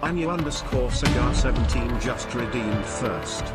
Anu_Sagar17 just redeemed first.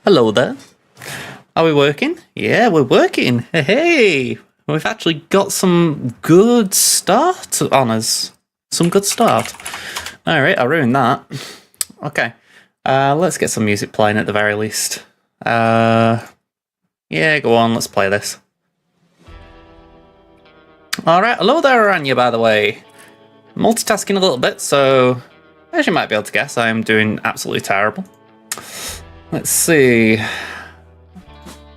Hello there. Are we working? Yeah, we're working. Hey, we've actually got some good start on us. Some good start. All right, I ruined that. Okay, let's get some music playing at the very least. Yeah, go on, let's play this. All right, hello there, Anya, by the way. Multitasking a little bit, so as you might be able to guess, I am doing absolutely terrible. Let's see.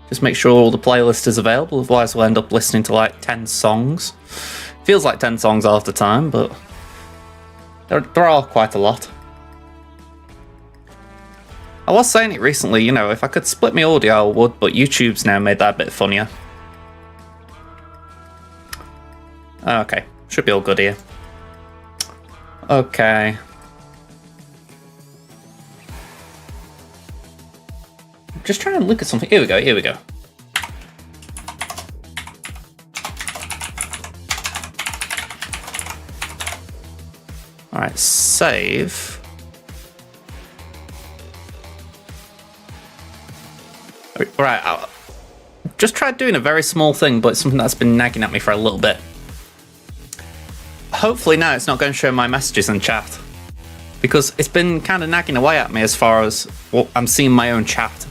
Just make sure all the playlist is available, otherwise we'll end up listening to like 10 songs. Feels like 10 songs half the time, but there are quite a lot. I was saying it recently, you know, if I could split my audio I would, but YouTube's now made that a bit funnier. Okay, should be all good here. Okay. Just trying to look at something. Here we go, here we go. Alright, save. Right, I'll just tried doing a very small thing, but it's something that's been nagging at me for a little bit. Hopefully now it's not going to show my messages in chat, because it's been kind of nagging away at me as far as I'm seeing my own chat.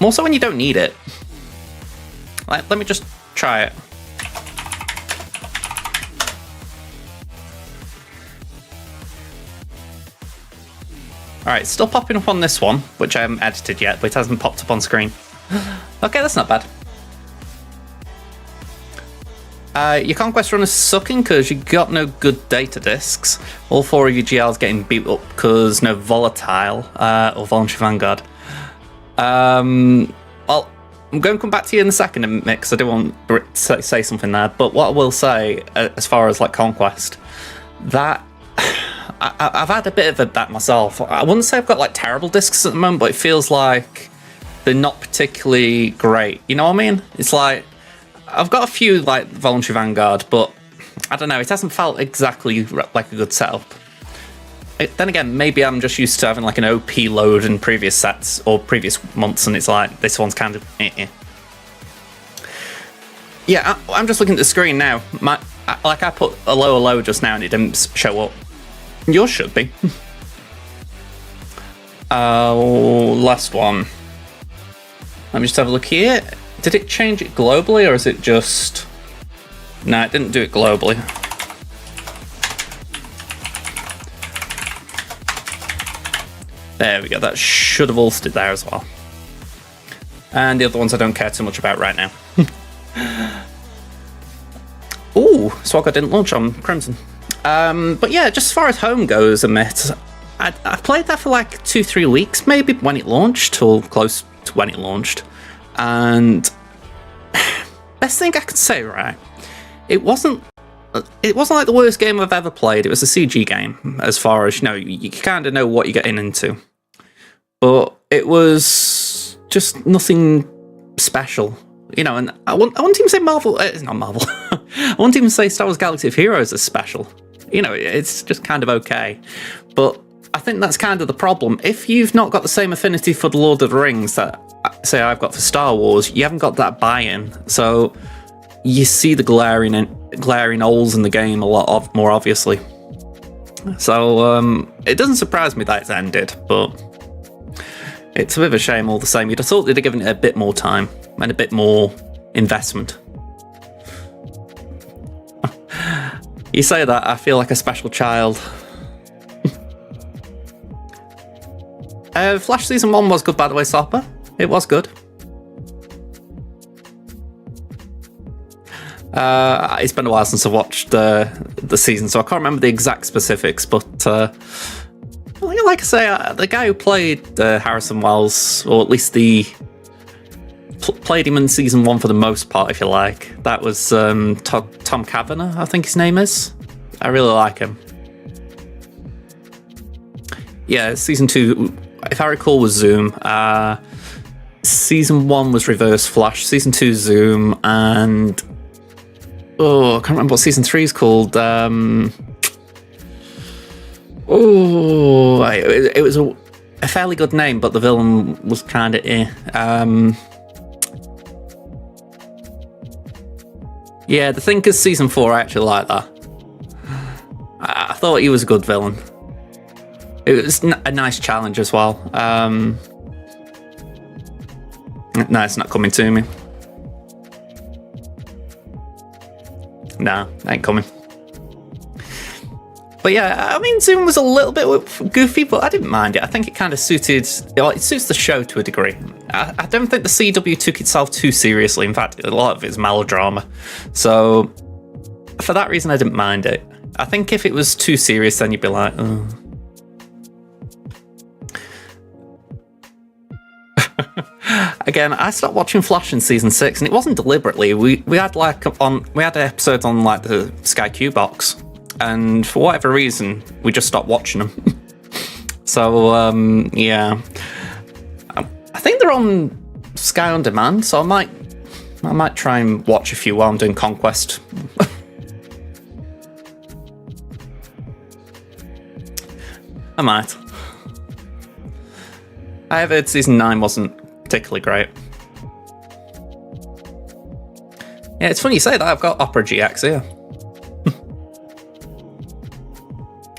More so when you don't need it. Like, let me just try it. Alright, still popping up on this one, which I haven't edited yet, but it hasn't popped up on screen. Okay, that's not bad. Your Conquest run is sucking because you got no good data disks. All 4 of your GL's getting beat up because no volatile or voluntary vanguard. Well, I'm going to come back to you in a second in mix. I do want to say something there, but what I will say, as far as like Conquest, that I've had a bit of that myself. I wouldn't say I've got like terrible discs at the moment, but it feels like they're not particularly great. You know what I mean? It's like I've got a few like voluntary vanguard, but I don't know. It hasn't felt exactly like a good setup. Then again, maybe I'm just used to having like an OP load in previous sets or previous months, and it's like this one's kind of Yeah, I'm just looking at the screen now. I put a lower low just now and it didn't show up. Yours should be. Last one. Let me just have a look here. Did it change it globally, or is it just... No, it didn't do it globally. There we go, that should have altered it there as well. And the other ones I don't care too much about right now. Ooh, SWGOH didn't launch on Crimson. But yeah, just as far as home goes, I played that for like 2-3 weeks maybe when it launched, or close to when it launched. And best thing I can say, right, it wasn't like the worst game I've ever played. It was a CG game, as far as, you know, you kind of know what you're getting into. But it was just nothing special, you know. And I wouldn't even say Marvel. It's not Marvel. I wouldn't even say Star Wars Galaxy of Heroes is special. You know, it's just kind of okay. But I think that's kind of the problem. If you've not got the same affinity for the Lord of the Rings that, say, I've got for Star Wars, you haven't got that buy-in. So you see the glaring holes in the game a lot more obviously. So it doesn't surprise me that it's ended, but it's a bit of a shame all the same. You'd have thought they'd have given it a bit more time and a bit more investment. You say that, I feel like a special child. Flash Season 1 was good, by the way, Sopper. It was good. It's been a while since I watched the season, so I can't remember the exact specifics, but like I say, the guy who played Harrison Wells, or at least played him in Season 1 for the most part, if you like. That was Tom Kavanagh, I think his name is. I really like him. Yeah, Season 2, if I recall, was Zoom. Season 1 was Reverse Flash. Season 2, Zoom. And... oh, I can't remember what Season 3 is called. It was a fairly good name, but the villain was kind of Yeah, The Thinkers Season 4, I actually like that. I thought he was a good villain. It was a nice challenge as well. No, it's not coming to me. Nah, ain't coming. But yeah, I mean, Zoom was a little bit goofy, but I didn't mind it. I think it kind of suited, it suits the show to a degree. I don't think the CW took itself too seriously. In fact, a lot of it is melodrama. So for that reason, I didn't mind it. I think if it was too serious, then you'd be like, oh. Again, I stopped watching Flash in season 6, and it wasn't deliberately. We had episodes on like the Sky Q box, and for whatever reason, we just stopped watching them. So yeah, I think they're on Sky On Demand, so I might try and watch a few while I'm doing Conquest. I might. I have heard season 9 wasn't particularly great. Yeah, it's funny you say that. I've got Opera GX here.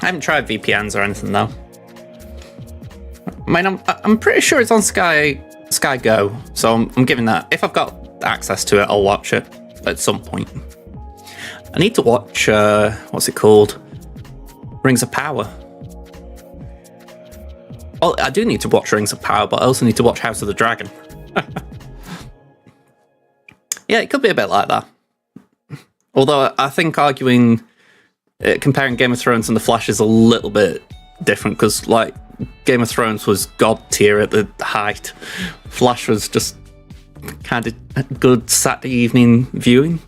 I haven't tried VPNs or anything though. I mean, I'm pretty sure it's on Sky Go, so I'm giving that. If I've got access to it, I'll watch it at some point. I need to watch what's it called? Rings of Power. Oh, I do need to watch Rings of Power, but I also need to watch House of the Dragon. Yeah, it could be a bit like that. Although I think comparing Game of Thrones and The Flash is a little bit different, because like Game of Thrones was god tier at the height. Flash was just kind of good Saturday evening viewing.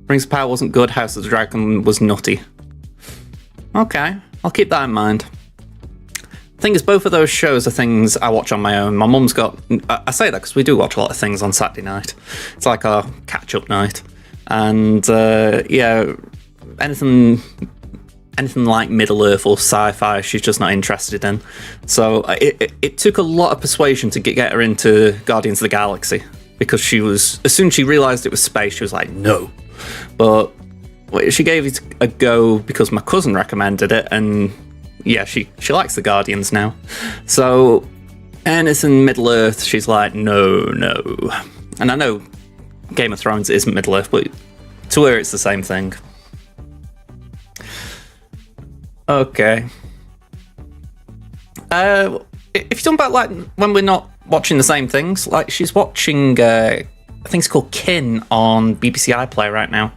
Rings of Power wasn't good. House of the Dragon was nutty. Okay, I'll keep that in mind. The thing is, both of those shows are things I watch on my own. My mum's got... I say that because we do watch a lot of things on Saturday night. It's like our catch-up night. And, yeah, anything like Middle-earth or sci-fi, she's just not interested in. So it took a lot of persuasion to get her into Guardians of the Galaxy. Because as soon as she realised it was space, she was like, no. But she gave it a go because my cousin recommended it, and yeah, she likes the Guardians now. So anything Middle-earth, she's like, no. And I know Game of Thrones isn't Middle-earth, but to her it's the same thing. Okay. If you're talking about like when we're not watching the same things, like she's watching I think it's called Kin on BBC iPlayer right now.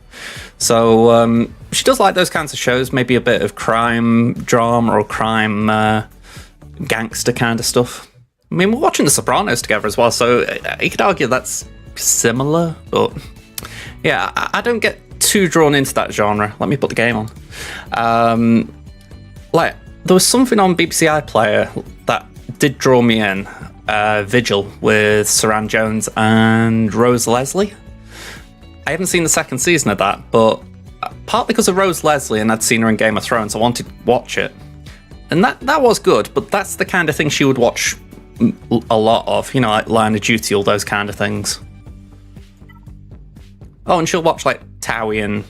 So she does like those kinds of shows, maybe a bit of crime drama or crime gangster kind of stuff. I mean, we're watching The Sopranos together as well, so you could argue that's similar, but yeah, I don't get too drawn into that genre. Let me put the game on. Like, there was something on BBC iPlayer that did draw me in. Vigil with Saran Jones and Rose Leslie. I haven't seen the second season of that, but partly because of Rose Leslie and I'd seen her in Game of Thrones, I wanted to watch it. And that was good, but that's the kind of thing she would watch a lot of, you know, like Line of Duty, all those kind of things. Oh, and she'll watch like Towie and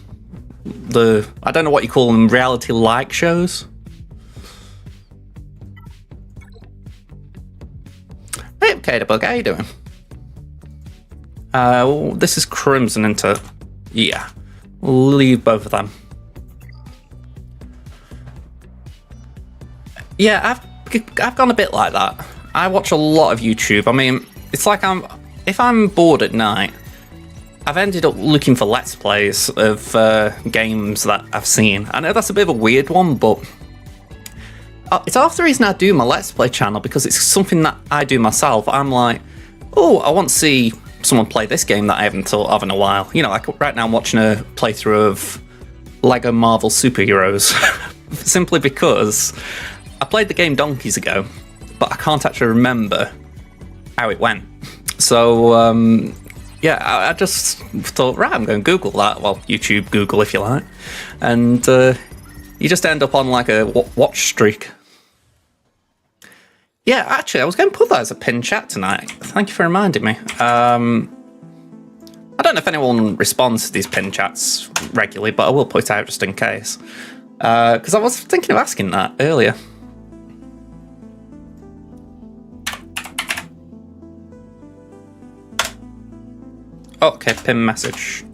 I don't know what you call them, reality-like shows. Hey, Cadabug, how you doing? This is Crimson into... Yeah, we'll leave both of them. Yeah, I've gone a bit like that. I watch a lot of YouTube. I mean, it's like if I'm bored at night, I've ended up looking for Let's Plays of games that I've seen. I know that's a bit of a weird one, but... it's half the reason I do my Let's Play channel, because it's something that I do myself. I'm like, oh, I want to see someone play this game that I haven't thought of in a while. You know, like right now I'm watching a playthrough of Lego Marvel Superheroes. Simply because I played the game donkeys ago, but I can't actually remember how it went. So, yeah, I just thought, right, I'm going to Google that. Well, YouTube, Google if you like. And you just end up on like a watch streak. Yeah, actually, I was going to put that as a pinned chat tonight. Thank you for reminding me. I don't know if anyone responds to these pinned chats regularly, but I will put it out just in case. Because I was thinking of asking that earlier. Okay, pin message.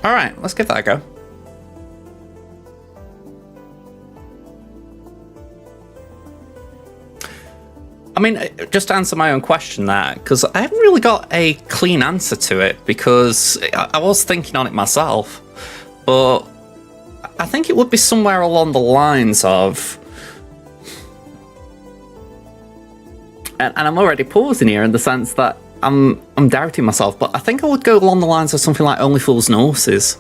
Alright, let's give that a go. I mean, just to answer my own question there, because I haven't really got a clean answer to it, because I was thinking on it myself, but I think it would be somewhere along the lines of... And I'm already pausing here in the sense that I'm doubting myself, but I think I would go along the lines of something like Only Fools and Horses.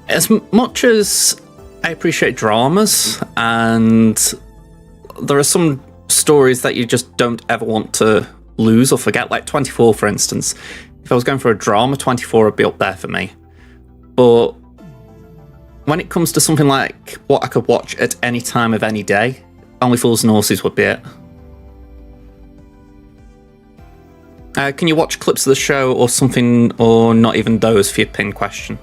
As much as I appreciate dramas, and there are some stories that you just don't ever want to lose or forget, like 24, for instance. If I was going for a drama, 24 would be up there for me. But when it comes to something like what I could watch at any time of any day, Only Fools and Horses would be it. Can you watch clips of the show or something, or not even those for your pin question?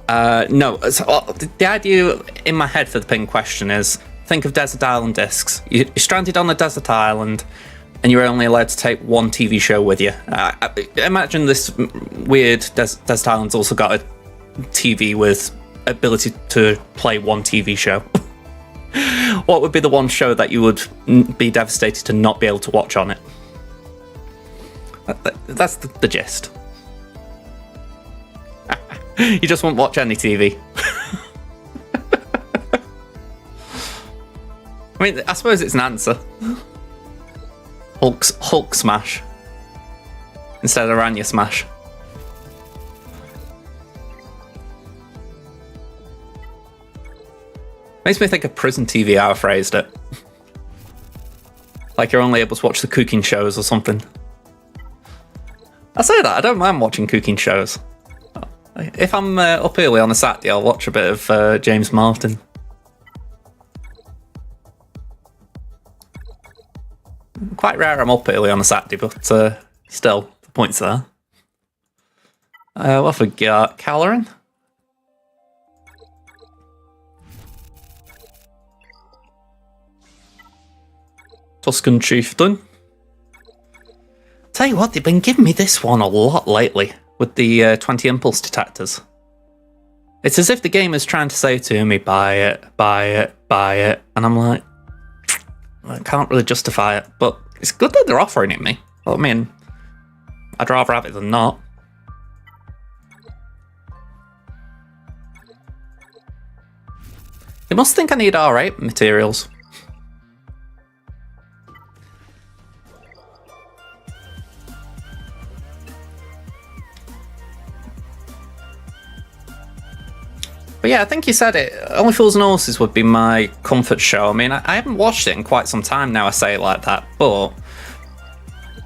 No. So, the idea in my head for the pin question is, think of desert island discs. You're stranded on a desert island, and you're only allowed to take one TV show with you. Imagine this weird desert island's also got a TV with ability to play one TV show. What would be the one show that you would be devastated to not be able to watch on it? That's the gist. You just won't watch any TV. I mean, I suppose it's an answer. Hulk smash instead of Rania smash. Makes me think of prison TV, how I phrased it. Like you're only able to watch the cooking shows or something. I say that, I don't mind watching cooking shows. If I'm up early on a Saturday, I'll watch a bit of James Martin. Quite rare I'm up early on a Saturday, but still, the point's there. What have we got? Calorin? Tuscan Chieftain. Tell you what, they've been giving me this one a lot lately with the 20 impulse detectors. It's as if the game is trying to say to me, buy it, buy it, buy it. And I'm like, I can't really justify it. But it's good that they're offering it me. I mean, I'd rather have it than not. They must think I need R8 materials. But yeah, I think you said it. Only Fools and Horses would be my comfort show. I mean, I haven't watched it in quite some time now, I say it like that, but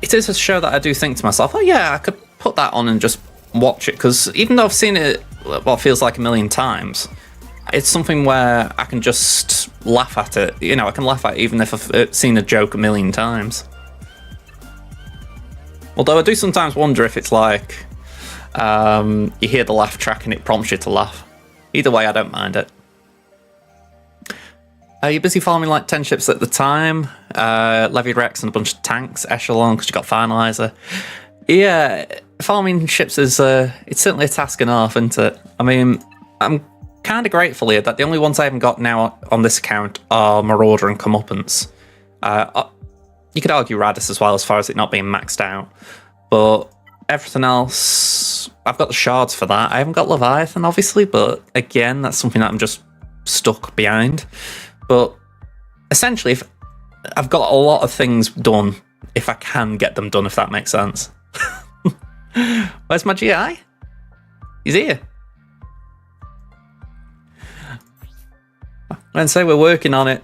it is a show that I do think to myself, oh yeah, I could put that on and just watch it, because even though I've seen it, well, feels like a million times, it's something where I can just laugh at it. You know, I can laugh at it even if I've seen a joke a million times. Although I do sometimes wonder if it's like, you hear the laugh track and it prompts you to laugh. Either way, I don't mind it. Are you busy farming like 10 ships at the time? Levied Rex and a bunch of tanks, Echelon, because you got Finalizer. Yeah, farming ships is it's certainly a task and a half, isn't it? I mean, I'm kind of grateful here that the only ones I haven't got now on this account are Marauder and Comeuppance. You could argue Radis as well, as far as it not being maxed out. But everything else, I've got the shards for that. I haven't got Leviathan, obviously, but again, that's something that I'm just stuck behind. But essentially, if I've got a lot of things done if I can get them done, if that makes sense. Where's my GI? He's here. And say we're working on it.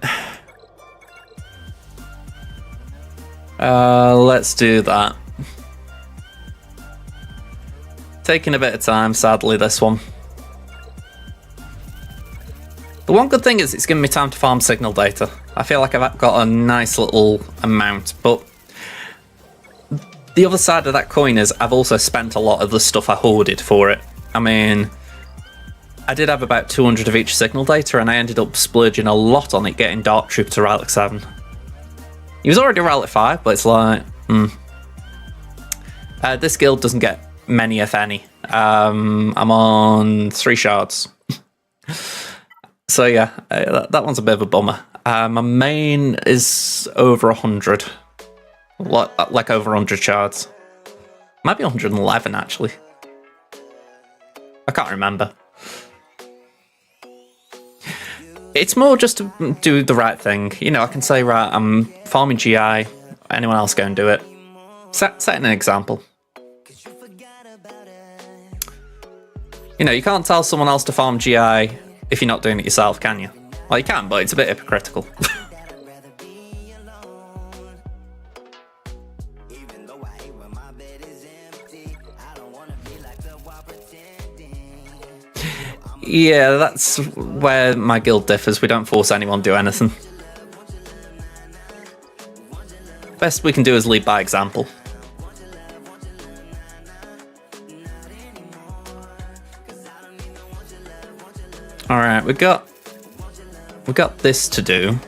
Let's do that. Taking a bit of time, sadly, this one. The one good thing is it's giving me time to farm signal data. I feel like I've got a nice little amount, but the other side of that coin is I've also spent a lot of the stuff I hoarded for it. I mean, I did have about 200 of each signal data, and I ended up splurging a lot on it getting Dark Troop to Relic 7. He was already Relic 5, but it's like, this guild doesn't get many, if any. I'm on 3 shards. So yeah, that one's a bit of a bummer. My main is over 100. Like over 100 shards. Might be 111 actually. I can't remember. It's more just to do the right thing. You know, I can say, right, I'm farming GI. Anyone else go and do it. Setting an example. You know, you can't tell someone else to farm GI if you're not doing it yourself, can you? Well, you can, but it's a bit hypocritical. Yeah, that's where my guild differs. We don't force anyone to do anything. Best we can do is lead by example. Alright, we got this to do.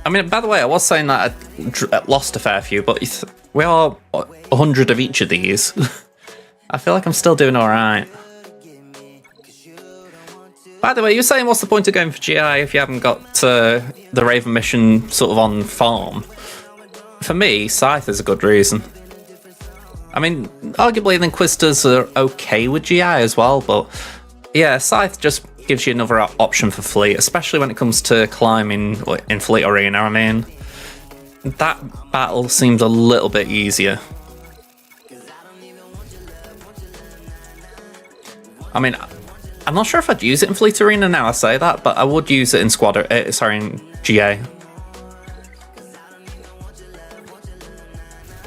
I mean, by the way, I was saying that I lost a fair few, but we are 100 of each of these. I feel like I'm still doing alright. By the way, you're saying what's the point of going for GI if you haven't got the Raven mission sort of on farm? For me, Scythe is a good reason. I mean, arguably the Inquisitors are okay with GI as well, but yeah, Scythe just gives you another option for fleet, especially when it comes to climbing in Fleet Arena. I mean, that battle seems a little bit easier. I mean, I'm not sure if I'd use it in Fleet Arena now I say that, but I would use it in in GA.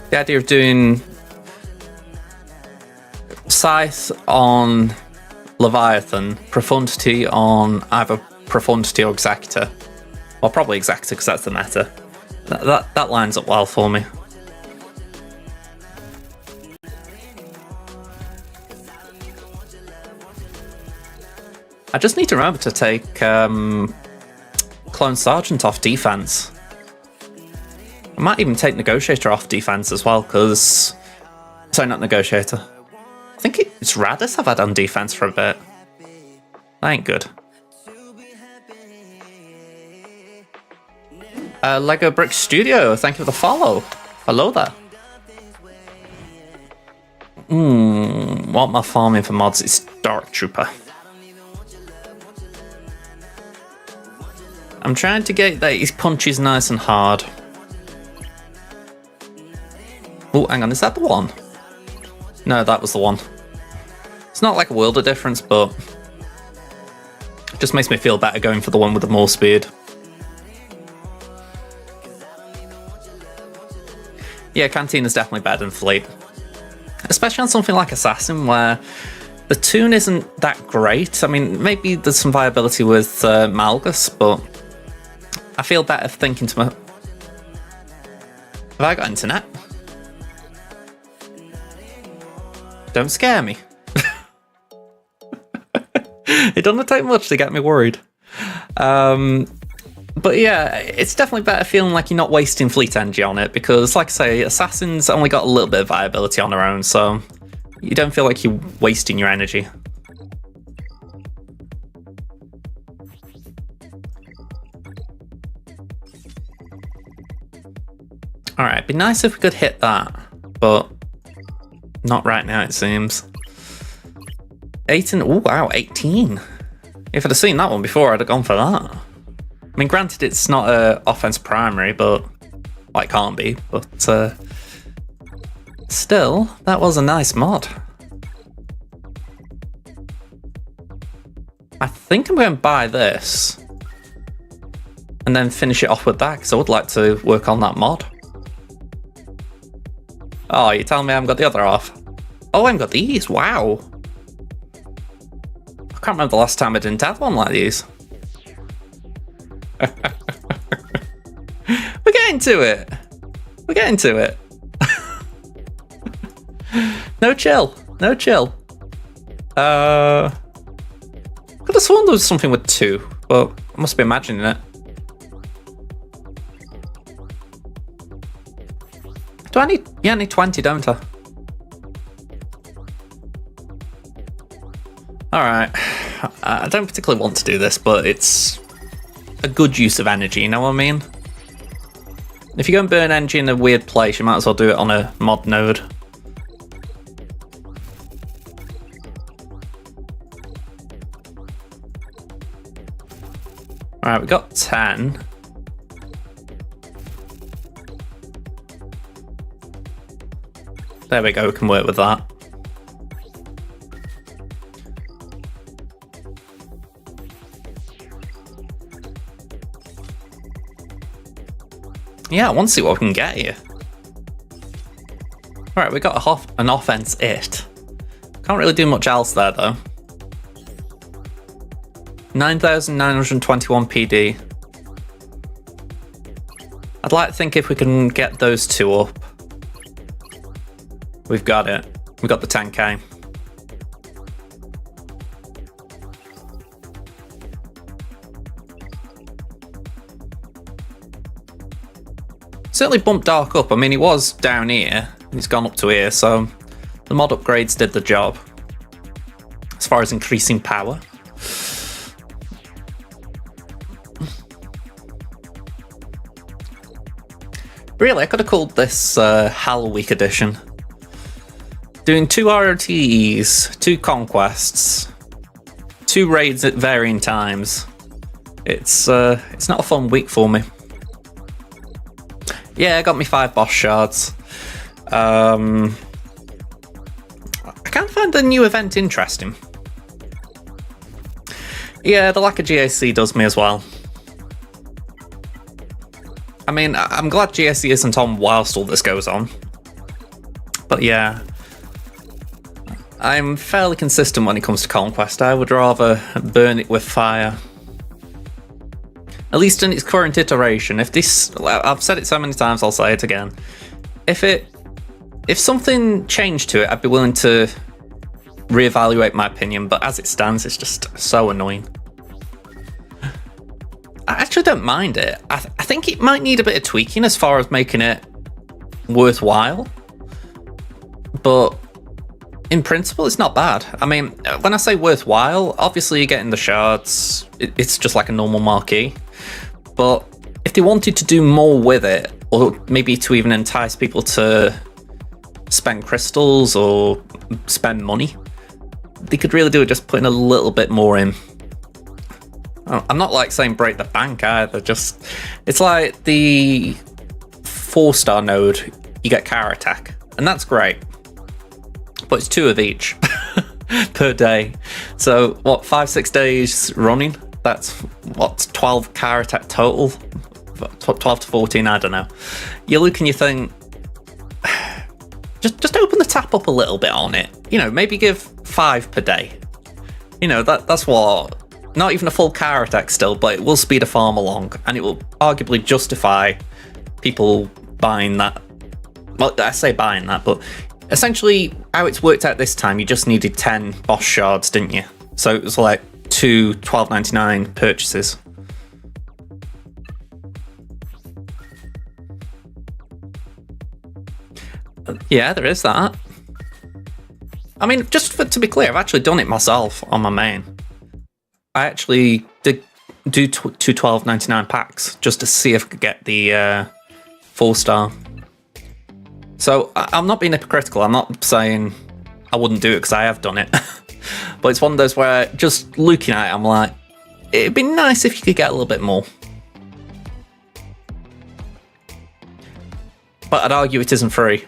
The idea of doing Scythe on Leviathan, Profundity on either Profundity or Executor. Well, probably Executor because that's the meta. That lines up well for me. I just need to remember to take Clone Sergeant off defense. I might even take Negotiator off defense as well, because... Sorry, not Negotiator. I think it's Radis I've had on defense for a bit. That ain't good. Lego Brick Studio, thank you for the follow. Hello there. What am I farming for mods? It's Dark Trooper. I'm trying to get that his punch is nice and hard. Oh, hang on, is that the one? No, that was the one. It's not like a world of difference, but it just makes me feel better going for the one with the more speed. Yeah, Canteen is definitely better than Fleet. Especially on something like Assassin, where the tune isn't that great. I mean, maybe there's some viability with Malgus, but I feel better thinking to my... Have I got internet? Don't scare me. It doesn't take much to get me worried. But yeah, it's definitely better feeling like you're not wasting fleet energy on it, because like I say, Assassin's only got a little bit of viability on their own, so you don't feel like you're wasting your energy. Alright, it'd be nice if we could hit that, but not right now it seems. 18, oh wow, 18. If I'd have seen that one before, I'd have gone for that. I mean, granted it's not a offense primary, but Well, it can't be, but still, that was a nice mod. I think I'm going to buy this and then finish it off with that, because I would like to work on that mod. Oh, you're telling me I haven't got the other half? Oh, I haven't got these. Wow. I can't remember the last time I didn't have one like these. We're getting to it. We're getting to it. No chill. No chill. Could have sworn there was something with 2, but I must be imagining it. Do I need... Yeah, I need 20, don't I? Alright. I don't particularly want to do this, but it's a good use of energy, you know what I mean? If you go and burn energy in a weird place, you might as well do it on a mod node. Alright, we got 10. There we go, we can work with that. Yeah, I want to see what we can get here. Alright, we got an offense it. Can't really do much else there though. 9,921 PD. I'd like to think if we can get those 2 up. We've got it. We've got the 10k. Certainly bumped Dark up. I mean, he was down here. He's gone up to here, so the mod upgrades did the job. As far as increasing power. Really, I could have called this Hell Week edition. Doing 2 ROTs, 2 conquests, 2 raids at varying times. It's not a fun week for me. Yeah, I got me 5 boss shards. I can't find the new event interesting. Yeah, the lack of GAC does me as well. I mean, I'm glad GAC isn't on whilst all this goes on. But yeah, I'm fairly consistent when it comes to Conquest. I would rather burn it with fire. At least in its current iteration. If this, I've said it so many times, I'll say it again. If something changed to it, I'd be willing to reevaluate my opinion, but as it stands, it's just so annoying. I actually don't mind it. I think it might need a bit of tweaking as far as making it worthwhile. But in principle, it's not bad. I mean, when I say worthwhile, obviously you're getting the shards. It's just like a normal marquee. But if they wanted to do more with it, or maybe to even entice people to spend crystals or spend money, they could really do it just putting a little bit more in. I'm not like saying break the bank either, just it's like the 4-star node, you get car attack, and that's great. But it's 2 of each per day. So what, 5-6 days running? That's what, 12 car attack total? 12 to 14, I don't know. You look and you think, just open the tap up a little bit on it. You know, maybe give 5 per day. You know, that's what, not even a full car attack still, but it will speed a farm along, and it will arguably justify people buying that. Well, I say buying that, but essentially how it's worked out this time, you just needed 10 boss shards, didn't you? So it was like 2 $12.99 purchases. Yeah, there is that. I mean, just to be clear, I've actually done it myself on my main. I actually did do 2 $12.99 packs just to see if I could get the 4-star. So I'm not being hypocritical. I'm not saying I wouldn't do it because I have done it. But it's one of those where just looking at it, I'm like, it'd be nice if you could get a little bit more. But I'd argue it isn't free.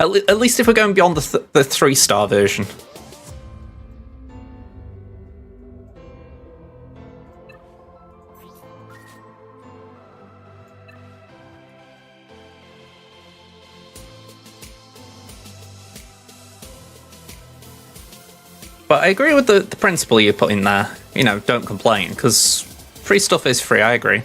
At least if we're going beyond the 3-star version. But I agree with the principle you put in there. You know, don't complain, because free stuff is free, I agree.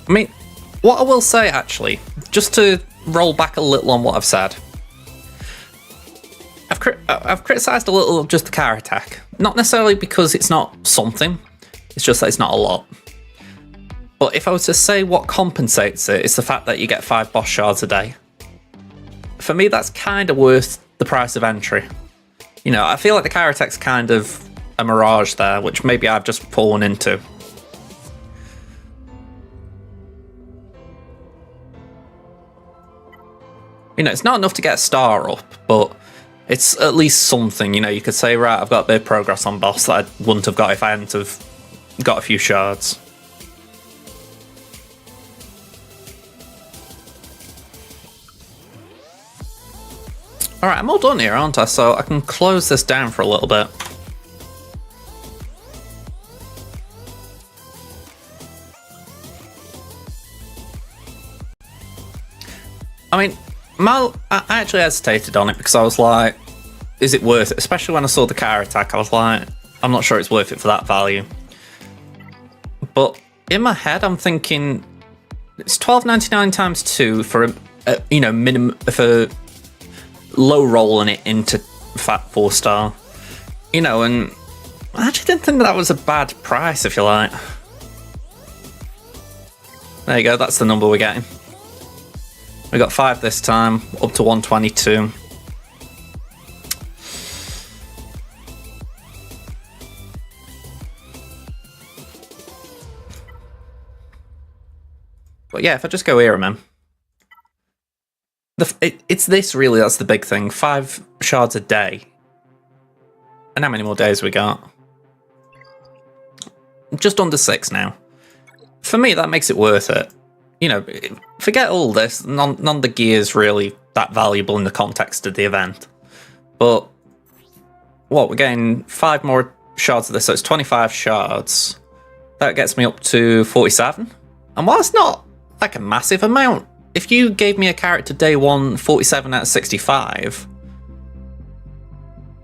I mean, what I will say, actually, just to roll back a little on what I've said, I've criticised a little just the car attack. Not necessarily because it's not something, it's just that it's not a lot. But if I was to say what compensates it, it's the fact that you get 5 boss shards a day. For me, that's kind of worth the price of entry. You know, I feel like the car attack's kind of a mirage there, which maybe I've just fallen into. You know, it's not enough to get a star up, but it's at least something. You know, you could say, right, I've got a bit of progress on boss that I wouldn't have got if I hadn't have got a few shards. Alright, I'm all done here, aren't I? So I can close this down for a little bit. I mean, I actually hesitated on it because I was like, is it worth it? Especially when I saw the car attack, I was like, I'm not sure it's worth it for that value. But in my head, I'm thinking it's $12.99 times 2 for a you know, minimum for low rolling it into fat 4-star. You know, and I actually didn't think that was a bad price, if you like. There you go, that's the number we're getting. We got 5 this time, up to 122. But yeah, if I just go here, man. It's this really, that's the big thing. 5 shards a day. And how many more days we got? Just under 6 now. For me, that makes it worth it. You know, forget all this. None of the gear is really that valuable in the context of the event. But what, we're getting 5 more shards of this, so it's 25 shards. That gets me up to 47. And while it's not like a massive amount, if you gave me a character day 1, 47 out of 65,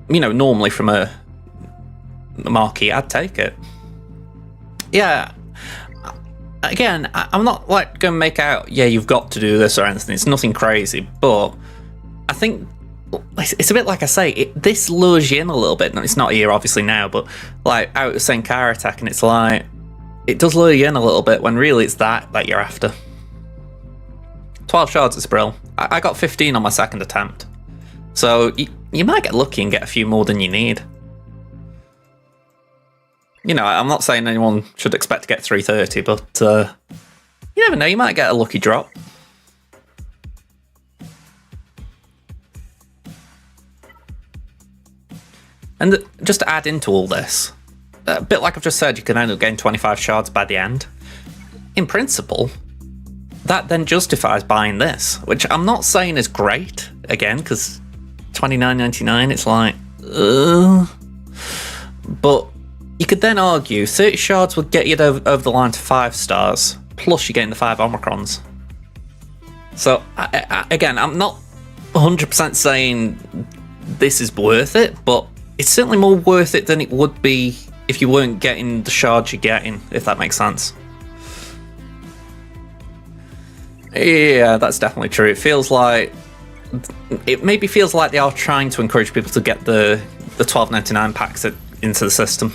you know, normally from a marquee, I'd take it. Yeah. Again, I'm not like going to make out, yeah, you've got to do this or anything. It's nothing crazy, but I think it's a bit like I say, this lures you in a little bit. No, it's not here obviously now, but like out of saying car attack, and it's like it does lure you in a little bit when really it's that you're after. 12 shards is brill. I got 15 on my second attempt, so you might get lucky and get a few more than you need. You know, I'm not saying anyone should expect to get 330, but you never know, you might get a lucky drop. And just to add into all this, a bit like I've just said, you can end up getting 25 shards by the end. In principle, that then justifies buying this, which I'm not saying is great, again, because $29.99, it's like, but you could then argue 30 shards would get you over the line to 5 stars, plus you're getting the 5 Omicrons. So, again, I'm not 100% saying this is worth it, but it's certainly more worth it than it would be if you weren't getting the shards you're getting, if that makes sense. Yeah, that's definitely true. It maybe feels like they are trying to encourage people to get the $12.99 packs into the system.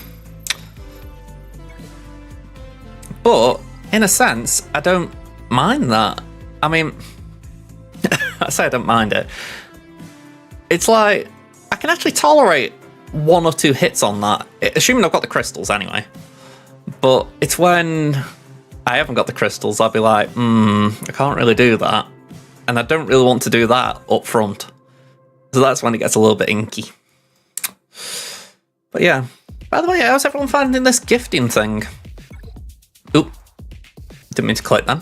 But, in a sense, I don't mind that. I mean, I say I don't mind it. It's like, I can actually tolerate 1 or 2 hits on that, assuming I've got the crystals anyway. But it's when I haven't got the crystals, I'll be like, I can't really do that. and I don't really want to do that up front. So that's when it gets a little bit inky. But yeah. By the way, how's everyone finding this gifting thing? Oop. Didn't mean to click then.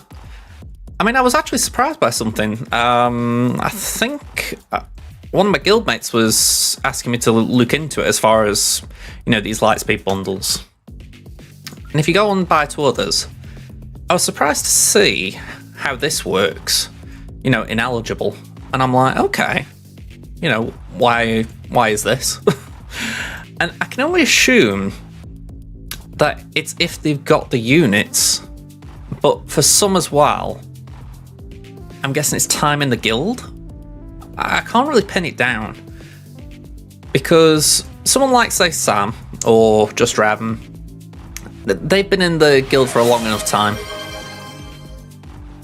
I mean, I was actually surprised by something. I think one of my guildmates was asking me to look into it as far as, you know, these Lightspeed bundles. And if you go on buy to others, I was surprised to see how this works. You know, ineligible. And I'm like, okay. You know, why is this? And I can only assume that it's if they've got the units, but for some as well, I'm guessing it's time in the guild. I can't really pin it down, because someone like, say, Sam or Just Raven, they've been in the guild for a long enough time.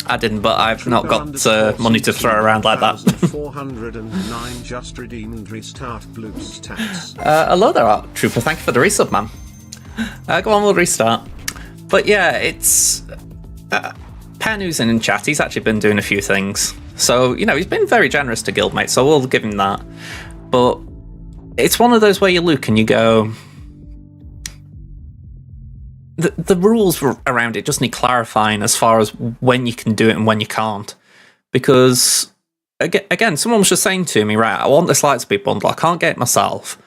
I didn't, but I've not got money to throw around like that. 409 just redeemed restart Blues tax. Hello there, Art Trooper. Thank you for the resub, man. Go on, we'll restart. But yeah, it's... Pen, who's in chat, he's actually been doing a few things. So, you know, he's been very generous to guildmates, so we'll give him that. But it's one of those where you look and you go... The rules around it just need clarifying as far as when you can do it and when you can't. Because, again, someone was just saying to me, right, I want this Lightspeed bundle, I can't get it myself.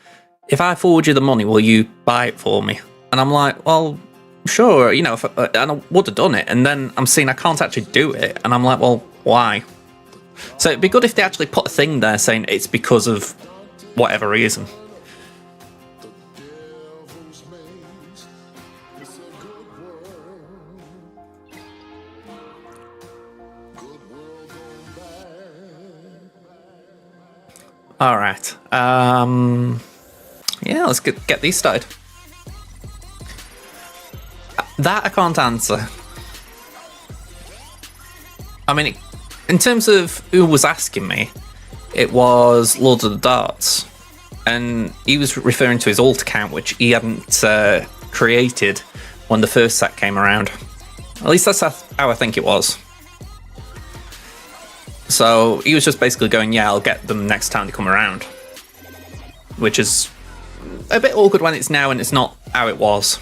If I forward you the money, will you buy it for me? And I'm like, well, sure, you know, and I would have done it. And then I'm seeing I can't actually do it. And I'm like, well, why? So it'd be good if they actually put a thing there saying it's because of whatever reason. All right. Yeah, let's get these started. That I can't answer. I mean, in terms of who was asking me, it was Lord of the Darts, and he was referring to his alt account, which he hadn't created when the first set came around. At least that's how I think it was. So he was just basically going, yeah, I'll get them next time they come around. Which is a bit awkward when it's now and it's not how it was.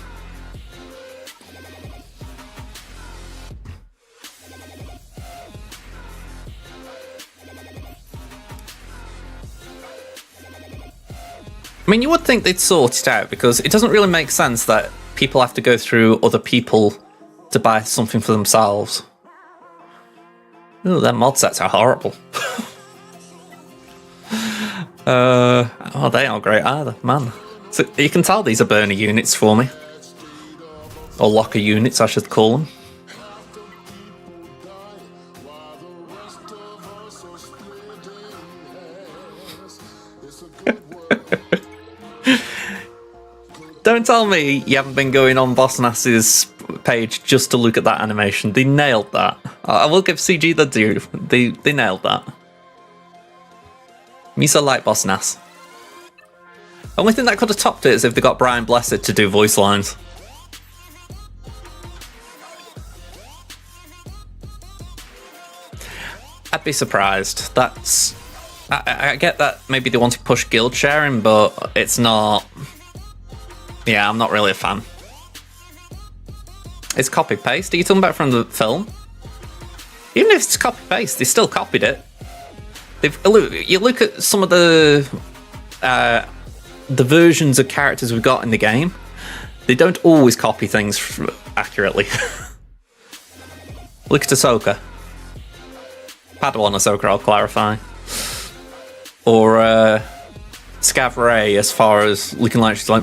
I mean, you would think they'd sort it out, because it doesn't really make sense that people have to go through other people to buy something for themselves. Ooh, their mod sets are horrible. Oh, they aren't great either, man. So you can tell these are burner units for me. Or locker units, I should call them. Don't tell me you haven't been going on Boss Nass's page just to look at that animation. They nailed that. I will give CG the due. They nailed that. Me so like Boss Nass. Only thing that could have topped it is if they got Brian Blessed to do voice lines. I'd be surprised. That's... I get that maybe they want to push guild sharing, but it's not... Yeah, I'm not really a fan. It's copy-paste. Are you talking about from the film? Even if it's copy-paste, they still copied it. You look at some of the versions of characters we've got in the game. They don't always copy things accurately. Look at Ahsoka. Padawan Ahsoka, I'll clarify. Or Scav Ray, as far as looking like she's like...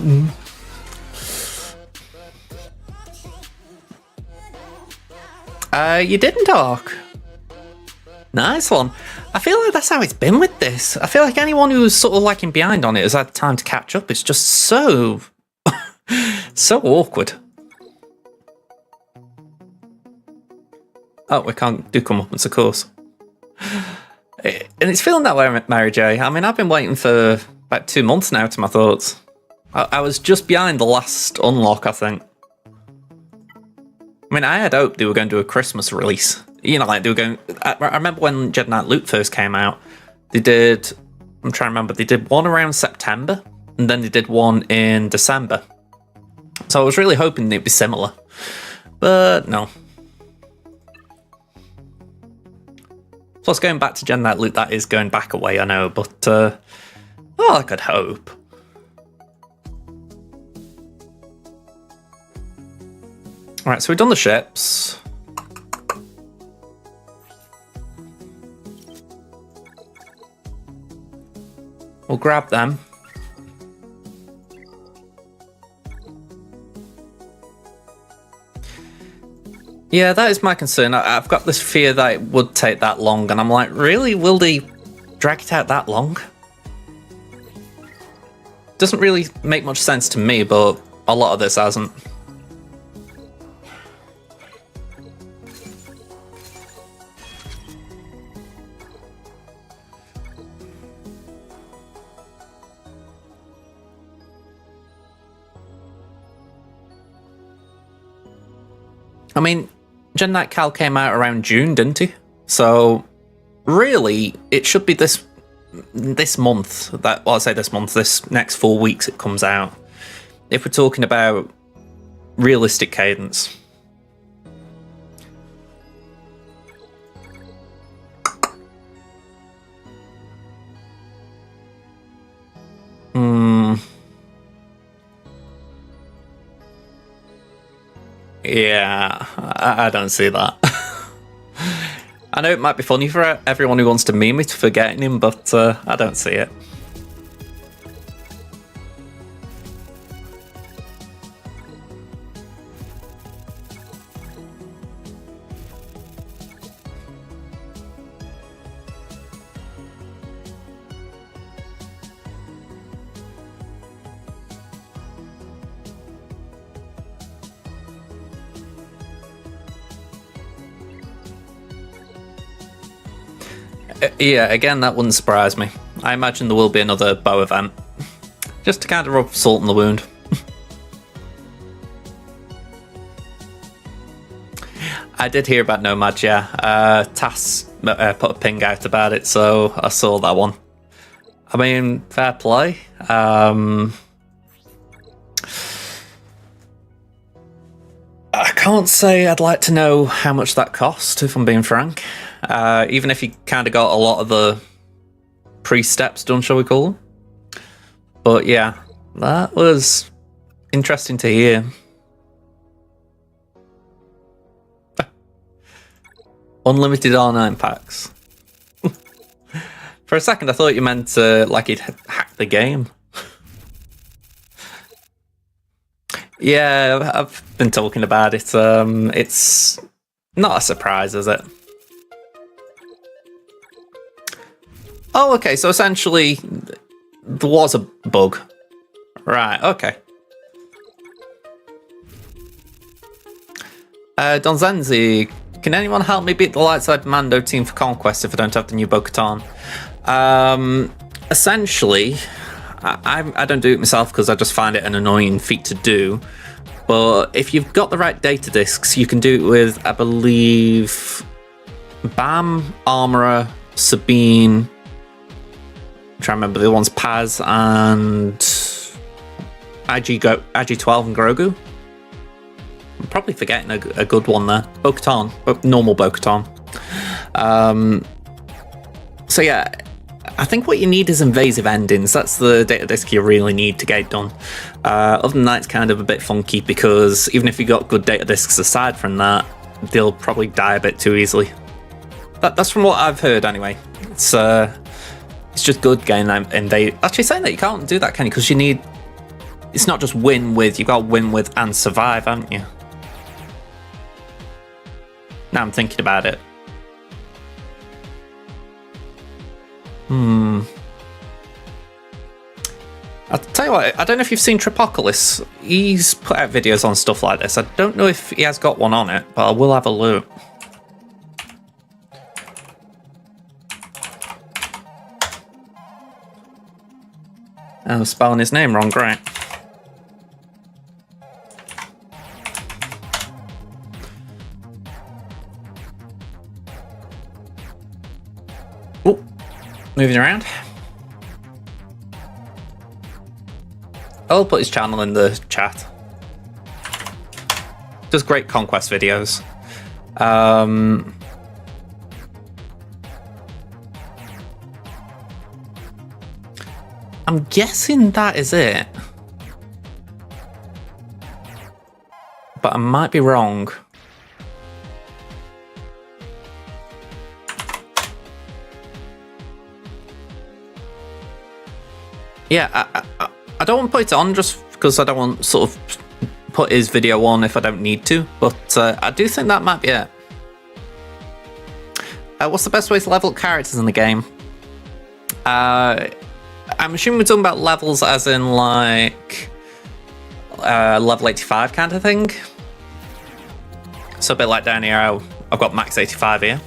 You didn't talk. Nice one. I feel like that's how it's been with this. I feel like anyone who's sort of lagging behind on it has had time to catch up. It's just so... so awkward. Oh, we can't do comeuppance, of course. And it's feeling that way, Mary J. I mean, I've been waiting for about 2 months now, to my thoughts. I was just behind the last unlock, I think. I mean, I had hoped they were going to do a Christmas release You know, like they were going. I remember when Jedi Knight Loot first came out, they did. I'm trying to remember. They did one around September, and then they did one in December. So I was really hoping it'd be similar, but no. Plus, going back to Jedi Knight Loot, that is going back away, I know, but I could hope. All right, so we've done the ships. We'll grab them. Yeah, that is my concern. I've got this fear that it would take that long, and I'm like, really? Will they drag it out that long? Doesn't really make much sense to me, but a lot of this hasn't. I mean, Jedi Knight Cal came out around June, didn't he? So, really, it should be this month. This next 4 weeks it comes out. If we're talking about realistic cadence. Yeah, I don't see that. I know it might be funny for everyone who wants to meme it for getting him, but I don't see it. Yeah, again, that wouldn't surprise me. I imagine there will be another bow event. Just to kind of rub salt in the wound. I did hear about Nomad, yeah. Tass put a ping out about it, so I saw that one. I mean, fair play. I can't say I'd like to know how much that cost, if I'm being frank. Even if you kind of got a lot of the pre-steps done, shall we call them. But yeah, that was interesting to hear. Unlimited R9 packs. For a second I thought you meant like he'd hacked the game. Yeah, I've been talking about it. It's not a surprise, is it? Oh, okay, so essentially there was a bug. Right, okay. Don Zenzi, can anyone help me beat the Lightside Mando team for Conquest if I don't have the new Bo-Katan? Essentially, I don't do it myself because I just find it an annoying feat to do. But if you've got the right data discs, you can do it with, I believe, Bam, Armorer, Sabine. I'm trying to remember the other ones, Paz and IG12 and Grogu. I'm probably forgetting a good one there. Bo-Katan, normal Bo-Katan. So yeah, I think what you need is invasive endings. That's the data disk you really need to get it done. Other than that, it's kind of a bit funky because even if you got good data disks aside from that, they'll probably die a bit too easily. That's from what I've heard anyway. It's just good getting that invade. Actually, saying that you can't do that, can you? Because you need. It's not just win with. You got to win with and survive, haven't you? Now I'm thinking about it. I'll tell you what, I don't know if you've seen Tripocalypse. He's put out videos on stuff like this. I don't know if he has got one on it, but I will have a look. I'm spelling his name wrong, great. moving around. I'll put his channel in the chat. Does great Conquest videos. I'm guessing that is it. But I might be wrong. Yeah, I don't want to put it on just because I don't want to sort of put his video on if I don't need to, but I do think that might be it. What's the best way to level up characters in the game? I'm assuming we're talking about levels as in like level 85 kind of thing. So a bit like down here, I've got max 85 here.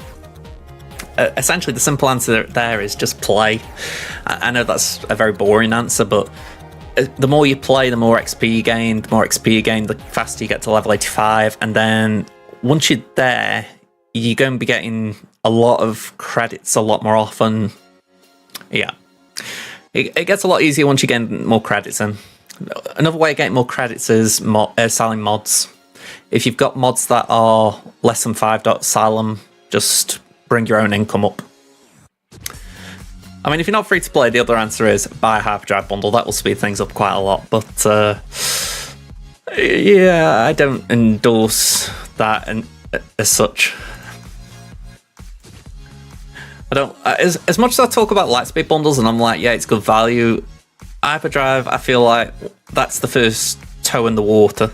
Essentially, the simple answer there is just play. I know that's a very boring answer, but the more you play, the more XP you gain. The more XP you gain, the faster you get to level 85. And then once you're there, you're going to be getting a lot of credits a lot more often. Yeah. It gets a lot easier once you get more credits in. Another way of getting more credits is selling mods. If you've got mods that are less than 5 sell them, just bring your own income up. I mean, if you're not free to play, the other answer is buy a hyperdrive bundle. That will speed things up quite a lot. But yeah, I don't endorse that as such. I don't. As much as I talk about lightspeed bundles, and I'm like, yeah, it's good value. Hyperdrive, I feel like that's the first toe in the water.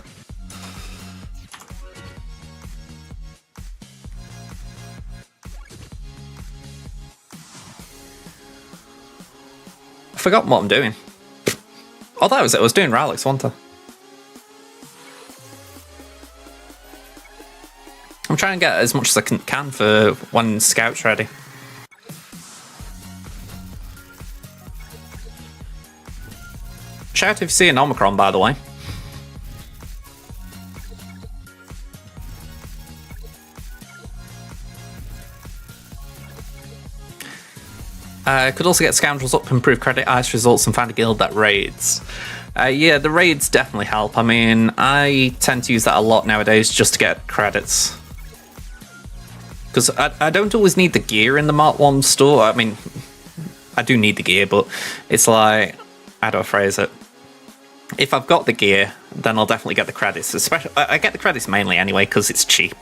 I forgot what I'm doing. Oh, that was it. I was doing relics, wasn't I? I'm trying to get as much as I can for when Scout's ready. Shout if you see an Omicron, by the way. Could also get scoundrels up, improve credit ice results, and find a guild that raids. Yeah, the raids definitely help. I mean, I tend to use that a lot nowadays just to get credits. Because I don't always need the gear in the Mark 1 store. I mean, I do need the gear, but it's like, how do I phrase it? If I've got the gear, then I'll definitely get the credits. Especially, I get the credits mainly anyway because it's cheap.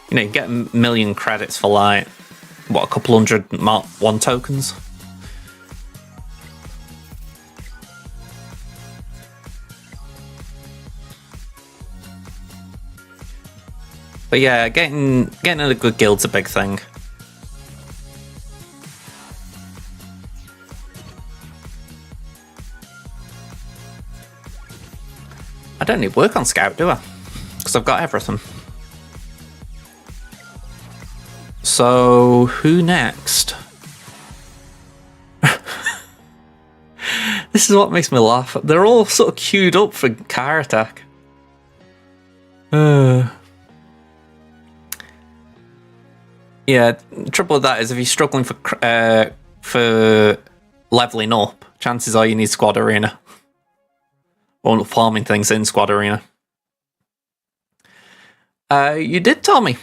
You know, you get a million credits for like, what, a couple hundred Mark 1 tokens? But yeah, getting in a good guild's a big thing. I don't need work on Scout, do I? Because I've got everything. So, who next? This is what makes me laugh. They're all sort of queued up for car attack. Yeah, the trouble with that is if you're struggling for leveling up, chances are you need squad arena. Or farming things in squad arena. You did tell me.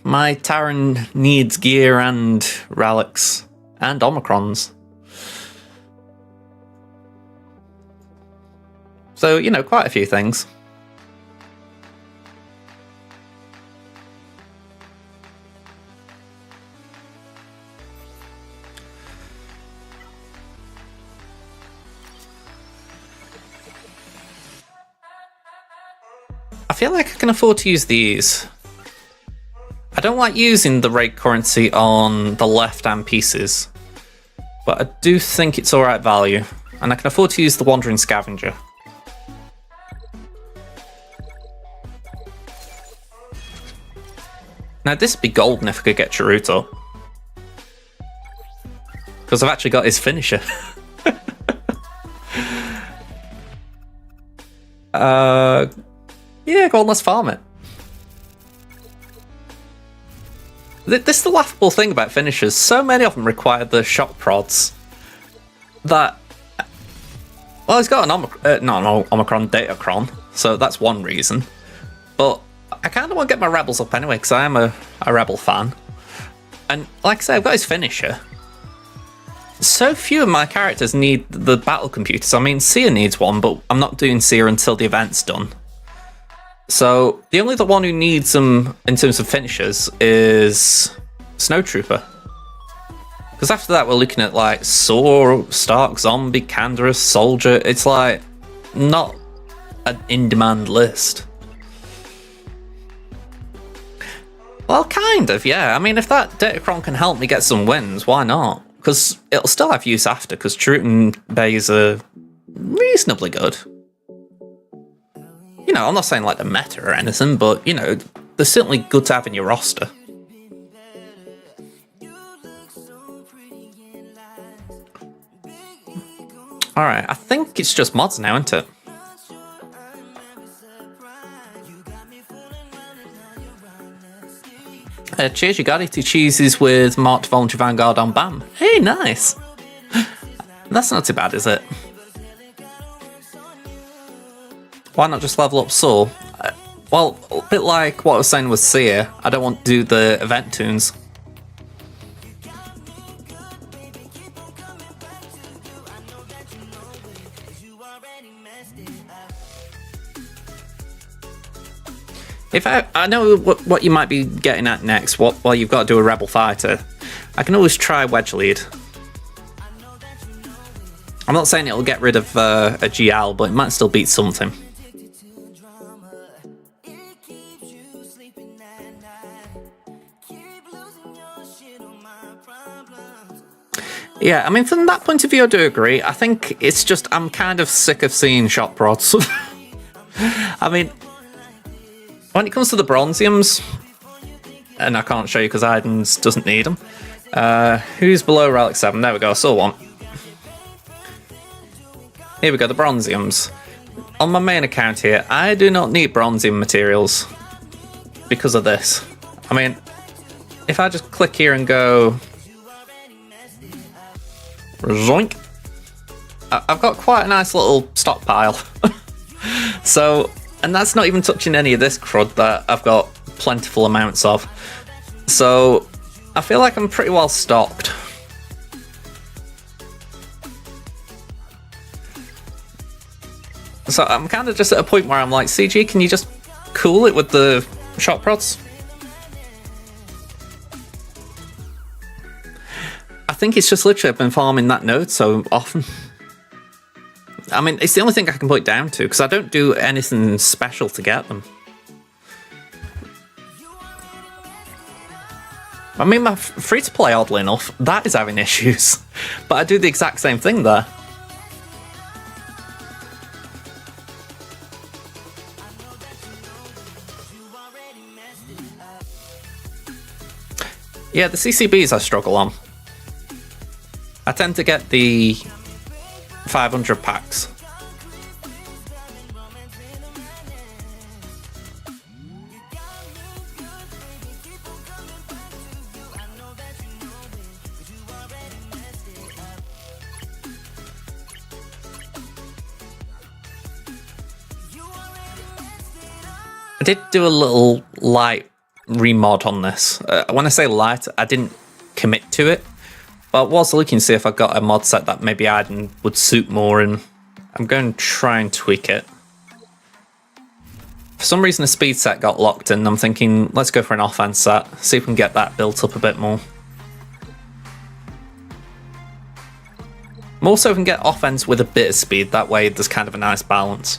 My Terran needs gear and relics and Omicrons. So, you know, quite a few things. I feel like I can afford to use these. I don't like using the raid currency on the left-hand pieces, but I do think it's alright value, and I can afford to use the Wandering Scavenger. Now this would be golden if I could get Chiruto, because I've actually got his finisher. Yeah, go on, let's farm it. This is the laughable thing about finishers. So many of them require the shock prods that... Well, he's got an Omicron Datacron, so that's one reason. But I kind of want to get my Rebels up anyway, because I am a Rebel fan. And like I say, I've got his finisher. So few of my characters need the battle computers. I mean, Seer needs one, but I'm not doing Seer until the event's done. So the only one who needs them in terms of finishers is Snowtrooper. Because after that, we're looking at like Saw, Stark, Zombie, Canderous, Soldier. It's like not an in-demand list. Well, kind of, yeah. I mean, if that Datacron can help me get some wins, why not? Because it'll still have use after, because Truton Bays are reasonably good. You know, I'm not saying like the meta or anything, but, you know, they're certainly good to have in your roster. Alright, I think it's just mods now, isn't it? Cheers, you got it. 2 cheeses with marked Voluntary Vanguard on BAM. Hey, nice. That's not too bad, is it? Why not just level up Saw? Well, a bit like what I was saying with Seer, I don't want to do the event tunes. If I know what you might be getting at next, well, you've got to do a Rebel Fighter. I can always try Wedge Lead. I'm not saying it'll get rid of a GL, but it might still beat something. Yeah, I mean, from that point of view, I do agree. I think it's just, I'm kind of sick of seeing shot prods. I mean, when it comes to the Bronziums, and I can't show you because Idens doesn't need them. Who's below Relic 7? There we go, I saw one. Here we go, the Bronziums. On my main account here, I do not need Bronzium materials because of this. I mean, if I just click here and go... Zoink! I've got quite a nice little stockpile. So, and that's not even touching any of this crud that I've got plentiful amounts of. So, I feel like I'm pretty well stocked. So I'm kind of just at a point where I'm like, CG, can you just cool it with the shot prods? I think it's just literally I've been farming that node so often. I mean, it's the only thing I can put it down to, because I don't do anything special to get them. I mean, my free-to-play, oddly enough, that is having issues. But I do the exact same thing there. Yeah, the CCBs I struggle on. I tend to get the 500 packs. I did do a little light remod on this. When I say light, I didn't commit to it. But I was looking to see if I got a mod set that maybe would suit more, and I'm going to try and tweak it. For some reason the speed set got locked in, and I'm thinking, let's go for an offense set, see if we can get that built up a bit more. More so we can get offense with a bit of speed, that way there's kind of a nice balance.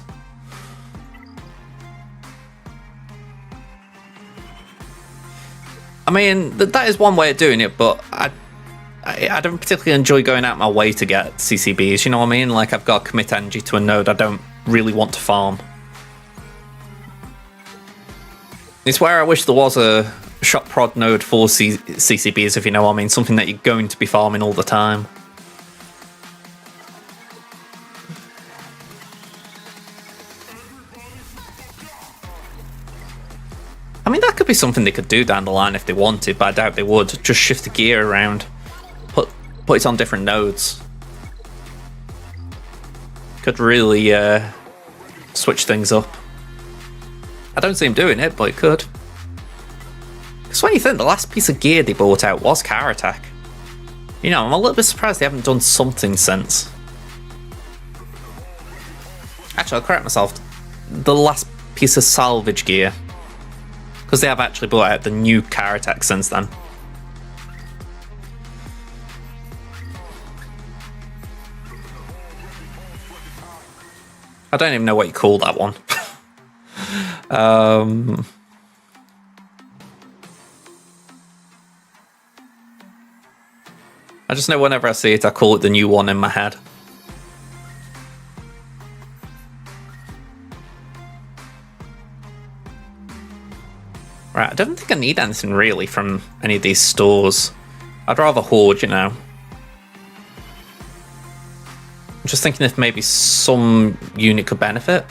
I mean, that is one way of doing it, but I don't particularly enjoy going out my way to get CCBs, you know what I mean? Like, I've got to commit energy to a node I don't really want to farm. It's where I wish there was a shot prod node for CCBs, if you know what I mean, something that you're going to be farming all the time. I mean, mean, that could be something they could do down the line if they wanted, but I doubt they would. Just shift the gear around, put it on different nodes. Could really switch things up. I don't see him doing it, but it could. Because when you think, the last piece of gear they brought out was Counter Attack. You know, I'm a little bit surprised they haven't done something since. Actually, I'll correct myself. The last piece of salvage gear. Because they have actually brought out the new Counter Attack since then. I don't even know what you call that one. I just know whenever I see it, I call it the new one in my head. Right, I don't think I need anything really from any of these stores. I'd rather hoard, you know. I'm just thinking if maybe some unit could benefit.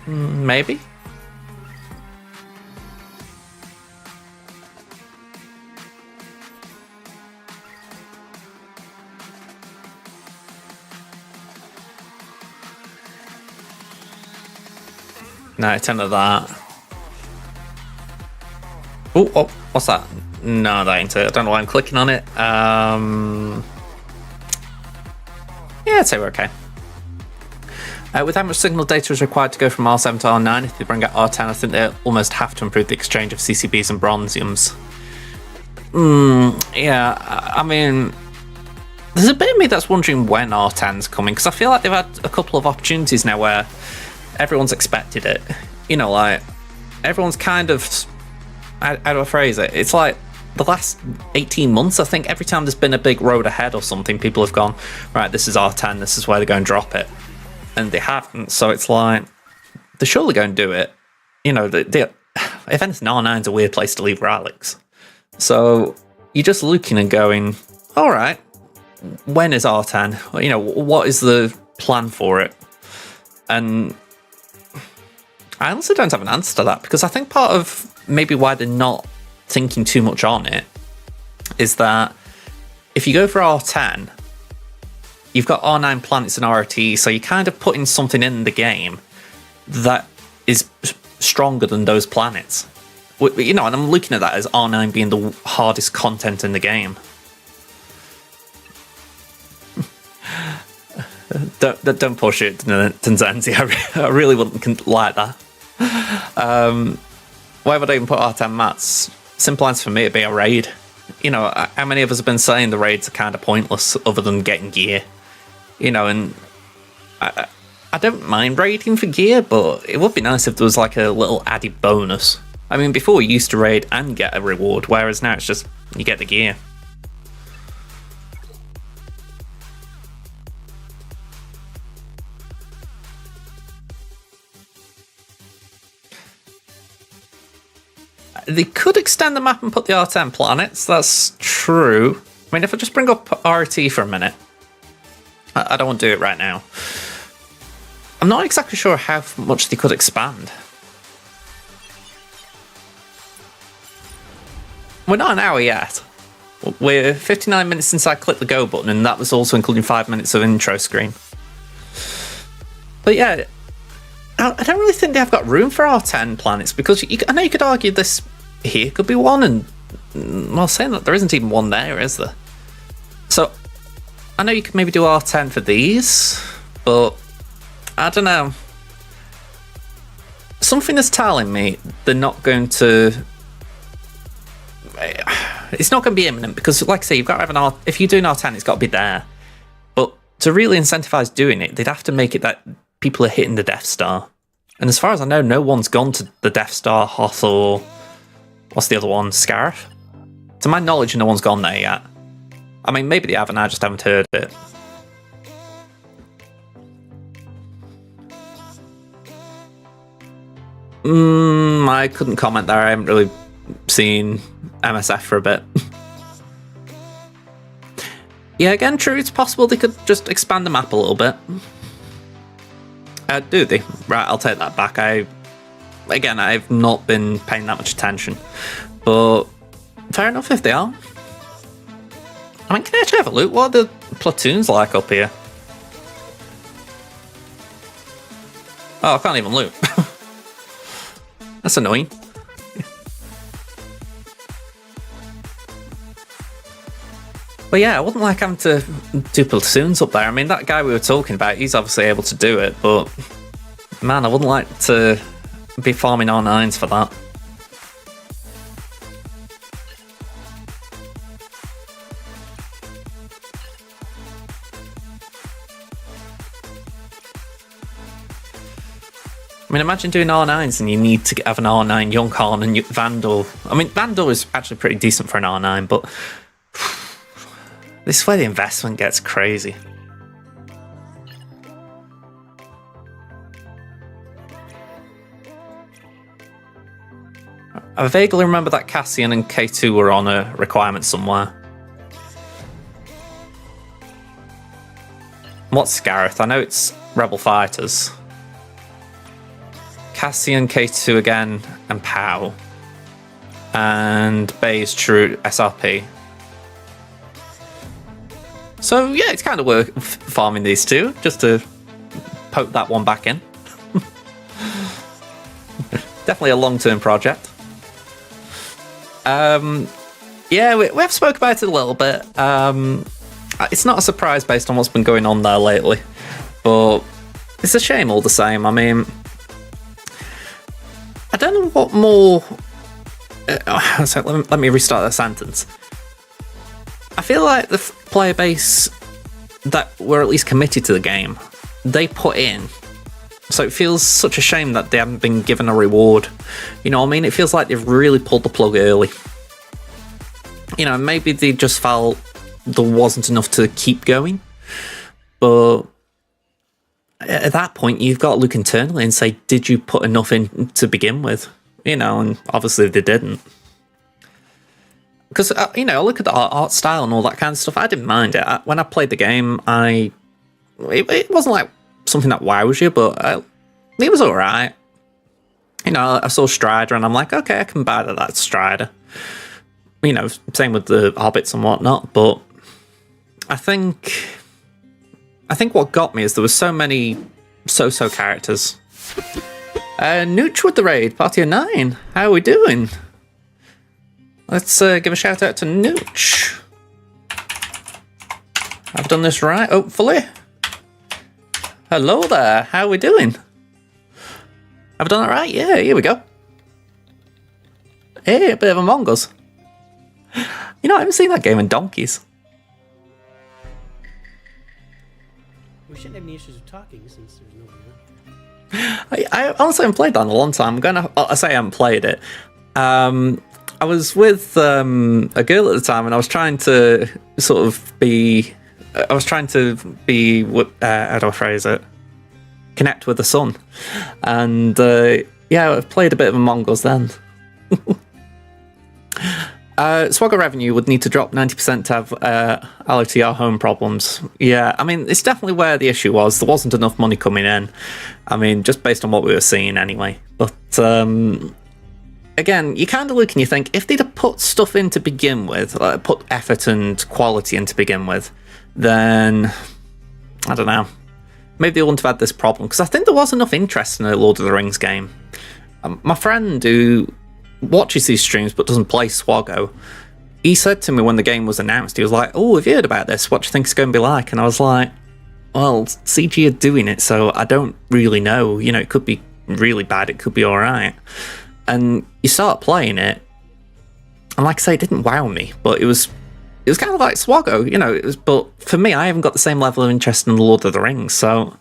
Maybe? No, 10 of that. Oh, what's that? No, that ain't it. I don't know why I'm clicking on it. Yeah, I'd say we're okay. With how much signal data is required to go from R7 to R9, if they bring out R10, I think they almost have to improve the exchange of CCBs and bronziums. Yeah, I mean, there's a bit of me that's wondering when R10's coming, because I feel like they've had a couple of opportunities now where everyone's expected it. You know, like, everyone's kind of, how do I phrase it? It's like the last 18 months, I think every time there's been a big road ahead or something, people have gone, right, this is R10, this is where they're going to drop it. And they haven't, so it's like, they're surely going to do it. You know, if anything, R9's a weird place to leave relics. So you're just looking and going, all right, when is R10? You know, what is the plan for it? And I honestly don't have an answer to that, because I think part of maybe why they're not thinking too much on it is that if you go for R10, you've got R9 planets and RT, so you're kind of putting something in the game that is stronger than those planets. You know, and I'm looking at that as R9 being the hardest content in the game. Don't push it, Tanzanzi. I really wouldn't like that. Why would I even put R10 mats? Simple answer for me would be a raid. You know, how many of us have been saying the raids are kind of pointless other than getting gear? You know, and I don't mind raiding for gear, but it would be nice if there was like a little added bonus. I mean, before you used to raid and get a reward, whereas now it's just you get the gear. They could extend the map and put the R10 planets, that's true. I mean, if I just bring up RT for a minute. I don't want to do it right now. I'm not exactly sure how much they could expand. We're not an hour yet. We're 59 minutes since I clicked the go button, and that was also including 5 minutes of intro screen. But yeah, I don't really think they have got room for R10 planets, because I know you could argue this here could be one, and well, saying that there isn't even one there, is there? So I know you could maybe do R10 for these, but I don't know. Something is telling me they're not going to. It's not going to be imminent, because, like I say, you've got to have an R. If you're doing R10, it's got to be there. But to really incentivize doing it, they'd have to make it that people are hitting the Death Star. And as far as I know, no one's gone to the Death Star, Hoth, or what's the other one, Scarif? To my knowledge, no one's gone there yet. I mean, maybe they have, and I just haven't heard it. I couldn't comment there. I haven't really seen MSF for a bit. Yeah, again, true. It's possible they could just expand the map a little bit. Do they? Right, I'll take that back. I've not been paying that much attention, but fair enough if they are. I mean, can I actually have a look? What are the platoons like up here? Oh, I can't even loot. That's annoying. But yeah, I wouldn't like having to do platoons up there. I mean, that guy we were talking about, he's obviously able to do it, but man, I wouldn't like to be farming R9s for that. I mean, imagine doing R9s and you need to have an R9 Junghorn and Vandal. I mean, Vandal is actually pretty decent for an R9, but this is where the investment gets crazy. I vaguely remember that Cassian and K2 were on a requirement somewhere. What's Scarith? I know it's Rebel Fighters. Cassian, K2 again, and POW. And Bay's True SRP. So yeah, it's kind of worth farming these two, just to poke that one back in. Definitely a long-term project. Yeah, we have spoke about it a little bit. It's not a surprise based on what's been going on there lately, but it's a shame all the same. I mean, I don't know what more... so let me restart that sentence. I feel like the player base that were at least committed to the game, they put in. So it feels such a shame that they haven't been given a reward. You know what I mean? It feels like they've really pulled the plug early. You know, maybe they just felt there wasn't enough to keep going. But at that point, you've got to look internally and say, did you put enough in to begin with? You know, and obviously they didn't. Because, you know, I look at the art style and all that kind of stuff. I didn't mind it. When I played the game, it wasn't like something that wows you, but it was alright. You know, I saw Strider and I'm like, okay, I can buy that Strider. You know, same with the Hobbits and whatnot, but I think what got me is there were so many so-so characters. Nooch with the raid, party of 9. How are we doing? Let's give a shout out to Nooch. I've done this right, hopefully. Hello there, how are we doing? Have I done it right? Yeah, here we go. Hey, a bit of Among Us. You know, I haven't seen that game in donkeys. We shouldn't have any issues with talking since there's no one. I honestly haven't played that in a long time. I say I haven't played it. I was with a girl at the time, and I was trying to sort of be... how do I phrase it? Connect with the sun. And yeah, I've played a bit of Among Us then. SWGOH revenue would need to drop 90% to have LOTR home problems. Yeah, I mean, it's definitely where the issue was. There wasn't enough money coming in. I mean, just based on what we were seeing anyway. But again, you kind of look and you think, if they'd have put stuff in to begin with, like put effort and quality in to begin with, then, I don't know, maybe they wouldn't have had this problem, because I think there was enough interest in a Lord of the Rings game. My friend who watches these streams but doesn't play SWGOH, he said to me when the game was announced, he was like, oh, have you heard about this? What do you think it's going to be like? And I was like, well, CG are doing it, so I don't really know. You know, it could be really bad, it could be alright. And you start playing it, and like I say, it didn't wow me, but it was kind of like SWGOH, you know. But for me, I haven't got the same level of interest in the Lord of the Rings, so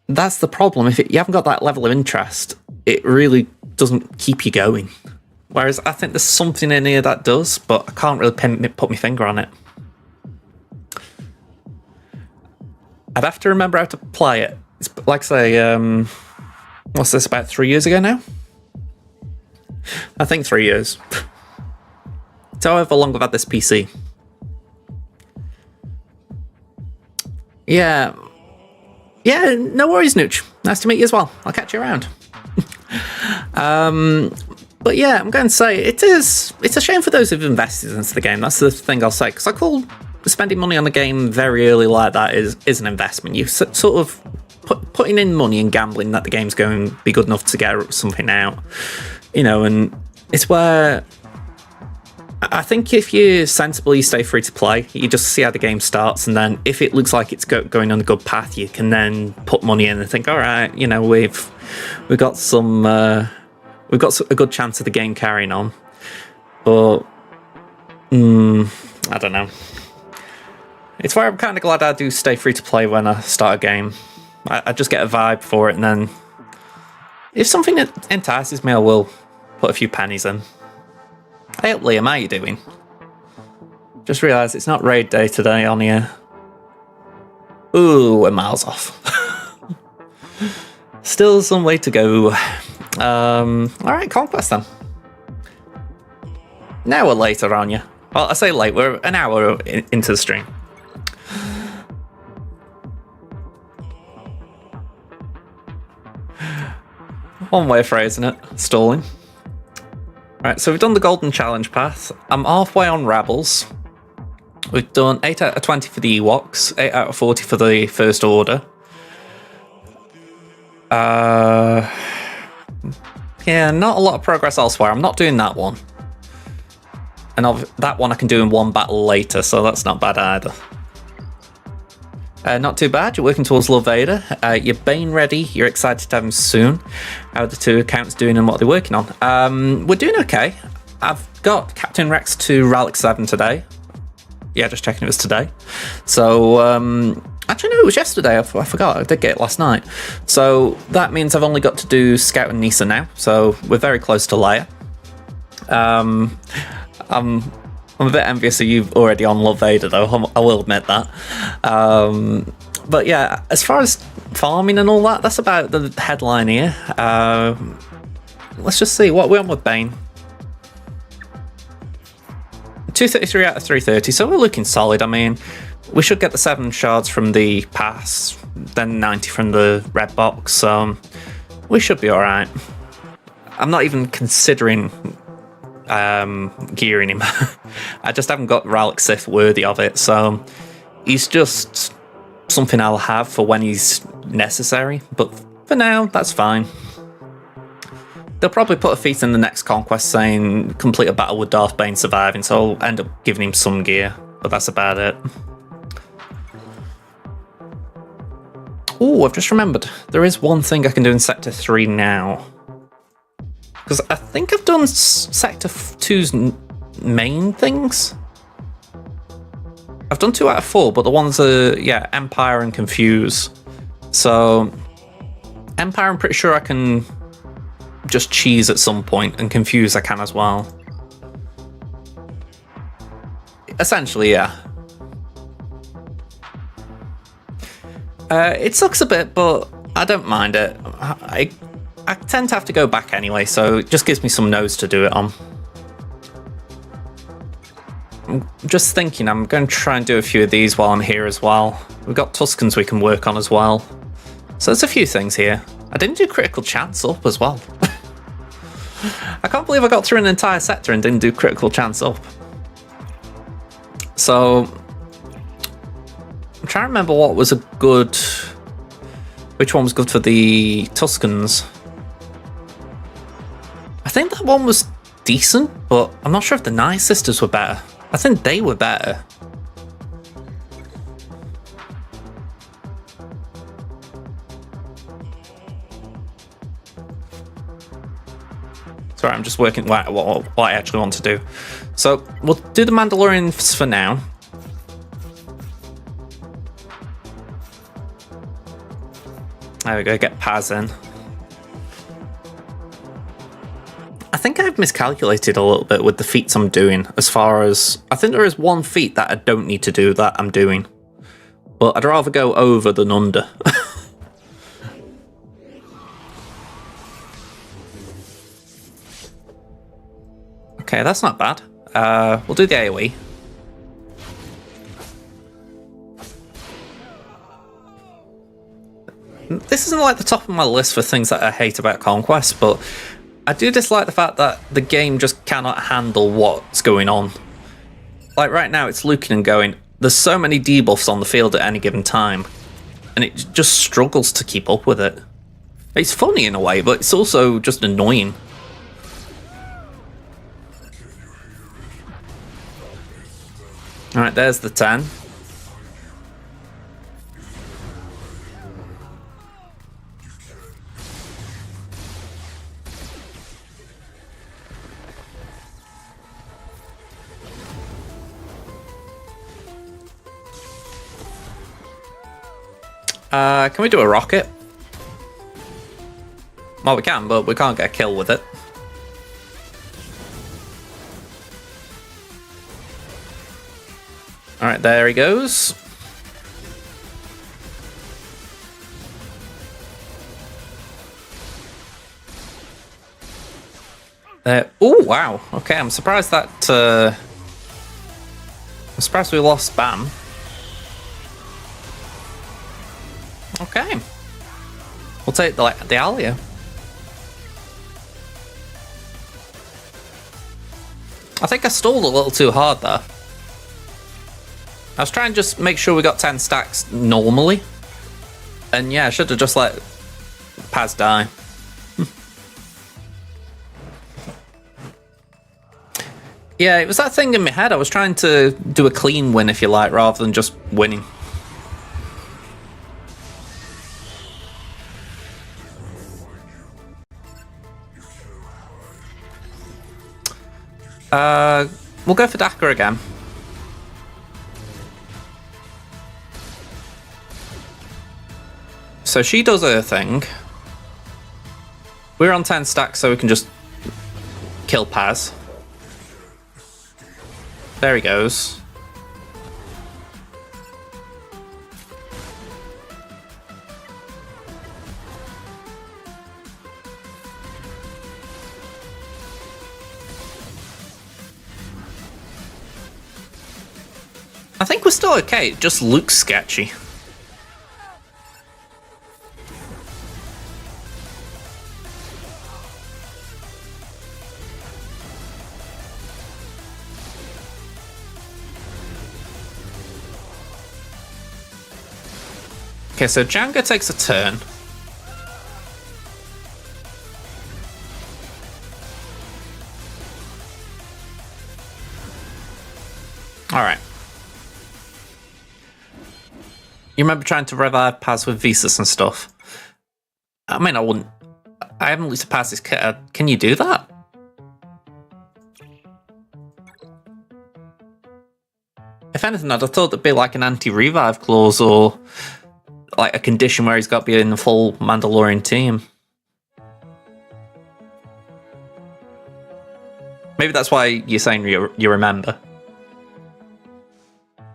that's the problem. If you haven't got that level of interest, it really doesn't keep you going. Whereas I think there's something in here that does, but I can't really put my finger on it. I'd have to remember how to play it. It's like I say, what's this, about 3 years ago now? I think 3 years. It's however long I've had this PC. Yeah, no worries, Nooch. Nice to meet you as well. I'll catch you around. But yeah, I'm going to say it's a shame for those who've invested into the game. That's the thing I'll say, because I call spending money on a game very early like that is an investment. You sort of putting in money and gambling that the game's going to be good enough to get something out, and it's where I think if you sensibly stay free to play, you just see how the game starts, and then if it looks like it's going on a good path, you can then put money in and think, all right, we've got a good chance of the game carrying on. But I don't know. It's why I'm kind of glad I do stay free to play when I start a game. I just get a vibe for it, and then if something entices me, I will put a few pennies in. Hey up, Liam, how you doing? Just realised it's not raid day today on here. Ooh, we're miles off. Still some way to go. Alright, Conquest then. An hour later, aren't you? Well, I say late, we're an hour into the stream. One way of phrasing it, stalling. Right, so we've done the Golden Challenge path. I'm halfway on Rebels. We've done 8 out of 20 for the Ewoks, 8 out of 40 for the First Order. Yeah, not a lot of progress elsewhere. I'm not doing that one. And that one I can do in one battle later, so that's not bad either. Not too bad. You're working towards Lord Vader. You're Bane ready. You're excited to have him soon. How are the two accounts doing and what they're working on? We're doing okay. I've got Captain Rex to Relic 7 today. Yeah, just checking it was today. So, actually, no, it was yesterday. I forgot. I did get it last night. So that means I've only got to do Scout and Nisa now. So we're very close to Leia. I'm a bit envious of you already on Lord Vader, though. I will admit that. But yeah, as far as farming and all that, that's about the headline here. Let's just see what we're on with Bane. 233 out of 330, so we're looking solid. I mean, we should get the 7 shards from the pass, then 90 from the red box, so we should be alright. I'm not even considering gearing him. I just haven't got Relic Sith worthy of it, so he's just something I'll have for when he's necessary, but for now, that's fine. They'll probably put a feat in the next Conquest saying complete a battle with Darth Bane surviving, so I'll end up giving him some gear, but that's about it. Oh, I've just remembered. There is one thing I can do in Sector 3 now. Because I think I've done Sector 2's main things. I've done 2 out of 4, but the ones are, yeah, Empire and Confuse. So, Empire I'm pretty sure I can just cheese at some point, and Confuse I can as well. Essentially, yeah. It sucks a bit, but I don't mind it. I tend to have to go back anyway, so it just gives me some nodes to do it on. I'm just thinking I'm going to try and do a few of these while I'm here as well. We've got Tuscans we can work on as well. So there's a few things here. I didn't do Critical Chance up as well. I can't believe I got through an entire sector and didn't do Critical Chance up. So I'm trying to remember what was a good... Which one was good for the Tuscans? I think that one was decent, but I'm not sure if the Night Sisters were better. I think they were better. Sorry, I'm just working what I actually want to do. So we'll do the Mandalorians for now. There we go, get Paz in. I think I've miscalculated a little bit with the feats I'm doing, as far as... I think there is one feat that I don't need to do that I'm doing. But I'd rather go over than under. Okay, that's not bad. We'll do the AoE. this isn't like the top of my list for things that I hate about Conquest, but I do dislike the fact that the game just cannot handle what's going on. Like right now, it's looking and going, there's so many debuffs on the field at any given time, and it just struggles to keep up with it. It's funny in a way, but it's also just annoying. Alright, there's the 10. Can we do a rocket? Well, we can, but we can't get a kill with it. Alright, there he goes. Oh, wow. Okay, I'm surprised that... I'm surprised we lost Bam. Okay. We'll take the Alia. I think I stalled a little too hard there. I was trying to just make sure we got 10 stacks normally. And yeah, I should have just let Paz die. Yeah, it was that thing in my head. I was trying to do a clean win, if you like, rather than just winning. We'll go for Daka again. So she does her thing. We're on 10 stacks, so we can just kill Paz. There he goes. I think we're still okay, it just looks sketchy. Okay, so Django takes a turn. Alright. You remember trying to revive Paz with Visas and stuff? I mean, I haven't looked at Paz's kit. Can you do that? If anything, I'd have thought there'd be like an anti-revive clause or like a condition where he's got to be in the full Mandalorian team. Maybe that's why you're saying you remember.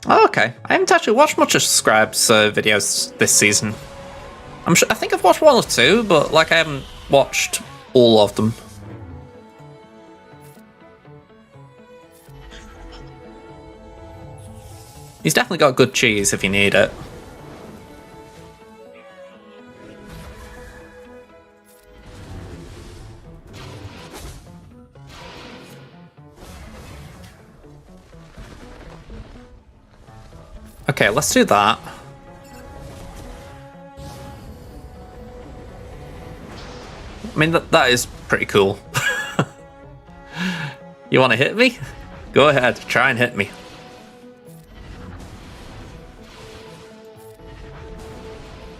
Oh, okay. I haven't actually watched much of Scribe's videos this season. I think I've watched one or two, but like I haven't watched all of them. He's definitely got good cheese if you need it. Okay, let's do that. I mean, that is pretty cool. You want to hit me? Go ahead, try and hit me.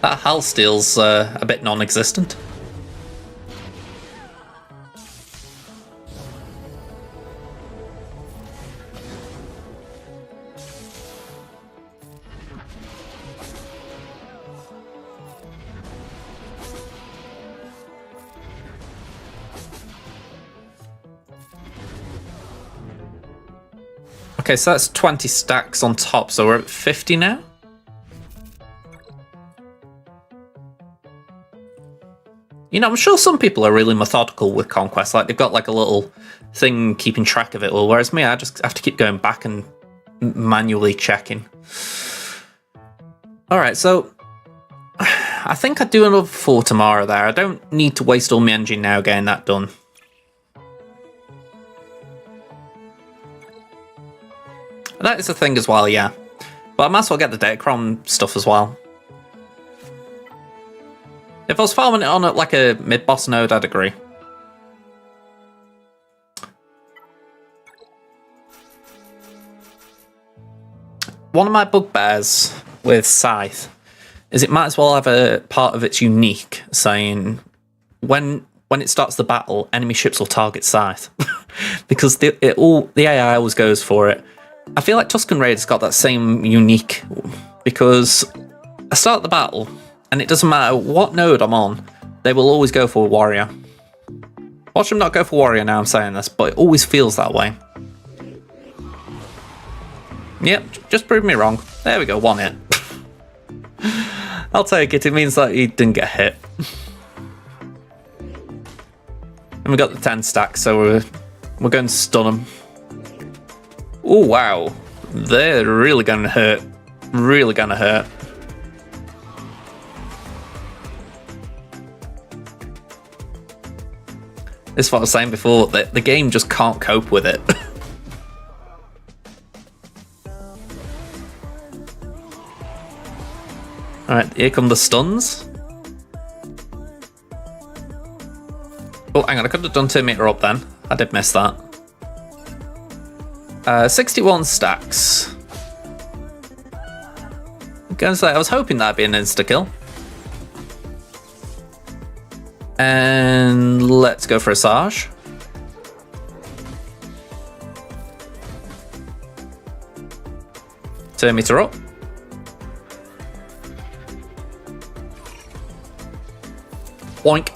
That Hal steal's a bit non-existent. Okay, so that's 20 stacks on top, so we're at 50 now? You know, I'm sure some people are really methodical with Conquest, like they've got like a little thing keeping track of it all, whereas me, I just have to keep going back and manually checking. Alright, so I think I'd do another 4 tomorrow there. I don't need to waste all my energy now getting that done. That is a thing as well, yeah. But I might as well get the Datacron stuff as well. If I was farming it on like a mid-boss node, I'd agree. One of my bugbears with Scythe is it might as well have a part of its unique saying when it starts the battle, enemy ships will target Scythe. Because the AI always goes for it. I feel like Tusken Raider's got that same unique, because I start the battle and it doesn't matter what node I'm on, they will always go for a warrior. Watch them not go for warrior now I'm saying this, but it always feels that way. Yep, just prove me wrong. There we go, 1 hit. I'll take it, it means that he didn't get hit. And we got the 10 stack, so we're going to stun him. Oh wow, they're really going to hurt. Really going to hurt. This is what I was saying before, that the game just can't cope with it. Alright, here come the stuns. Oh, hang on, I could have done 2 meter up then. I did miss that. 61 stacks. I'm gonna say, I was hoping that'd be an insta-kill. And let's go for a Sarge. Turn meter up. Boink.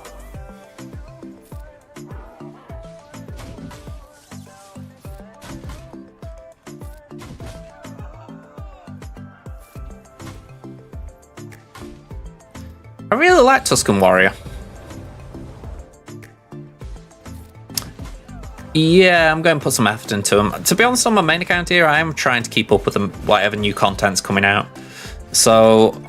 I really like Tusken Warrior. Yeah, I'm going to put some effort into him. To be honest, on my main account here, I am trying to keep up with them, whatever new content's coming out. So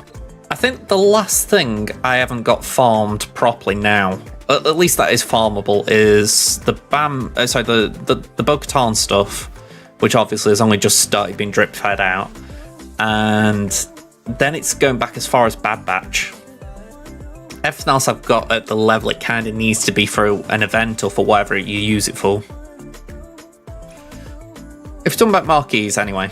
I think the last thing I haven't got farmed properly now, at least that is farmable, is the the Bo-Katan stuff, which obviously has only just started being drip fed out, and then it's going back as far as Bad Batch. Everything else I've got at the level it kind of needs to be for an event or for whatever you use it for. If you're talking about marquees, anyway.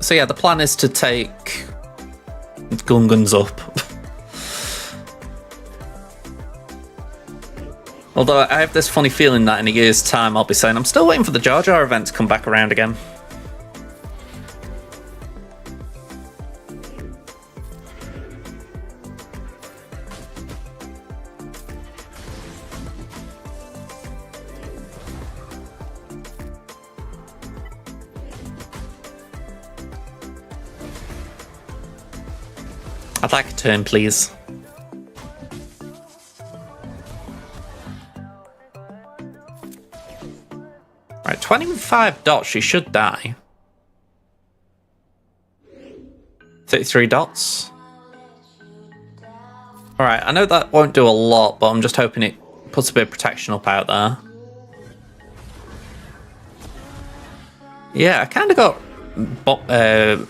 So yeah, the plan is to take Gungans up. Although I have this funny feeling that in a year's time I'll be saying I'm still waiting for the Jar Jar event to come back around again. I'd like a turn, please. Right, 25 dots, she should die. 33 dots. Alright, I know that won't do a lot, but I'm just hoping it puts a bit of protection up out there. Yeah, I kind of got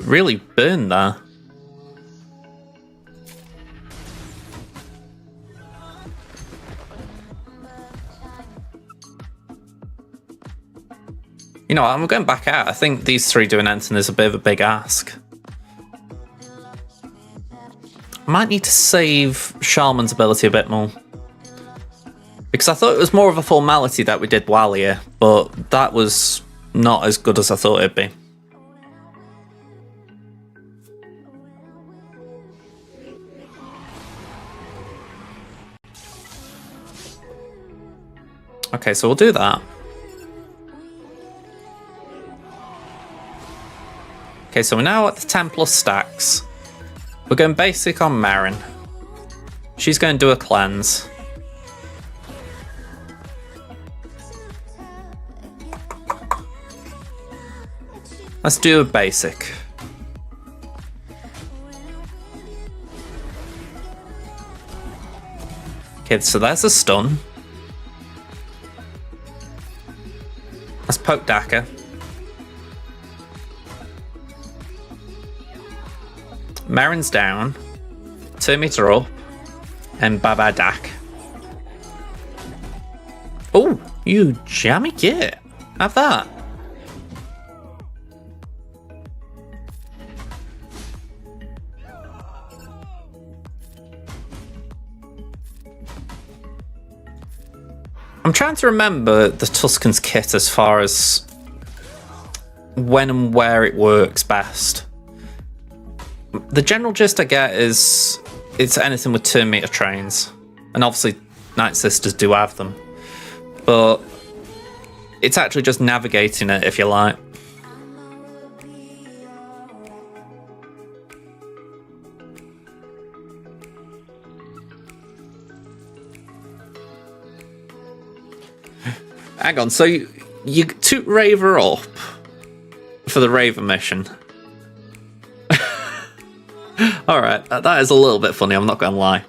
really burned there. You know, I'm going back out. I think these 3 doing anything is a bit of a big ask. I might need to save Shaman's ability a bit more. Because I thought it was more of a formality that we did Walia, but that was not as good as I thought it'd be. Okay, so we'll do that. Okay, so we're now at the 10 plus stacks. We're going basic on Marin. She's going to do a cleanse. Let's do a basic. Okay, so there's a stun. Let's poke Daka. Marin's down. 2 meter up. And Baba Dak. Oh, you jammy kid. Have that. I'm trying to remember the Tuscan's kit as far as when and where it works best. The general gist I get is it's anything with 2 meter trains, and obviously Night Sisters do have them, but it's actually just navigating it, if you like. Hang on, so you took Raver up for the Raver mission. Alright, that is a little bit funny, I'm not going to lie.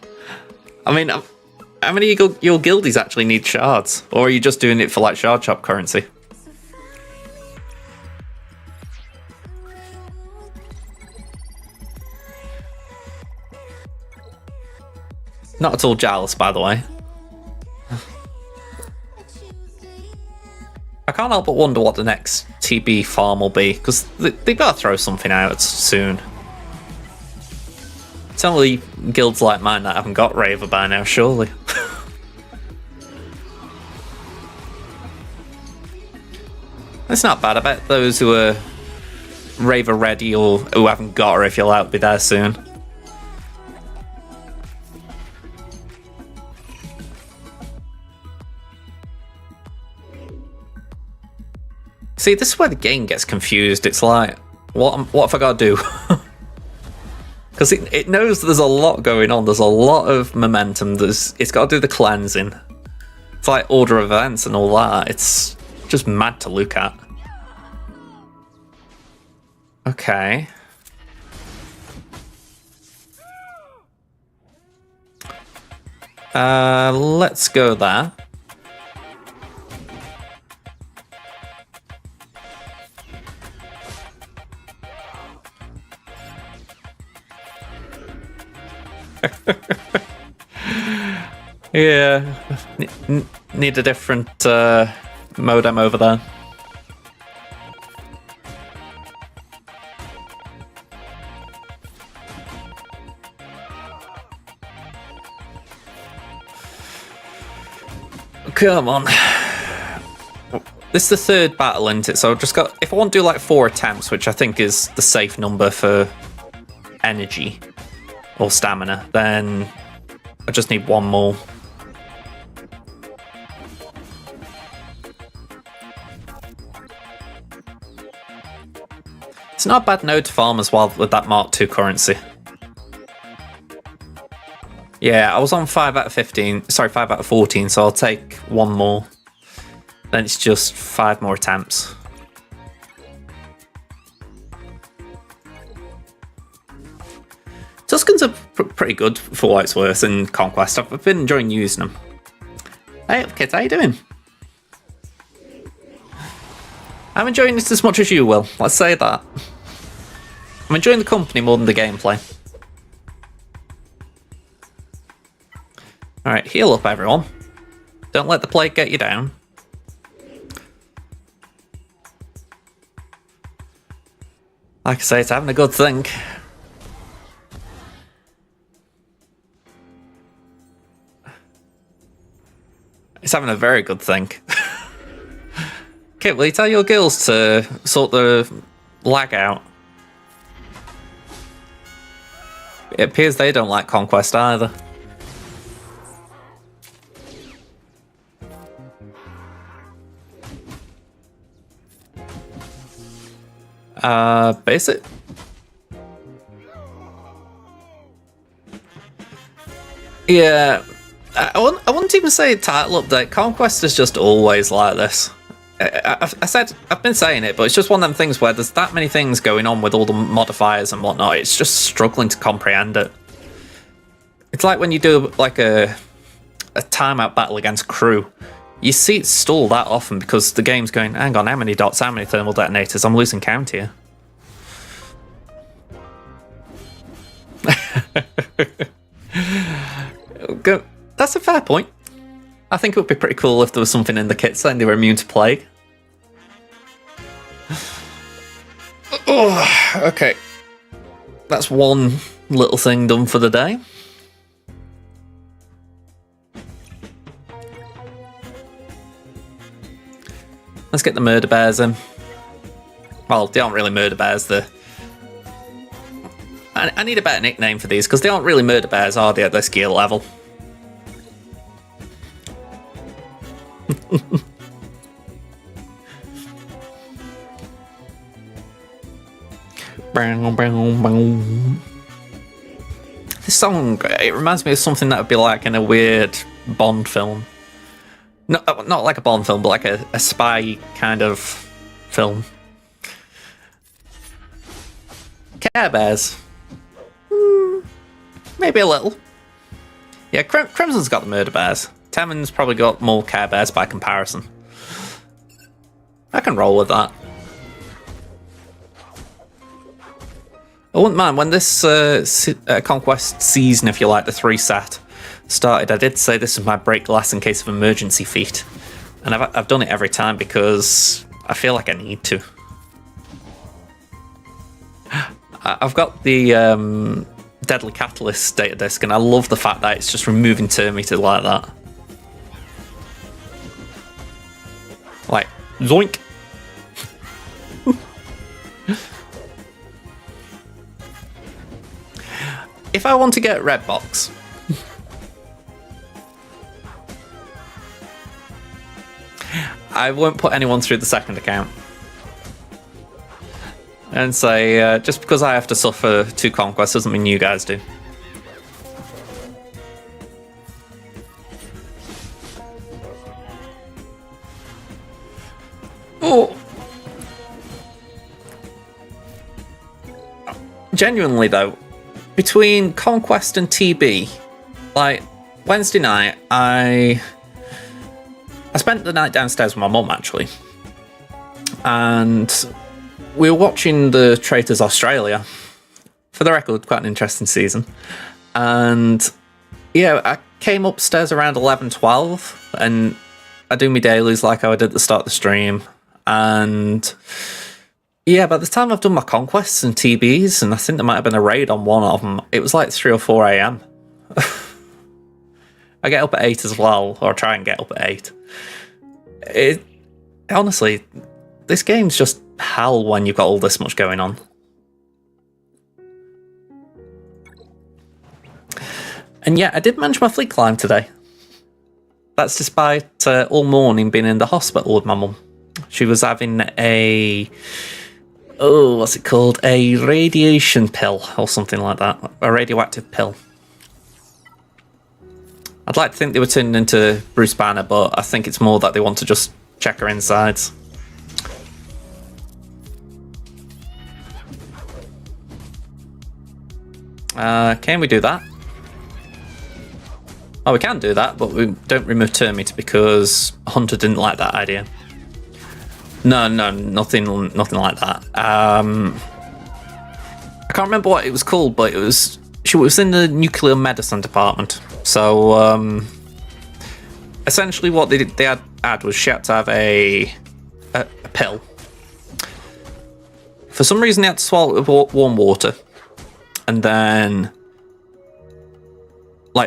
I mean, how many of your guildies actually need shards? Or are you just doing it for like shard shop currency? Not at all jealous, by the way. I can't help but wonder what the next TB farm will be, because they've got to throw something out soon. It's only guilds like mine that haven't got Raver by now, surely. It's not bad. I bet those who are Raver ready or who haven't got her, if you'll out, be there soon. See, this is where the game gets confused. It's like, what have I got to do? Because it knows there's a lot going on. There's a lot of momentum. It's got to do the cleansing. It's like order of events and all that. It's just mad to look at. Okay. Let's go there. Yeah, need a different modem over there. Come on. This is the third battle, isn't it? So I've just got, if I want to do like 4 attempts, which I think is the safe number for energy or stamina, then I just need 1 more. It's not a bad node to farm as well with that Mark II currency. Yeah, I was on 5 out of 15, sorry, 5 out of 14, so I'll take 1 more. Then it's just 5 more attempts. Tuscans are pretty good for what it's worth in Conquest. I've been enjoying using them. Hey, kids, how you doing? I'm enjoying this as much as you will. Let's say that. I'm enjoying the company more than the gameplay. Alright, heal up, everyone. Don't let the plague get you down. Like I say, it's having a good think. It's having a very good think. Okay, will you tell your guilds to sort the lag out? It appears they don't like Conquest either. Basic? Yeah, I wouldn't even say title update. Conquest is just always like this. I've been saying it, but it's just one of them things where there's that many things going on with all the modifiers and whatnot. It's just struggling to comprehend it. It's like when you do like a timeout battle against crew. You see it stall that often because the game's going, hang on, how many dots, how many thermal detonators? I'm losing count here. That's a fair point. I think it would be pretty cool if there was something in the kit saying they were immune to plague. Oh, okay. That's one little thing done for the day. Let's get the murder bears in. Well, they aren't really murder bears. I need a better nickname for these because they aren't really murder bears, are they, at this gear level? This song, it reminds me of something that would be like in a weird Bond film. Not like a Bond film, but like a spy kind of film. Care Bears. Maybe a little. Yeah, Crimson's got the murder bears. Temen's probably got more Care Bears by comparison. I can roll with that. I wouldn't mind when this Conquest season, if you like, the 3 set started. I did say this is my break glass in case of emergency feat, and I've done it every time because I feel like I need to. I've got the Deadly Catalyst data disc, and I love the fact that it's just removing termites like that. Like, zoink! If I want to get red box, I won't put anyone through the second account. And say, just because I have to suffer 2 conquests doesn't mean you guys do. Oh! Genuinely though, between Conquest and TB, like, Wednesday night, I spent the night downstairs with my mum, actually. And we were watching the Traitors Australia. For the record, quite an interesting season. And yeah, I came upstairs around 11, 12, and I do my dailies like I did at the start of the stream. And yeah, by the time I've done my conquests and TBs, and I think there might have been a raid on one of them, it was like 3 or 4 a.m. I get up at 8 as well, or try and get up at 8. Honestly, this game's just hell when you've got all this much going on. And yeah, I did manage my fleet climb today. That's despite all morning being in the hospital with my mum. She was having what's it called? A radiation pill or something like that. A radioactive pill. I'd like to think they were turning into Bruce Banner, but I think it's more that they want to just check her insides. Can we do that? Oh, we can do that, but we don't remove termite because Hunter didn't like that idea. No, nothing like that. I can't remember what it was called, but she was in the nuclear medicine department. So essentially, what they had was she had to have a pill. For some reason, they had to swallow it with warm water, and then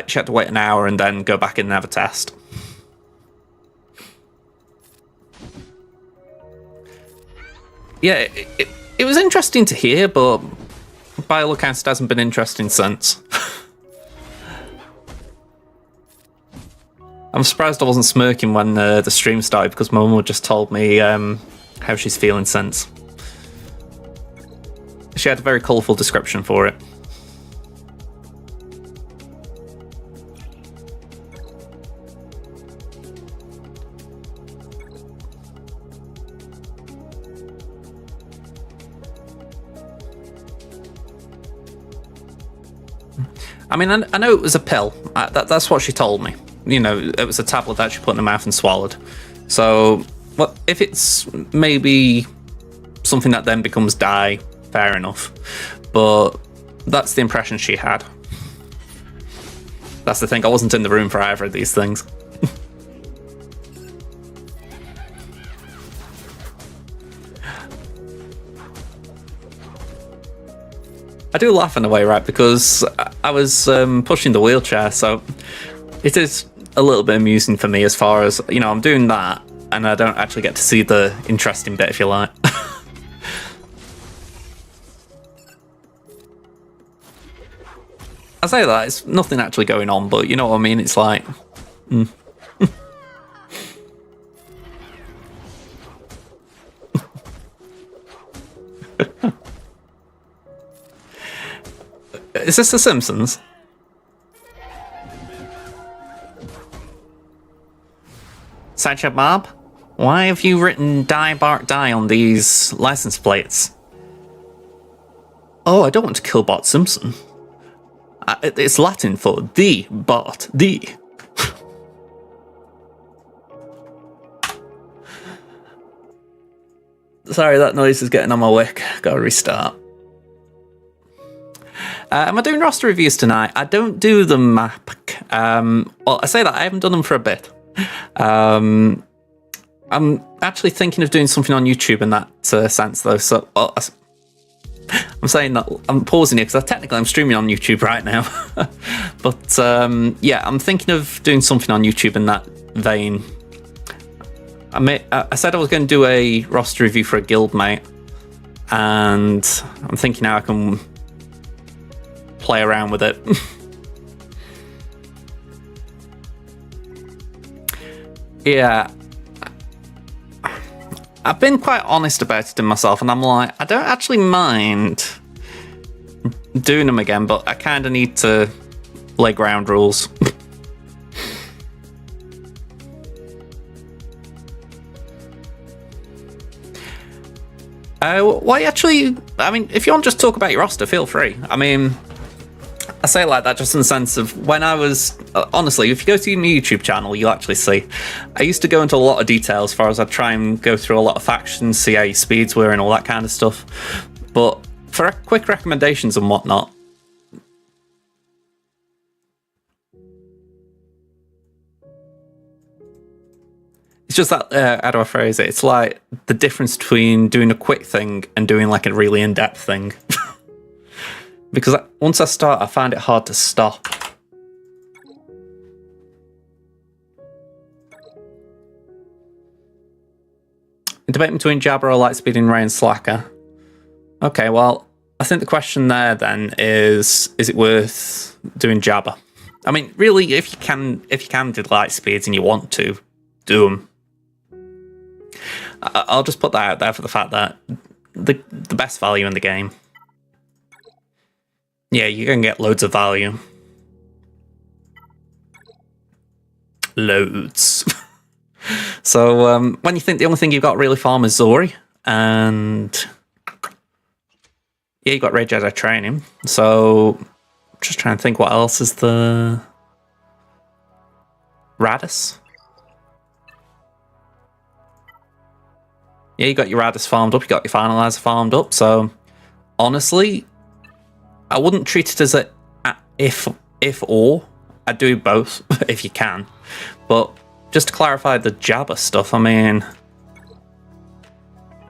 she had to wait an hour and then go back in and have a test. Yeah, it was interesting to hear, but by all accounts, it hasn't been interesting since. I'm surprised I wasn't smirking when the stream started because my mum just told me how she's feeling since. She had a very colourful description for it. I mean, I know it was a pill. That's what she told me. You know, it was a tablet that she put in her mouth and swallowed. So, what if it's maybe something that then becomes dye? Fair enough. But that's the impression she had. That's the thing. I wasn't in the room for either of these things. I do laugh in a way, right? Because I was pushing the wheelchair, so it is a little bit amusing for me as far as, you know, I'm doing that and I don't actually get to see the interesting bit, if you like. I say that, it's nothing actually going on, but you know what I mean? It's like... Is this The Simpsons? Sideshow Bob? Why have you written Die Bart Die on these license plates? Oh, I don't want to kill Bart Simpson. It's Latin for the Bart, the. Sorry, that noise is getting on my wick. Gotta restart. Am I doing roster reviews tonight? I don't do them, Map. Well, I say that, I haven't done them for a bit. I'm actually thinking of doing something on YouTube in that sense, though. So I'm saying that I'm pausing here because technically I'm streaming on YouTube right now. But yeah, I'm thinking of doing something on YouTube in that vein. I said I was going to do a roster review for a guildmate, and I'm thinking how I can play around with it. Yeah, I've been quite honest about it in myself, and I'm like, I don't actually mind doing them again, but I kind of need to lay ground rules. Why actually, I mean, if you want to just talk about your roster, feel free. I mean, I say it like that just in the sense of when I was, honestly, if you go to my YouTube channel, you'll actually see, I used to go into a lot of detail as far as I'd try and go through a lot of factions, see how your speeds were and all that kind of stuff. But for quick recommendations and whatnot, it's just that, how do I phrase it? It's like the difference between doing a quick thing and doing like a really in-depth thing. Because once I start, I find it hard to stop. Debate between Jabber or Lightspeed in Ray and Slacker. Okay, well, I think the question there then is it worth doing Jabber? I mean, really, if you can do Lightspeeds and you want to, do them. I'll just put that out there for the fact that the best value in the game. Yeah, you're going to get loads of value. Loads. So, when you think the only thing you've got really farm is Zori, and yeah, you got Red Jedi training. So, just trying to think what else is the Radis. Yeah, you got your Radis farmed up, you got your Finalizer farmed up. So, honestly, I wouldn't treat it as a if or. I'd do both if you can. But just to clarify the Jabba stuff, I mean,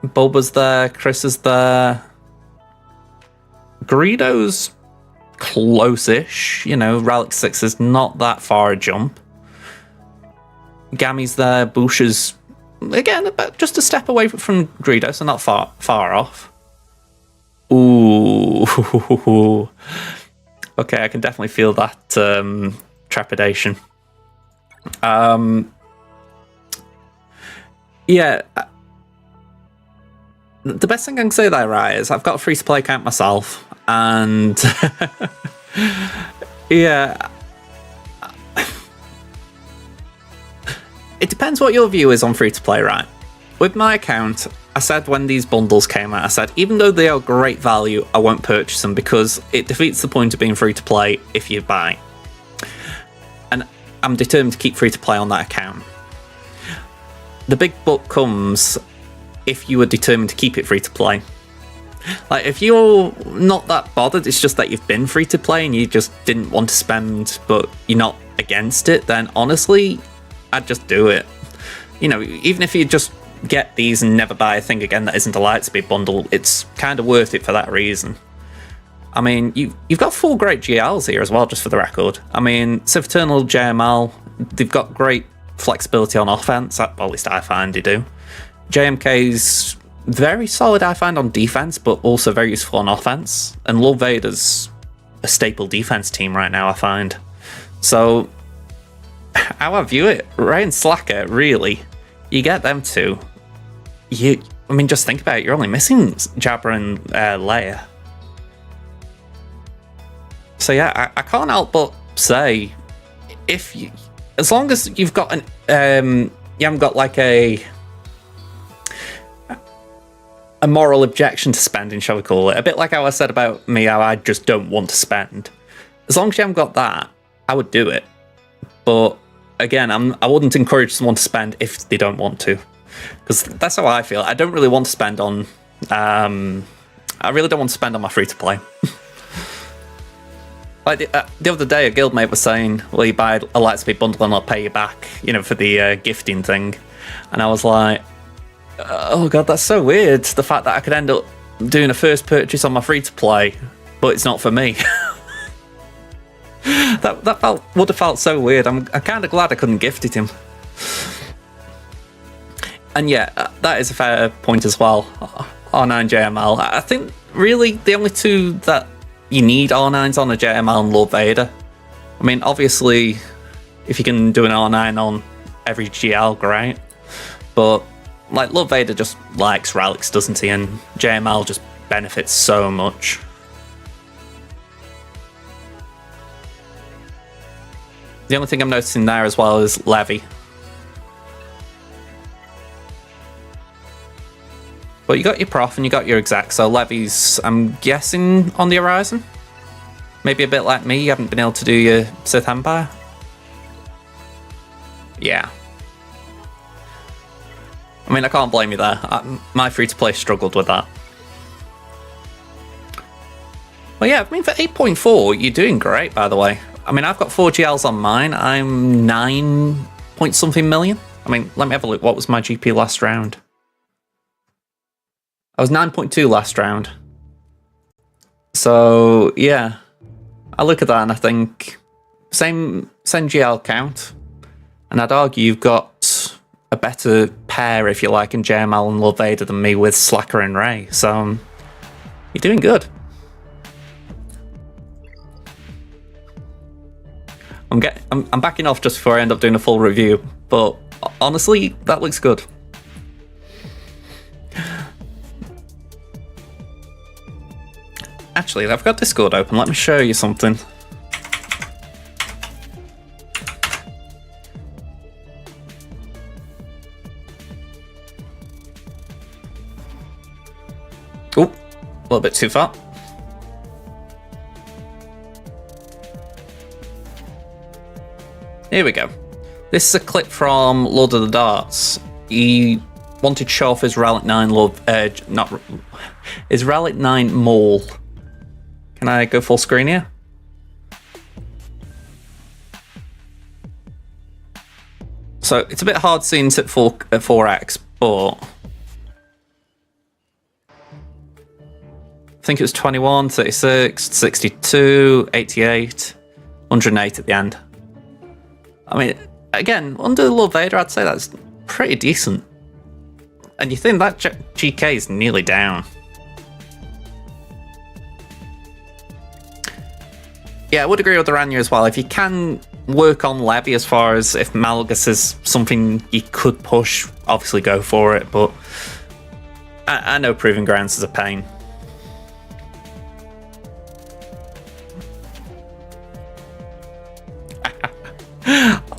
Bulba's there, Chris is there, Greedo's close-ish, you know, Relic 6 is not that far a jump. Gammy's there, Bush is, again, about just a step away from Greedo, so not far off. Ooh. Okay, I can definitely feel that trepidation. Yeah. The best thing I can say there, right, is I've got a free-to-play account myself, and yeah. It depends what your view is on free-to-play, right? With my account, I said when these bundles came out, I said, even though they are great value, I won't purchase them because it defeats the point of being free to play if you buy. And I'm determined to keep free to play on that account. The big buck comes if you were determined to keep it free to play. Like, if you're not that bothered, it's just that you've been free to play and you just didn't want to spend, but you're not against it, then honestly, I'd just do it. You know, even if you just get these and never buy a thing again that isn't a Lightspeed bundle, it's kind of worth it for that reason. I mean, you've got 4 great GLs here as well, just for the record. I mean, Siviternal, JML, they've got great flexibility on offense, at least I find they do. JMK's very solid, I find, on defense, but also very useful on offense. And Lord Vader's a staple defense team right now, I find. So, how I view it, Rey and Slacker, really, you get them two. I mean, just think about it. You're only missing Jabba and Leia. So yeah, I can't help but say, as long as you've got you haven't got like a moral objection to spending, shall we call it? A bit like how I said about me, how I just don't want to spend. As long as you haven't got that, I would do it. But again, I wouldn't encourage someone to spend if they don't want to. Because that's how I feel. I don't really want to spend on... I really don't want to spend on my free-to-play. Like the other day, a guildmate was saying, well, you buy a Lightspeed bundle and I'll pay you back, you know, for the gifting thing. And I was like, oh god, that's so weird. The fact that I could end up doing a first purchase on my free-to-play, but it's not for me. that would have felt so weird. I'm kind of glad I couldn't gift it him. And yeah, that is a fair point as well. R9 JML. I think really the only two that you need R9s on are JML and Lord Vader. I mean, obviously, if you can do an R9 on every GL, great. But like, Lord Vader just likes relics, doesn't he? And JML just benefits so much. The only thing I'm noticing there as well is Levy. But you got your prof and you got your exec, so Levy's, I'm guessing, on the horizon? Maybe a bit like me, you haven't been able to do your Sith Empire? Yeah. I mean, I can't blame you there. My free-to-play struggled with that. Well, yeah, I mean, for 8.4, you're doing great, by the way. I mean, I've got 4 GLs on mine. I'm 9 point something million. I mean, let me have a look. What was my GP last round? I was 9.2 last round. So, yeah. I look at that and I think, same GL count. And I'd argue you've got a better pair, if you like, in JML and Lord Vader than me with Slacker and Rey. So, you're doing good. I'm backing off just before I end up doing a full review. But, honestly, that looks good. Actually, I've got Discord open. Let me show you something. Oh, a little bit too far. Here we go. This is a clip from Lord of the Darts. He wanted to show off his Relic 9 his Relic 9 Maul. Can I go full screen here? So it's a bit hard seeing it at 4x, but I think it was 21, 36, 62, 88, 108 at the end. I mean, again, under Lord Vader, I'd say that's pretty decent. And you think that GK is nearly down. Yeah, I would agree with Aranya as well. If you can work on Levy as far as if Malgus is something you could push, obviously go for it, but I know Proving Grounds is a pain.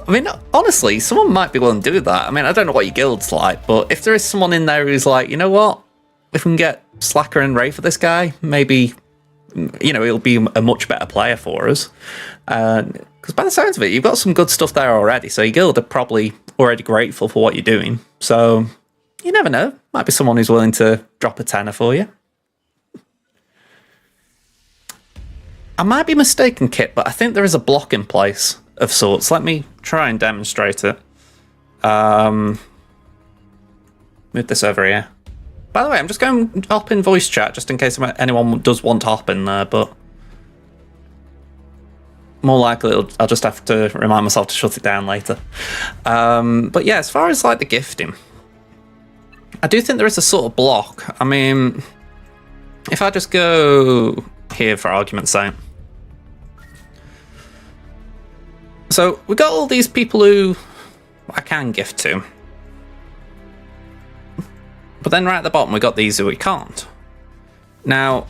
I mean, honestly, someone might be willing to do that. I mean, I don't know what your guild's like, but if there is someone in there who's like, you know what, if we can get Slacker and Ray for this guy, maybe, you know, he'll be a much better player for us. Because by the sounds of it, you've got some good stuff there already, so your guild are probably already grateful for what you're doing. So, you never know. Might be someone who's willing to drop a tenner for you. I might be mistaken, Kit, but I think there is a block in place of sorts. Let me try and demonstrate it. Move this over here. By the way, I'm just going to hop in voice chat just in case anyone does want to hop in there, but more likely I'll just have to remind myself to shut it down later. But yeah, as far as like the gifting, I do think there is a sort of block. I mean, if I just go here for argument's sake. So we got all these people who I can gift to. But then right at the bottom we got these who we can't. Now,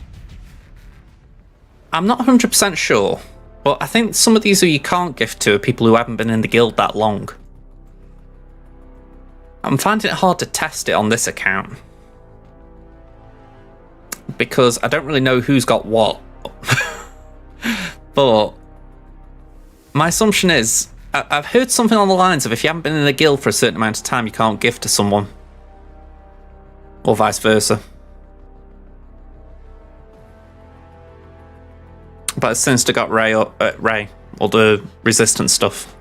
I'm not 100% sure, but I think some of these who you can't gift to are people who haven't been in the guild that long. I'm finding it hard to test it on this account. Because I don't really know who's got what. But my assumption is, I've heard something on the lines of if you haven't been in the guild for a certain amount of time, you can't gift to someone. Or vice versa. But it's since they got Ray, all the resistance stuff.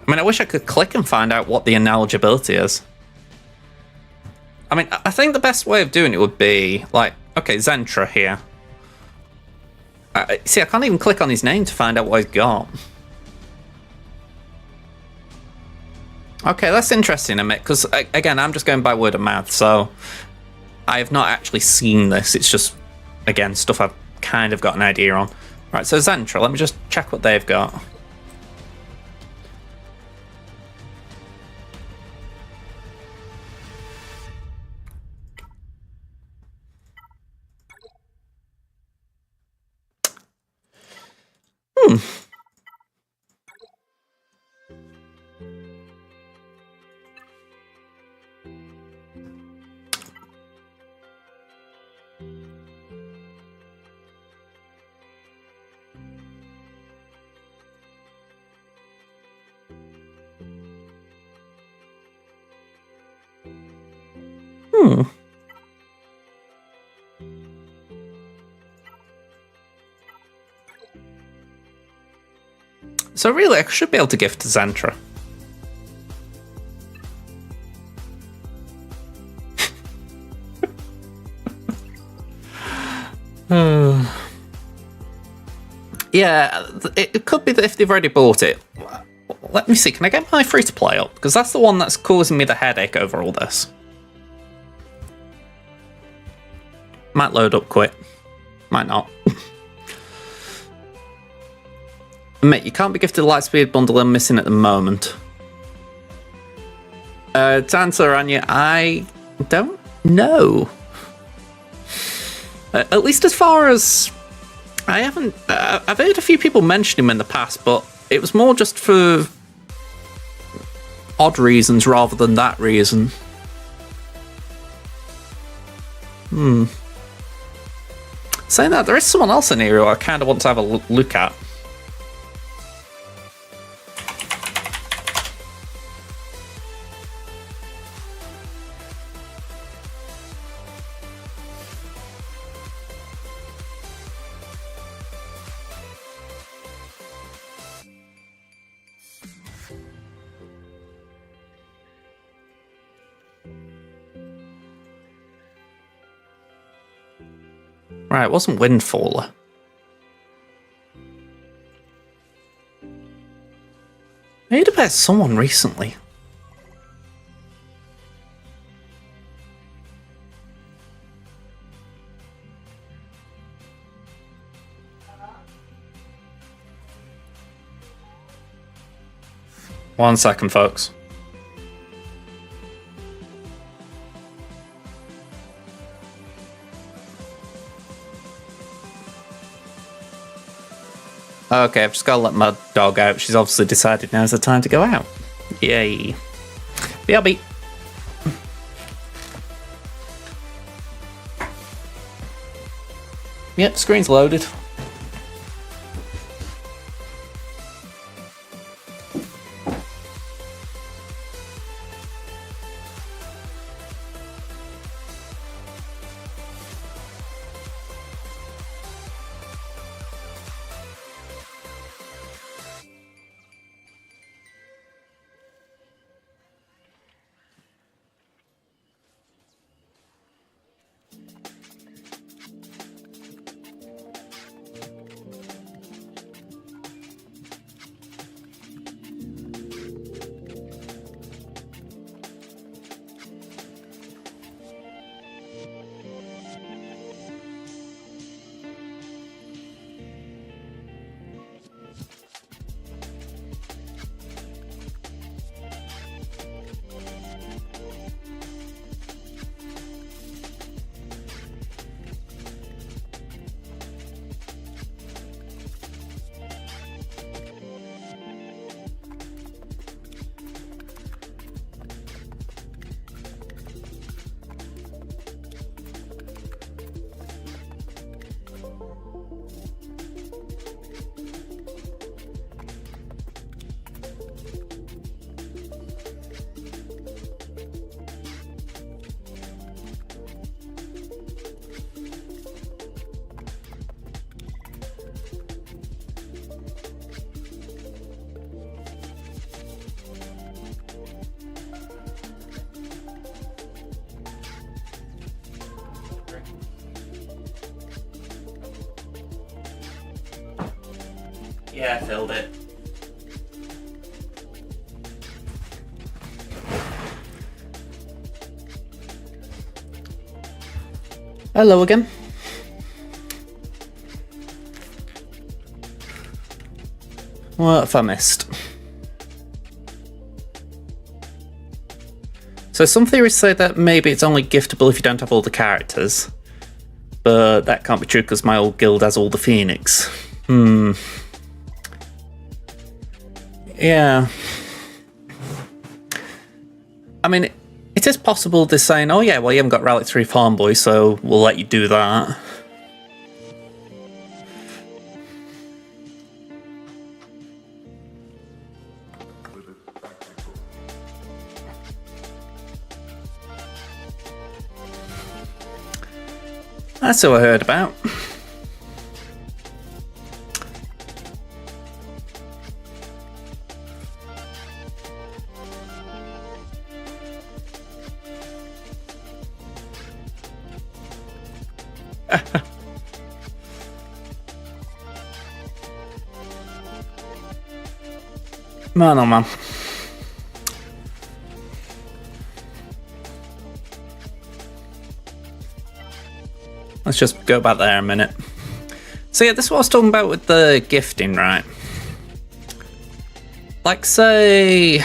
I mean, I wish I could click and find out what the ineligibility is. I mean, I think the best way of doing it would be, like, okay, Zentra here. See, I can't even click on his name to find out what he's got. Okay, that's interesting, Amit, because, again, I'm just going by word of mouth, so I have not actually seen this. It's just, again, stuff I've kind of got an idea on. Right, so Zentra, let me just check what they've got. So really, I should be able to gift to Zentra. Yeah, it could be that if they've already bought it. Let me see, can I get my free-to-play up? Because that's the one that's causing me the headache over all this. Might load up quick. Might not. Mate, you can't be gifted a Lightspeed bundle I'm missing at the moment. To answer, Anya, I don't know. At least as far as... I haven't... I've heard a few people mention him in the past, but it was more just for odd reasons rather than that reason. Saying that, there is someone else in here who I kind of want to have a look at. Right, it wasn't Windfaller. I heard about someone recently. One second, folks. Okay, I've just got to let my dog out. She's obviously decided now's the time to go out. Yay. BRB. Yep, screen's loaded. Yeah, I filled it. Hello again. What have I missed? So some theories say that maybe it's only giftable if you don't have all the characters. But that can't be true because my old guild has all the Phoenix. Yeah. I mean, it is possible they're saying, oh yeah, well you haven't got Relic 3 Farm Boy, so we'll let you do that. That's who I heard about. Man, oh man. Let's just go back there a minute. So yeah, this is what I was talking about with the gifting, right? Like, say,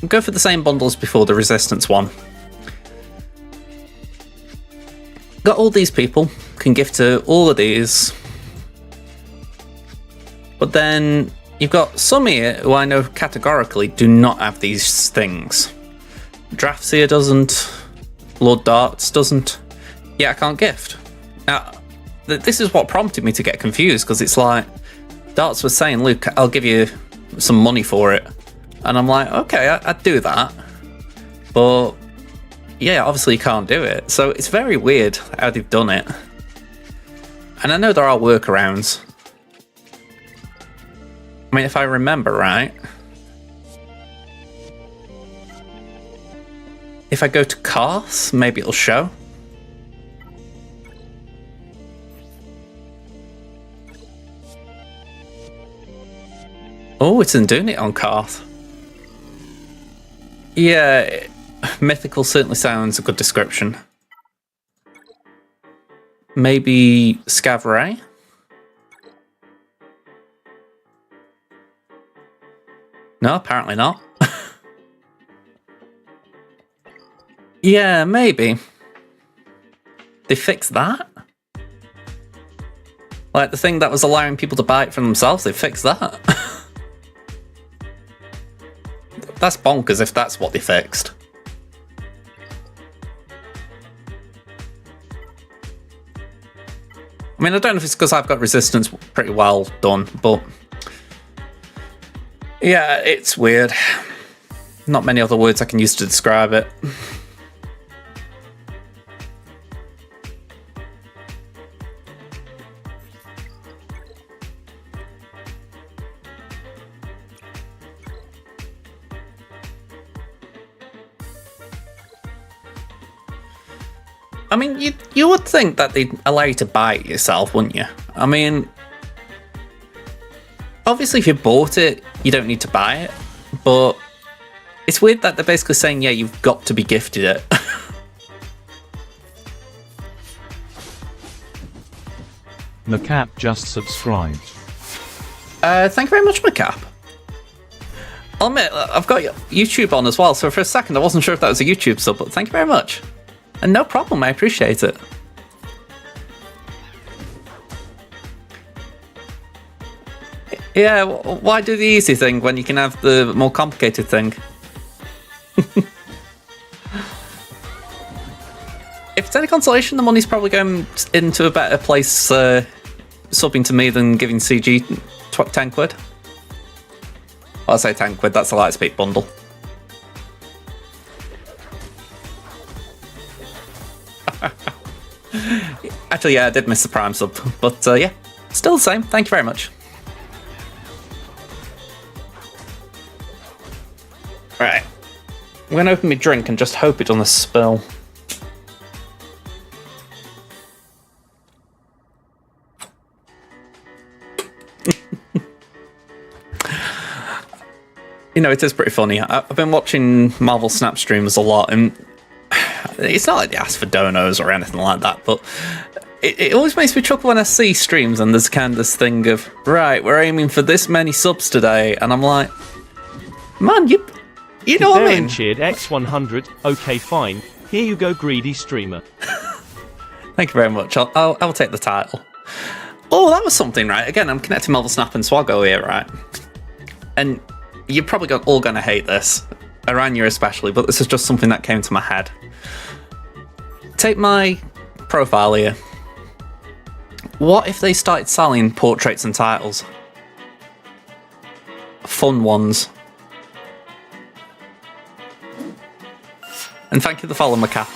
go for the same bundles before the Resistance one. Got all these people, can gift to all of these. But then you've got some here who I know categorically do not have these things. Draftseer doesn't. Lord Darts doesn't. Yeah, I can't gift. Now, this is what prompted me to get confused, because it's like, Darts was saying, Luke, I'll give you some money for it. And I'm like, okay, I'd do that. But, yeah, obviously you can't do it. So it's very weird how they've done it. And I know there are workarounds. I mean, if I remember right, if I go to Karth, maybe it'll show. Oh, it's doing it on Karth. Yeah, mythical certainly sounds a good description. Maybe Scavray? No, apparently not. Yeah, maybe. They fixed that? Like, the thing that was allowing people to buy it for themselves, they fixed that. That's bonkers if that's what they fixed. I mean, I don't know if it's because I've got resistance pretty well done, but yeah, it's weird. Not many other words I can use to describe it. I mean, you would think that they'd allow you to buy it yourself, wouldn't you? I mean, obviously if you bought it, you don't need to buy it, but it's weird that they're basically saying, yeah, you've got to be gifted it. Macap just subscribed. Thank you very much, Macap. I'll admit, I've got YouTube on as well, so for a second I wasn't sure if that was a YouTube sub, but thank you very much. And no problem, I appreciate it. Yeah, why do the easy thing when you can have the more complicated thing? If it's any consolation, the money's probably going into a better place subbing to me than giving CG 10 quid. Well, I say 10 quid, that's a Lightspeed bundle. Actually, yeah, I did miss the Prime sub, but yeah, still the same. Thank you very much. Right, I'm gonna open my drink and just hope it doesn't spill. You know, it is pretty funny. I've been watching Marvel Snap streamers a lot, and it's not like they ask for donos or anything like that, but it always makes me chuckle when I see streams and there's kind of this thing of, right, we're aiming for this many subs today, and I'm like, man, you know what I mean? Cheered X100. Okay, fine. Here you go, greedy streamer. Thank you very much. I'll take the title. Oh, that was something, right? Again, I'm connecting Marvel Snap and SWGOH here, right? And you're probably all going to hate this, Aranya especially, but this is just something that came to my head. Take my profile here. What if they started selling portraits and titles? Fun ones. And thank you for the follow, Macap.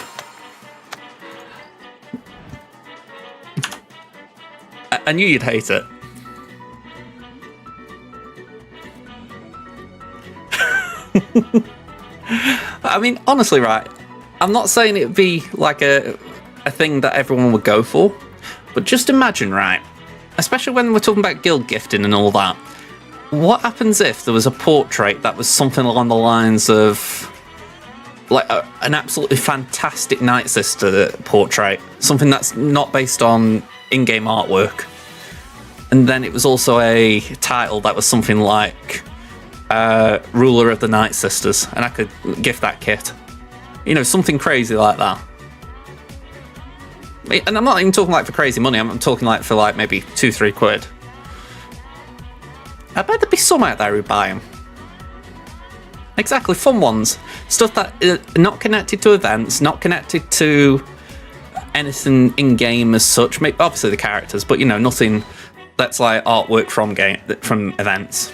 I knew you'd hate it. I mean, honestly, right, I'm not saying it'd be like a thing that everyone would go for, but just imagine, right, especially when we're talking about guild gifting and all that, what happens if there was a portrait that was something along the lines of like an absolutely fantastic Night Sister portrait, something that's not based on in-game artwork, and then it was also a title that was something like Ruler of the Night Sisters, and I could gift that kit. You know, something crazy like that. And I'm not even talking like for crazy money, I'm talking like for like maybe 2-3 quid. I bet there'd be some out there who buy them. Exactly, fun ones. Stuff that is not connected to events, not connected to anything in-game as such. Maybe, obviously the characters, but you know, nothing that's like artwork from events.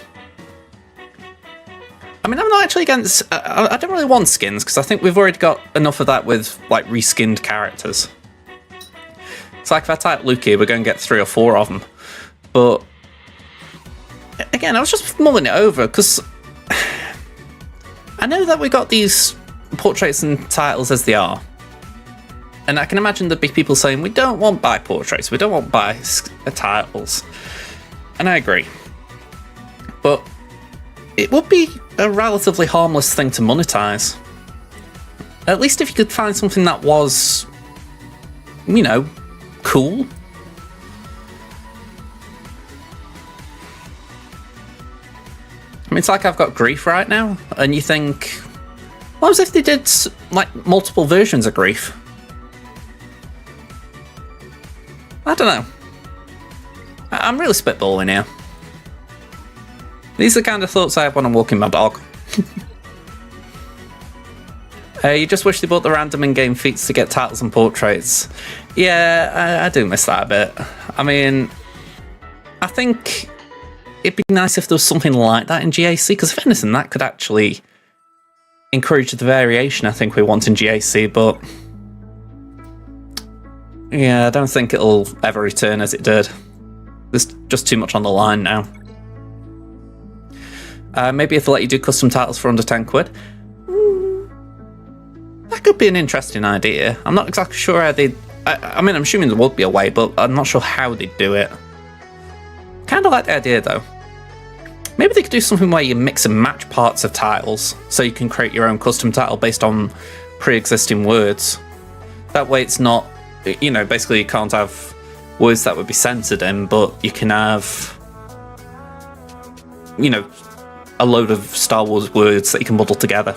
I mean, I'm not actually against... I don't really want skins, because I think we've already got enough of that with, like, reskinned characters. It's like if I type Luke here, we're going to get 3 or 4 of them. But, again, I was just mulling it over, because I know that we got these portraits and titles as they are. And I can imagine there'd be people saying, we don't want buy portraits, we don't want buy titles. And I agree. But it would be a relatively harmless thing to monetize. At least if you could find something that was, you know, cool. I mean, it's like I've got Grief right now, and you think, what if they did, like, multiple versions of Grief? I don't know. I'm really spitballing here. These are the kind of thoughts I have when I'm walking my dog. You just wish they bought the random in-game feats to get titles and portraits. Yeah, I do miss that a bit. I mean, I think it'd be nice if there was something like that in GAC, because if anything, that could actually encourage the variation I think we want in GAC, but yeah, I don't think it'll ever return as it did. There's just too much on the line now. Maybe if they let you do custom titles for under 10 quid. That could be an interesting idea. I'm not exactly sure how they'd... I mean, I'm assuming there would be a way, but I'm not sure how they'd do it. Kind of like the idea, though. Maybe they could do something where you mix and match parts of titles, so you can create your own custom title based on pre-existing words. That way it's not... You know, basically you can't have words that would be censored in, but you can have... You know, a load of Star Wars words that you can muddle together.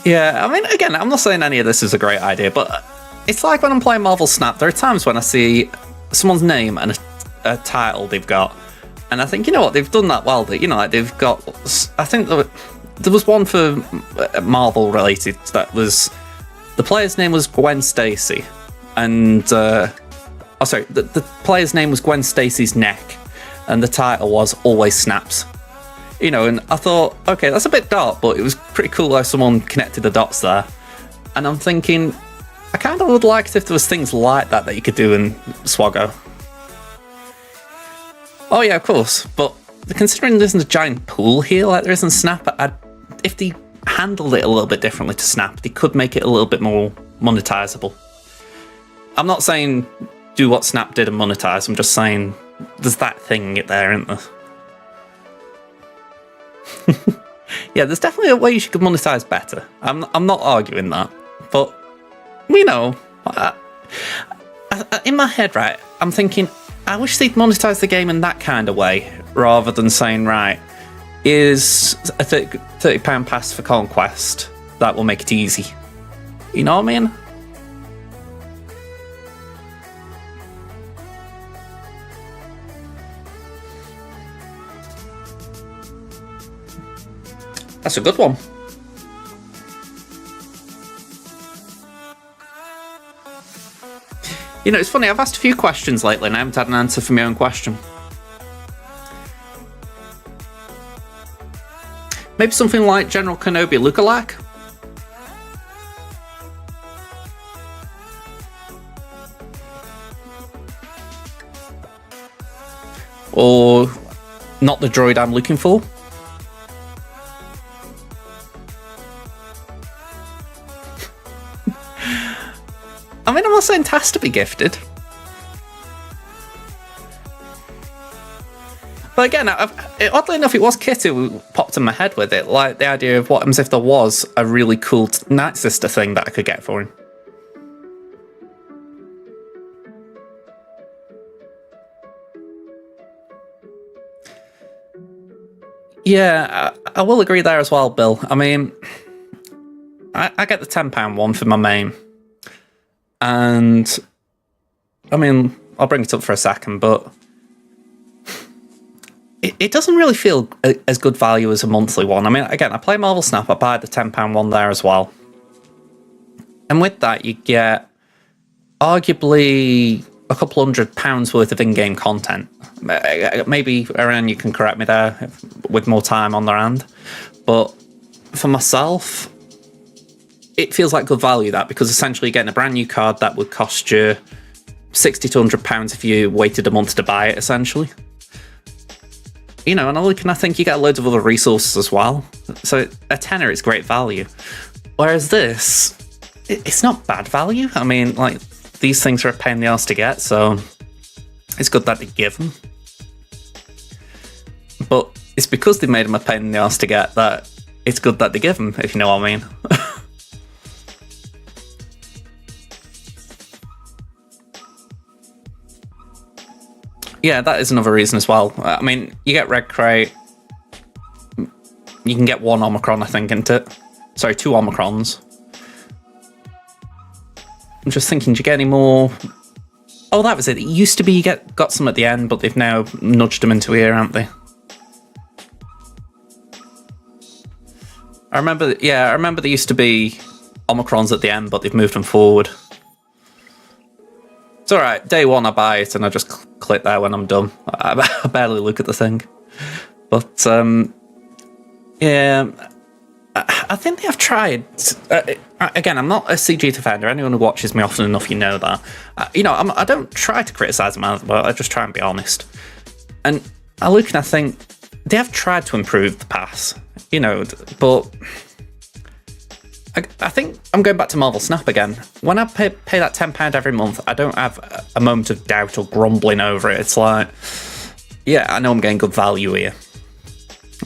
Yeah, I mean, again, I'm not saying any of this is a great idea, but it's like when I'm playing Marvel Snap, there are times when I see someone's name and a title they've got, and I think, you know what, they've done that well. You know, like they've got, I think there was one for Marvel related that was, the player's name was Gwen Stacy, and, the player's name was Gwen Stacy's neck, and the title was Always Snaps. You know, and I thought, okay, that's a bit dark, but it was pretty cool how someone connected the dots there. And I'm thinking, I kind of would like it if there was things like that that you could do in SWGOH. Oh yeah, of course, but considering there isn't a giant pool here like there is in Snap, if they handled it a little bit differently to Snap, they could make it a little bit more monetizable. I'm not saying do what Snap did and monetize, I'm just saying there's that thing there, isn't there? Yeah, there's definitely a way you could monetize better. I'm not arguing that, but you know, in my head, right, I'm thinking I wish they'd monetize the game in that kind of way rather than saying, right, is a £30 pass for Conquest that will make it easy. You know what I mean? That's a good one. You know, it's funny, I've asked a few questions lately and I haven't had an answer for my own question. Maybe something like General Kenobi lookalike? Or not the droid I'm looking for? I mean, I'm not saying it has to be gifted. But again, oddly enough, it was Kitty who popped in my head with it. Like, the idea of what happens if there was a really cool Night Sister thing that I could get for him. Yeah, I will agree there as well, Bill. I mean, I get the £10 one for my main. And, I mean, I'll bring it up for a second, but it doesn't really feel as good value as a monthly one. I mean, again, I play Marvel Snap, I buy the £10 one there as well. And with that, you get arguably a couple £100 worth of in-game content. Maybe Aaron, you can correct me there with more time on their hand. But for myself, it feels like good value, that, because essentially you're getting a brand new card that would cost you £60 to £100 if you waited a month to buy it, essentially. You know, and I think you get loads of other resources as well. So a tenner is great value. Whereas this, it's not bad value. I mean, like, these things are a pain in the arse to get, so it's good that they give them. But it's because they made them a pain in the arse to get that it's good that they give them, if you know what I mean. Yeah, that is another reason as well. I mean, you get Red Crate. You can get one Omicron, I think, isn't it? Sorry, 2 Omicrons. I'm just thinking, do you get any more? Oh, that was it. It used to be you got some at the end, but they've now nudged them into here, haven't they? I remember there used to be Omicrons at the end, but they've moved them forward. It's alright, day one I buy it and I just click there when I'm done. I barely look at the thing. But, yeah, I think they have tried. Again, I'm not a CG defender. Anyone who watches me often enough, you know that. I don't try to criticise them, but I just try and be honest. And I look and I think they have tried to improve the pass, but I think I'm going back to Marvel Snap again. When I pay that £10 every month, I don't have a moment of doubt or grumbling over it. It's like, yeah, I know I'm getting good value here.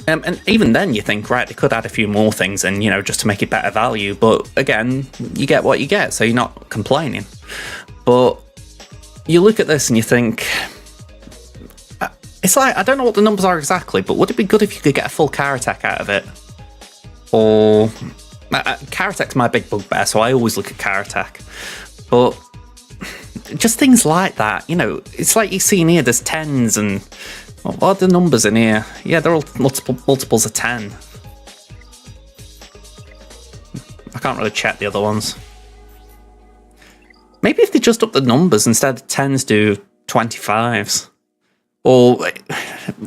And even then you think, right, they could add a few more things in, just to make it better value. But again, you get what you get, so you're not complaining. But you look at this and you think, it's like, I don't know what the numbers are exactly, but would it be good if you could get a full car attack out of it? Or... car attack's my big bugbear, so I always look at car attack. But just things like that, it's like you see in here, there's 10s and what are the numbers in here? Yeah, they're all multiples of 10. I can't really check the other ones. Maybe if they just up the numbers, instead of 10s do 25s. Or,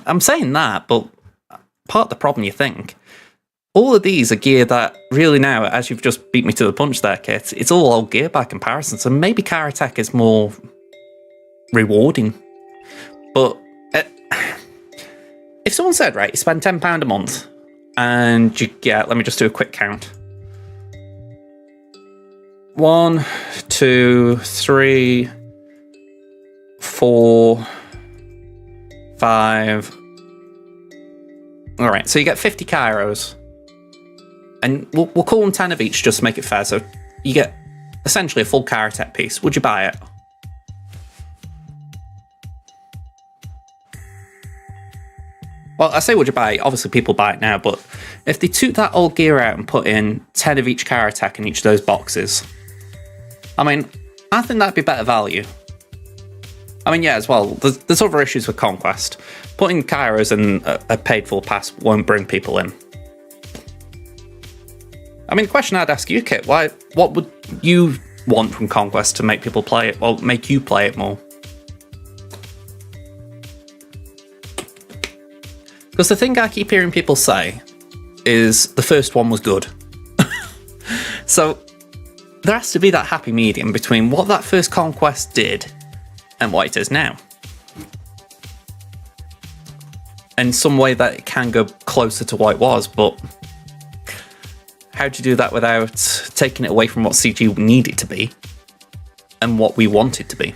I'm saying that, but part of the problem you think, all of these are gear that really now, as you've just beat me to the punch there, Kit, it's all old gear by comparison. So maybe car attack is more rewarding. But if someone said, right, you spend £10 a month and you get, let me just do a quick count. 1, 2, 3, 4, 5. All right, so you get 50 Kairos. And we'll call them 10 of each just to make it fair. So you get essentially a full car attack piece. Would you buy it? Well, I say would you buy it? Obviously people buy it now, but if they took that old gear out and put in 10 of each car attack in each of those boxes, I think that'd be better value. Yeah, as well, there's other issues with Conquest. Putting Kairos in a paid full pass won't bring people in. The question I'd ask you, Kit, what would you want from Conquest to make people play it, or make you play it more? Because the thing I keep hearing people say is the first one was good. So there has to be that happy medium between what that first Conquest did and what it is now. In some way that it can go closer to what it was, but how do you do that without taking it away from what CG need it to be and what we want it to be?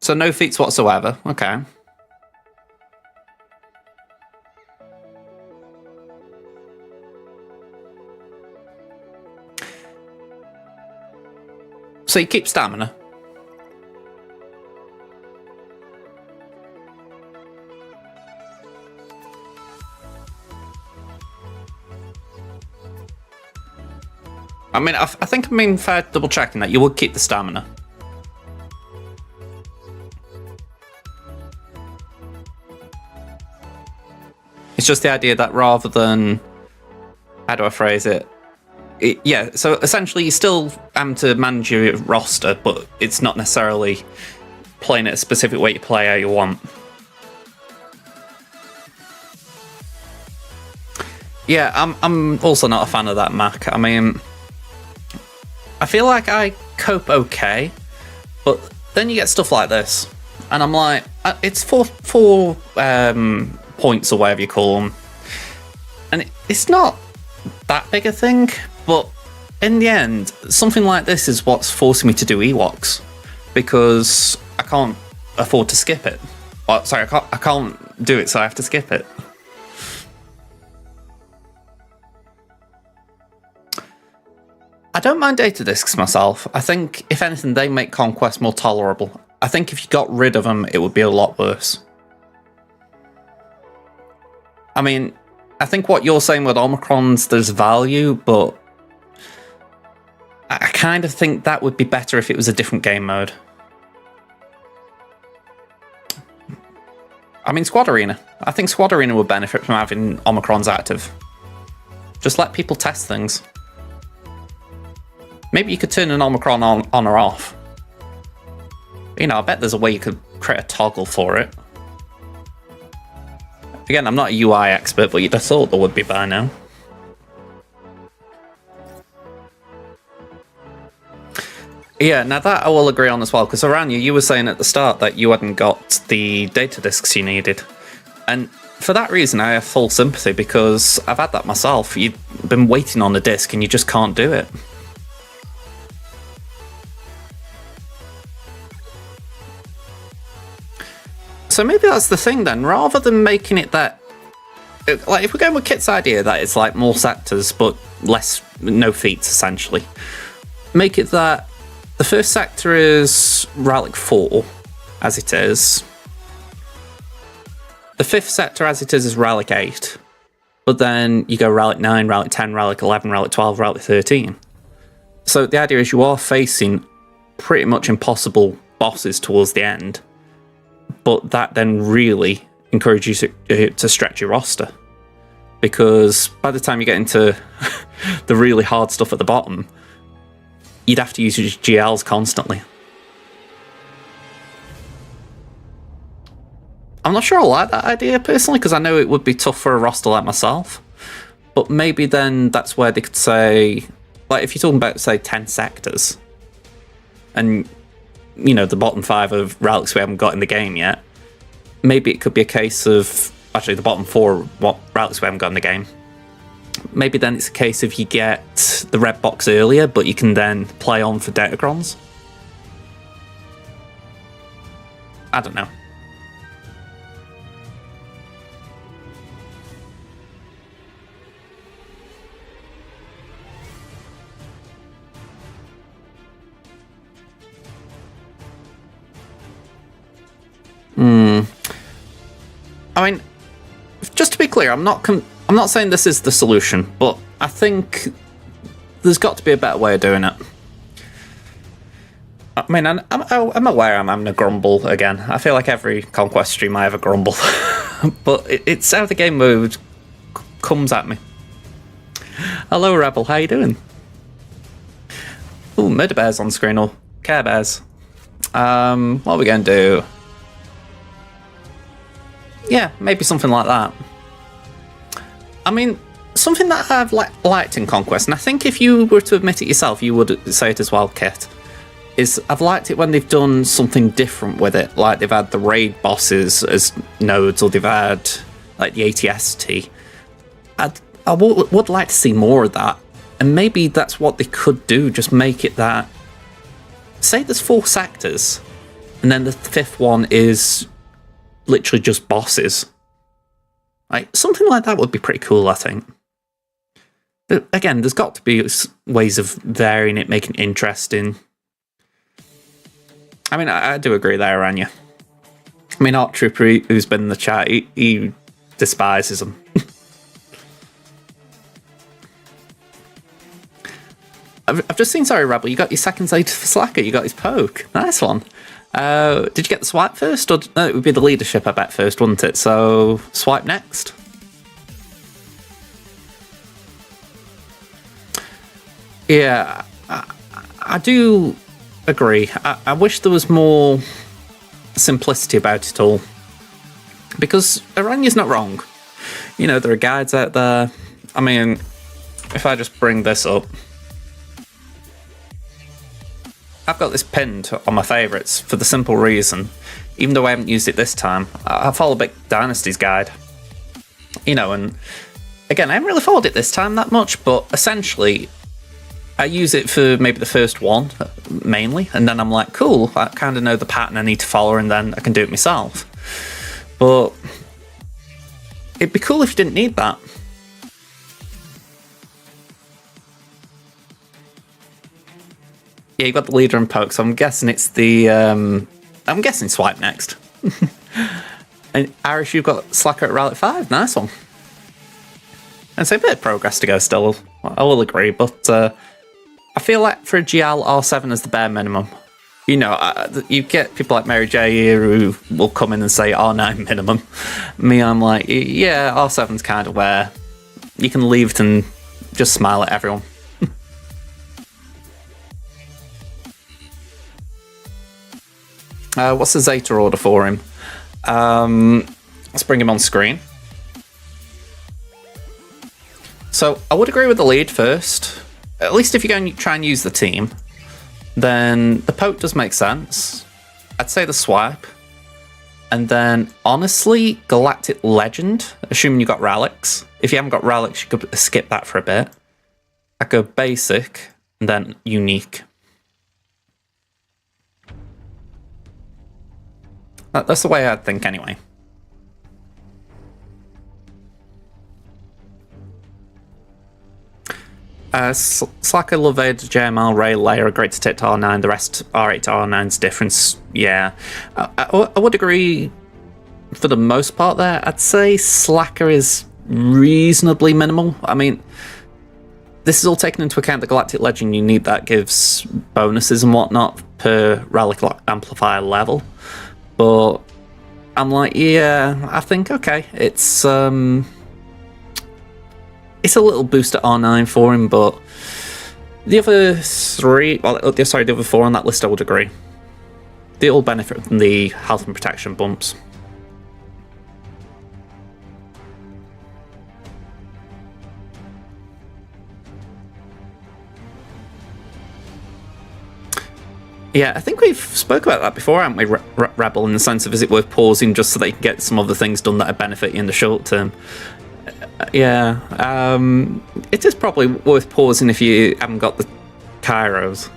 So no feats whatsoever. Okay. So you keep stamina. I think I'm being fair double checking that you would keep the stamina. It's just the idea that rather than, how do I phrase it? Yeah, so essentially you still am to manage your roster, but it's not necessarily playing it a specific way you play how you want. Yeah, I'm also not a fan of that Mac. I feel like I cope okay, but then you get stuff like this, and I'm like, it's four points or whatever you call them, and it's not that big a thing, but in the end, something like this is what's forcing me to do Ewoks, because I can't afford to skip it. Well, sorry, I can't do it, so I have to skip it. I don't mind data discs myself. I think, if anything, they make Conquest more tolerable. I think if you got rid of them, it would be a lot worse. I mean, I think what you're saying with Omicrons, there's value, but I kind of think that would be better if it was a different game mode. I mean, Squad Arena. I think Squad Arena would benefit from having Omicrons active. Just let people test things. Maybe you could turn an Omicron on or off. You know, I bet there's a way you could create a toggle for it. Again, I'm not a UI expert, but you'd have thought there would be by now. Yeah, now that I will agree on as well, because Aranya, you were saying at the start that you hadn't got the data disks you needed. And for that reason, I have full sympathy, because I've had that myself. You've been waiting on the disk and you just can't do it. So maybe that's the thing then, rather than making it that, like, if we're going with Kit's idea that it's like more sectors but no feats essentially, make it that the first sector is Relic 4 as it is, the fifth sector as it is Relic 8, but then you go Relic 9, Relic 10, Relic 11, Relic 12, Relic 13. So the idea is you are facing pretty much impossible bosses towards the end, but that then really encourages you to stretch your roster, because by the time you get into the really hard stuff at the bottom, you'd have to use your GLs constantly. I'm not sure I like that idea personally, because I know it would be tough for a roster like myself, but maybe then that's where they could say, like, if you're talking about, say, 10 sectors, and you know, the bottom 5 of relics we haven't got in the game yet, maybe it could be a case of, actually the bottom 4 what relics we haven't got in the game, maybe then it's a case of you get the red box earlier, but you can then play on for Datacrons. I don't know. I mean, just to be clear, I'm not saying this is the solution, but I think there's got to be a better way of doing it. I mean, I'm aware I'm having a grumble again. I feel like every Conquest stream I have a grumble, but it's how the game mode comes at me. Hello, Rebel. How you doing? Ooh, Murder Bears on screen, or Care Bears. What are we going to do? Yeah, maybe something like that. I mean, something that I've liked in Conquest, and I think if you were to admit it yourself, you would say it as well, Kit, is I've liked it when they've done something different with it. Like they've had the raid bosses as nodes, or they've had like the ATST. I would like to see more of that. And maybe that's what they could do, just make it that, say there's 4 sectors, and then the 5th one is literally just bosses. Like, something like that would be pretty cool, I think. But again, there's got to be ways of varying it, making it interesting. I mean, I do agree there, Anya. I mean, Art Trooper, who's been in the chat, he despises them. I've just seen, sorry, Rebel, you got your seconds later for Slacker, you got his poke. Nice one. Did you get the swipe first? Or no, it would be the leadership, I bet, first, wouldn't it? So, swipe next. Yeah, I do agree. I wish there was more simplicity about it all. Because Aranya's not wrong. You know, there are guides out there. I mean, if I just bring this up, I've got this pinned on my favourites for the simple reason, even though I haven't used it this time, I follow Big Dynasty's guide. You know, and again, I haven't really followed it this time that much, but essentially, I use it for maybe the first one, mainly, and then I'm like, cool, I kind of know the pattern I need to follow, and then I can do it myself. But it'd be cool if you didn't need that. Yeah, you got the leader and poke, so I'm guessing it's the I'm guessing Swipe next. And Irish, you've got Slacker at Relic 5. Nice one. And so a bit of progress to go still, I will agree, but I feel like for a GL, R7 is the bare minimum. You know, you get people like Mary J here who will come in and say R9 minimum. Me, I'm like, yeah, R7's kind of where you can leave it and just smile at everyone. What's the Zeta order for him? Let's bring him on screen. So I would agree with the lead first. At least if you're going to try and use the team, then the poke does make sense. I'd say the Swipe. And then, honestly, Galactic Legend, assuming you got relics. If you haven't got relics, you could skip that for a bit. I'd go basic, and then unique. That's the way I'd think anyway. Slacker, Lovade, JML, Ray, Layer are great to take to R9. The rest R8 to R9's difference, yeah. I would agree for the most part there. I'd say Slacker is reasonably minimal. I mean, this is all taken into account the Galactic Legend. You need that gives bonuses and whatnot per Relic Amplifier level. But I'm like, yeah, I think, okay, it's a little boost at R9 for him, but the other three, well, sorry, the other four on that list, I would agree. They all benefit from the health and protection bumps. Yeah, I think we've spoke about that before, haven't we, Rebel, in the sense of is it worth pausing just so they can get some other things done that benefit you in the short term? Yeah, it is probably worth pausing if you haven't got the Kairos.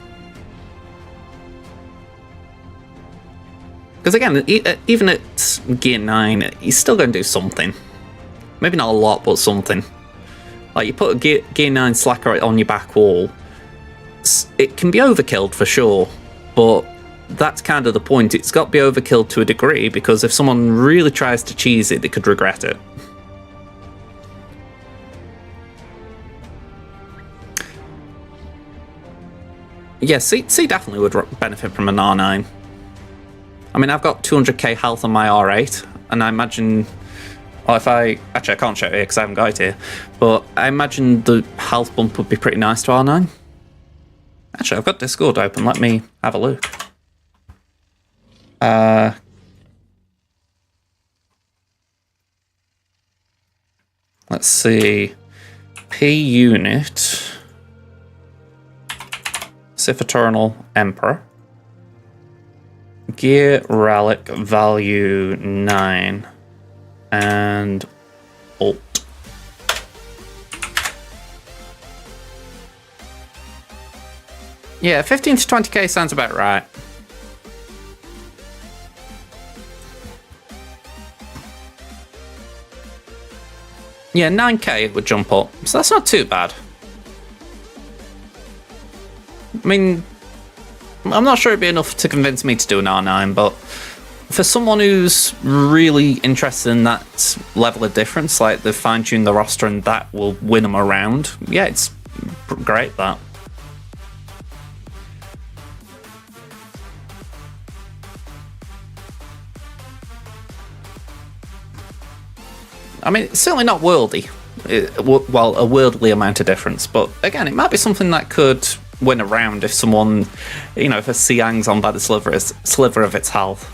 Because again, even at Gear 9, you're still going to do something. Maybe not a lot, but something. Like, you put a Gear 9 Slacker on your back wall, it can be overkilled for sure, but that's kind of the point. It's got to be overkilled to a degree, because if someone really tries to cheese it, they could regret it. Yeah, C definitely would benefit from an R9. I mean, I've got 200k health on my R8, and I imagine... Well, if I... Actually, I can't show it here because I haven't got it here, but I imagine the health bump would be pretty nice to R9. Actually, I've got Discord open. Let me have a look. Let's see. P unit... Sith Eternal Emperor. Gear Relic value 9. And Alt. Yeah, 15 to 20k sounds about right. Yeah, 9k would jump up, so that's not too bad. I mean, I'm not sure it'd be enough to convince me to do an R9, but for someone who's really interested in that level of difference, like they fine-tune the roster and that will win them around, yeah, it's great, that. I mean, it's certainly not worldy. Well, a worldly amount of difference, but again, it might be something that could win a round if someone, you know, if a C hangs on by the sliver of its health.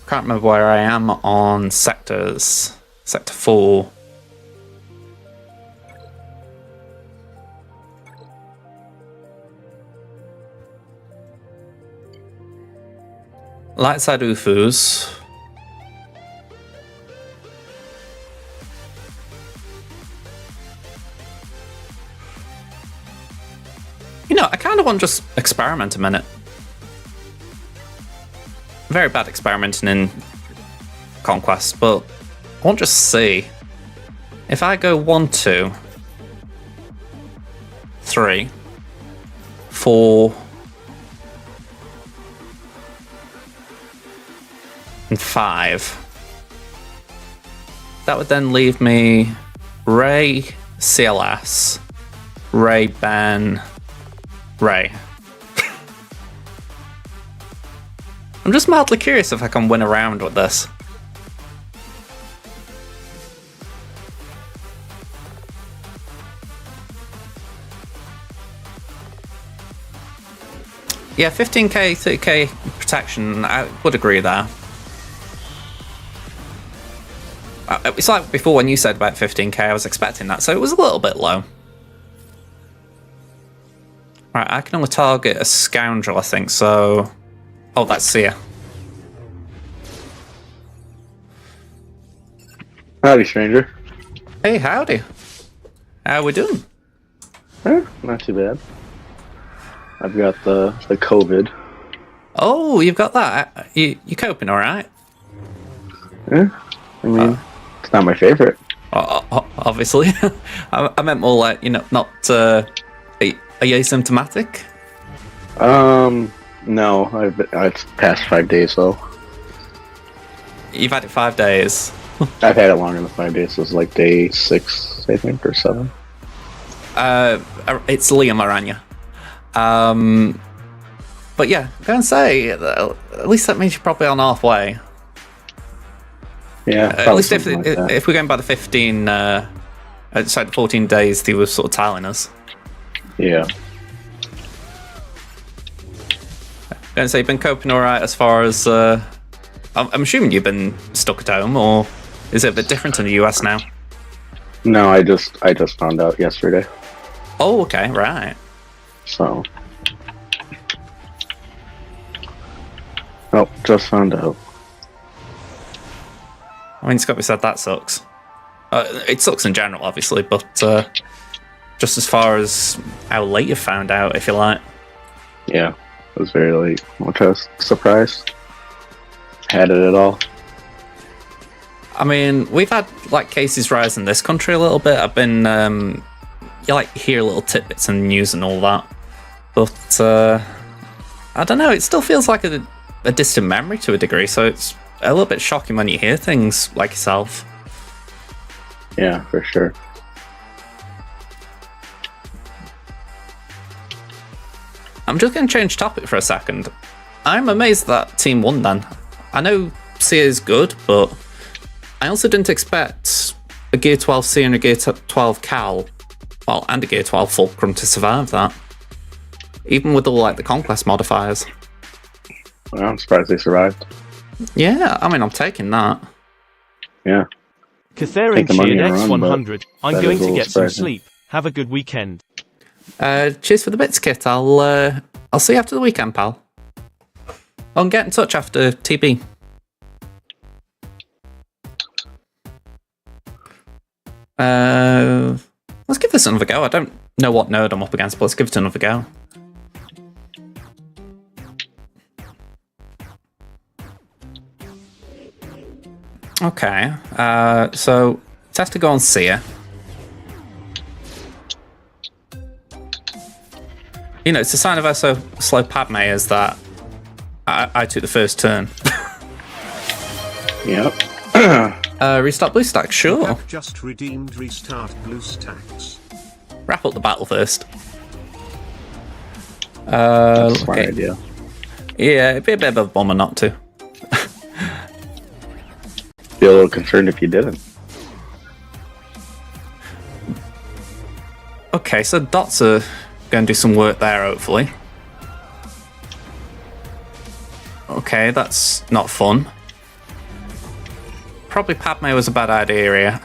Can't remember where I am on sectors. Sector 4. Light side UFOs. You know, I kind of want to just experiment a minute. Very bad experimenting in Conquest, but I want to just see. If I go 1, 2, 3, 4 and 5. That would then leave me Ray, CLS, Ray, Ben, Ray. I'm just mildly curious if I can win a round with this. Yeah, 15k, 30k protection, I would agree there. It's like before when you said about 15k, I was expecting that, so it was a little bit low. Right, I can only target a scoundrel, I think, so... Oh, that's Seer. Howdy, stranger. Hey, howdy. How we doing? Not too bad. I've got the COVID. Oh, you've got that. You coping all right? Yeah, I mean, it's not my favorite. Obviously. I meant more like, you know, not... are you asymptomatic? No, it's past 5 days though. You've had it 5 days. I've had it longer than 5 days. So it's like day 6, I think, or 7. It's Liam Aranya. But yeah, I'm going to say, at least that means you're probably on halfway. Yeah, at least if like we're going by the 15, sorry, the 14 days they were sort of telling us. Yeah. I'm going to say you've been coping alright as far as, I'm assuming you've been stuck at home, or is it a bit different in the US now? No, I just found out yesterday. Oh, okay, right. So. Oh, just found out. I mean, it's got to be said, that sucks. It sucks in general, obviously, but just as far as how late you found out, if you like. Yeah, it was very late, which I was surprised. Had it at all. I mean, we've had like cases rise in this country a little bit. I've been, you like hear little tidbits in the news and all that, but I don't know. It still feels like a distant memory to a degree. So it's a little bit shocking when you hear things like yourself. Yeah, for sure. I'm just going to change topic for a second. I'm amazed that team won then. I know C is good, but I also didn't expect a Gear 12 C and a Gear 12 Cal, well, and a Gear 12 Fulcrum to survive that. Even with all like the Conquest modifiers. Well, I'm surprised they survived. Yeah, I mean, I'm taking that. Yeah. Catherian Take the money Cheered and run, X100. I'm that going is a to little get some surprising. sleep. Have a good weekend. Cheers for the bits, Kit. I'll see you after the weekend, pal. I'll get in touch after TB. Let's give this another go. I don't know what node I'm up against, but let's give it another go. Okay, so it has to go on Seer. You know, it's a sign of how so slow Padme is that I took the first turn. Yep. Restart BlueStack, sure. Have just redeemed restart BlueStacks. Wrap up the battle first. That's a smart okay. idea. Yeah, it'd be a bit of a bummer not to. Be a little concerned if you didn't. Okay, so dots are going to do some work there, hopefully. Okay, that's not fun. Probably Padme was a bad idea here.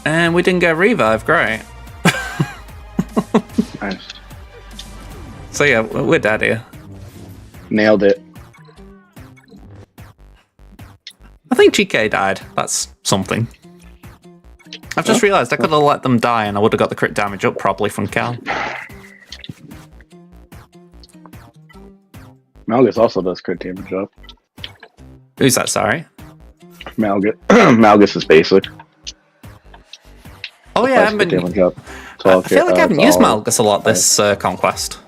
And we didn't get revive, great. Nice. So yeah, we're dead here. Nailed it. I think GK died. That's something. I've just realised I could have let them die and I would have got the crit damage up properly from Cal. Malgus also does crit damage up. Who's that, sorry? Malgus. Malgus is basic. Oh yeah, I haven't been. Damage up. I 12 feel like I haven't used all- Malgus a lot this Conquest.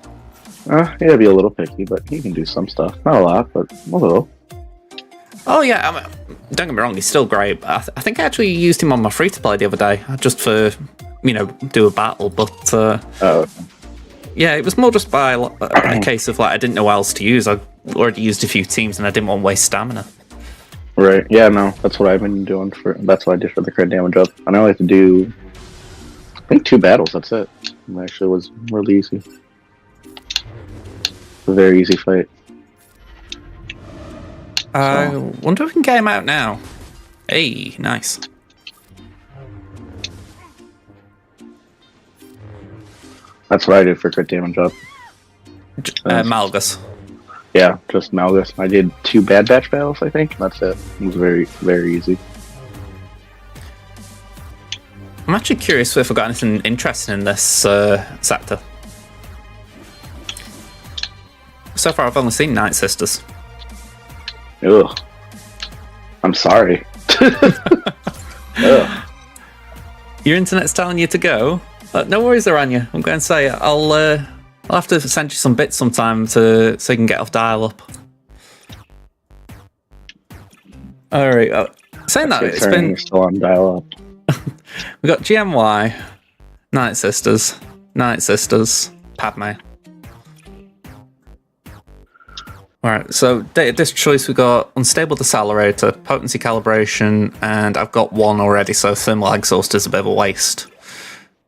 Yeah, be a little picky, but he can do some stuff. Not a lot, but a little. Oh yeah, I mean, don't get me wrong, he's still great. But I think I actually used him on my free-to-play the other day, just for, do a battle. But Oh, yeah, it was more just by a case of I didn't know what else to use. I already used a few teams, and I didn't want to waste stamina. right. Yeah, no, that's what I've been doing that's what I did for the crit damage up. And I only have to do, I think 2 battles, that's it. It actually was really easy. A very easy fight. I wonder if we can get him out now. Hey, nice. That's what I did for crit damage up. Malgus. Yeah, just Malgus. I did 2 Bad Batch battles, I think. That's it. It was very, very easy. I'm actually curious if I've got anything interesting in this sector. So far, I've only seen Night Sisters. Ugh. I'm sorry. Ugh. Your internet's telling you to go? No worries, Aranya. I'm going to say I'll have to send you some bits sometime so you can get off dial-up. All right. Saying that, it's been You're still on dial-up. we got GMY, Night Sisters, Padme. Alright, so data disk choice, we got Unstable Decelerator, Potency Calibration, and I've got 1 already, so Thermal Exhaust is a bit of a waste.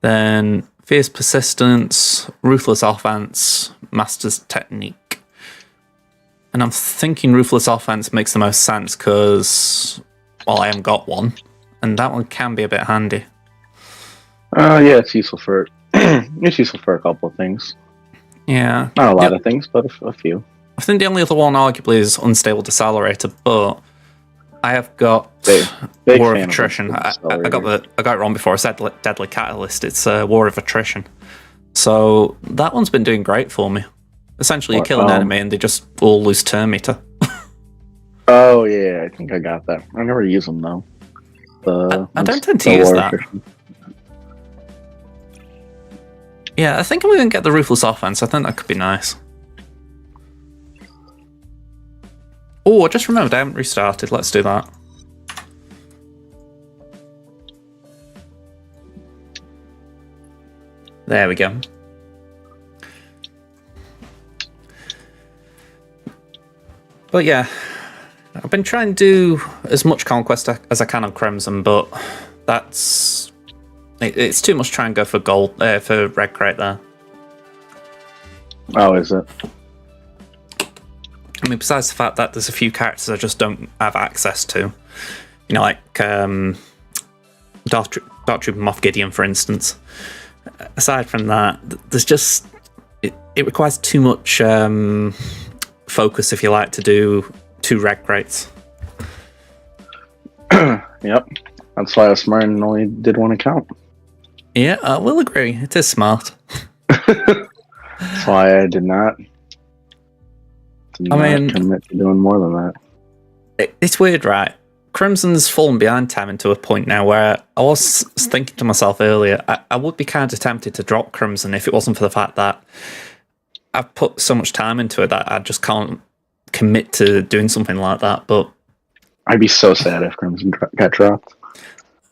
Then Fierce Persistence, Ruthless Offense, Master's Technique. And I'm thinking Ruthless Offense makes the most sense because, well, I haven't got 1, and that one can be a bit handy. Yeah, it's useful for it's useful for a couple of things. Yeah. Not a lot of things, but a few. I think the only other one arguably is Unstable Decelerator, but I have got Big War of fan Attrition. I Decelerator. got it wrong before. I said Deadly Catalyst. It's War of Attrition. So that one's been doing great for me. Essentially, you kill an enemy and they just all lose turn meter. Oh yeah, I think I got that. I never use them though. I don't tend to use that. Yeah, I think I'm going to get the Ruthless Offense. I think that could be nice. Oh, I just remembered I haven't restarted. Let's do that. There we go. But yeah, I've been trying to do as much Conquest as I can on Crimson, but it's too much to try and go for gold, for red crate there. Oh, is it? I mean, besides the fact that there's a few characters I just don't have access to. Like Dark Trooper Moff Gideon, for instance. Aside from that, there's just... It requires too much focus, if you like, to do 2 red crates. Yep. That's why I was smart and only did 1 account. Yeah, I will agree. It is smart. That's why I did not commit to doing more than that. It's weird, right? Crimson's fallen behind Tammin to a point now where I was thinking to myself earlier, I would be kind of tempted to drop Crimson if it wasn't for the fact that I've put so much time into it that I just can't commit to doing something like that. But I'd be so sad if Crimson got dropped.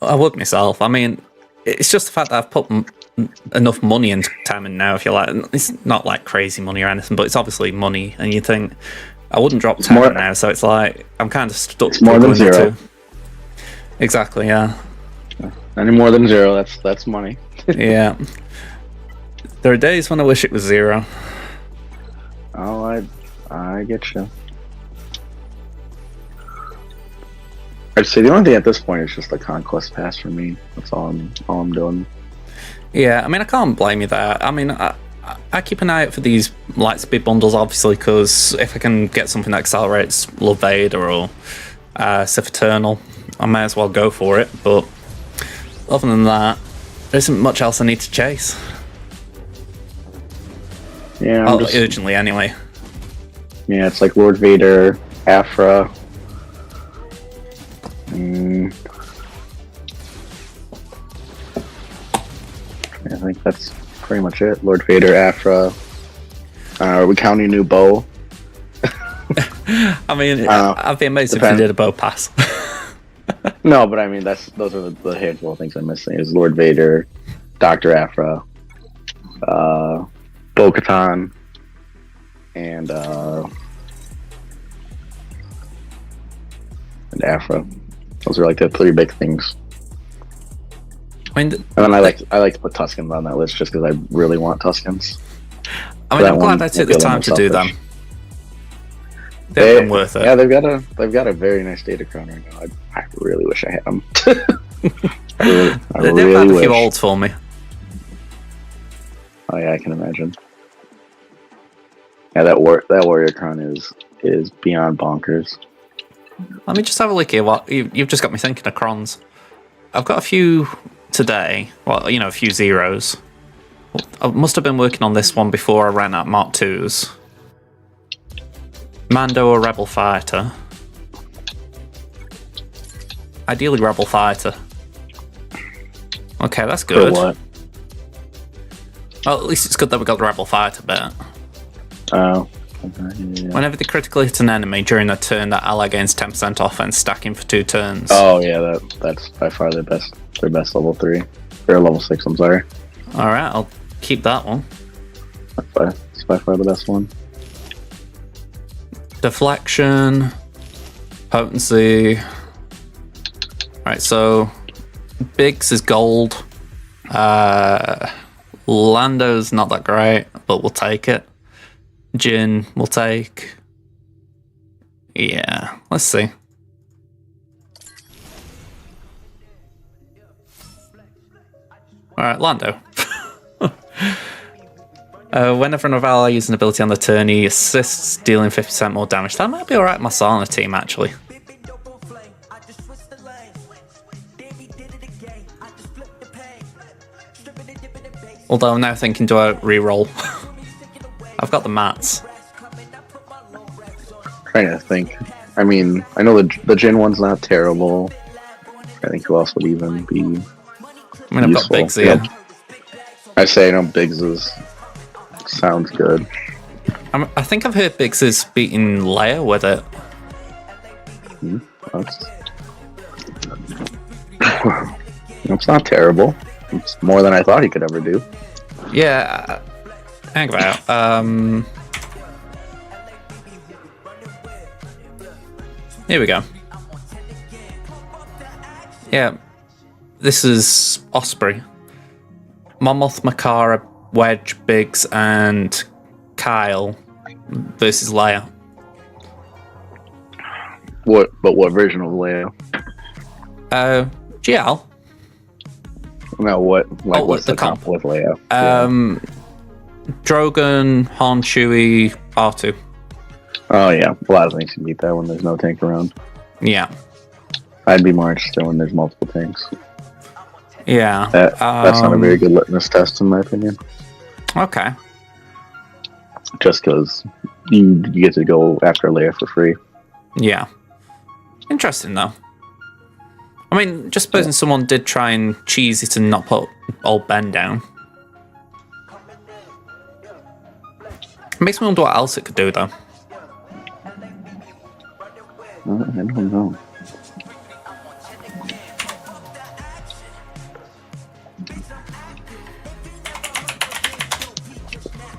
I would myself. I mean, it's just the fact that I've put enough money into Tammin now, if you like. It's not like crazy money or anything, but it's obviously money, and you think I wouldn't drop Tammin now, so it's like I'm kind of stuck. It's more than 0. Exactly, yeah. Any more than 0, that's money. Yeah. There are days when I wish it was 0. Oh, I get you. I'd say the only thing at this point is just the Conquest pass for me. That's all I'm doing. Yeah, I mean, I can't blame you there. I mean, I keep an eye out for these Lightspeed bundles, obviously, because if I can get something that accelerates Love Vader or Sith Eternal, I may as well go for it. But other than that, there isn't much else I need to chase. Yeah, urgently anyway. Yeah, it's like Lord Vader, Afra. I think that's pretty much it. Lord Vader, Afra. Are we counting new bow? I mean, I'd be amazed if you did a bow pass. No, but I mean, those are the handful of things I'm missing. Is Lord Vader, Dr. Afra, Bo-Katan, and Afra. Those are like the 3 big things. I mean, And then I like to put Tuskens on that list just because I really want Tuskens. I'm glad I took the time to do them. They've been worth it. Yeah, they've got a very nice data crown right now. I really wish I had them. I They've really had a wish. few olds for me. Oh yeah, I can imagine. Yeah, that warrior crown is beyond bonkers. Let me just have a look here. What you've just got me thinking of crons. I've got a few today. Well, you know, a few zeros. I must have been working on this one before I ran out Mark 2s. Mando or Rebel Fighter? Ideally Rebel Fighter. Okay, that's good. For what? Well, at least it's good that we got the Rebel Fighter bit. Oh. Okay, yeah. Whenever they critically hit an enemy during a turn, that ally gains 10% offense, stacking for 2 turns. Oh yeah, that's by far their best level 3. Or level 6, I'm sorry. Alright, I'll keep that one. It's by far the best one. Deflection. Potency. Right, so Biggs is gold. Lando's not that great, but we'll take it. Jin we'll take. Yeah, let's see. Alright, Lando. Whenever an ally uses an ability on the turn, he assists, dealing 50% more damage. That might be alright in my Salana team, actually. Although I'm now thinking, do I re-roll? I've got the mats. Trying to think. I mean, I know the Jin one's not terrible. I think who else would even be I mean, I've got useful? Biggs here. I say, Biggs sounds good. I think I've heard Biggs is beating Leia with it. It's not terrible. It's more than I thought he could ever do. Yeah, hang about. Here we go. Yeah, this is Osprey. Monmouth, Makara, Wedge, Biggs, and Kyle versus Leia. What version of Leia? GL. No, what's the comp with Leia? Drogon, Han, Chewie, R2. Oh yeah, a lot of things can beat that when there's no tank around. Yeah. I'd be more interested when there's multiple tanks. Yeah. That's not a very good litmus test in my opinion. Okay. Just because you get to go after Leia for free. Yeah. Interesting though. I mean, just supposing someone did try and cheese it and not put old Ben down. It makes me wonder what else it could do though. I don't know.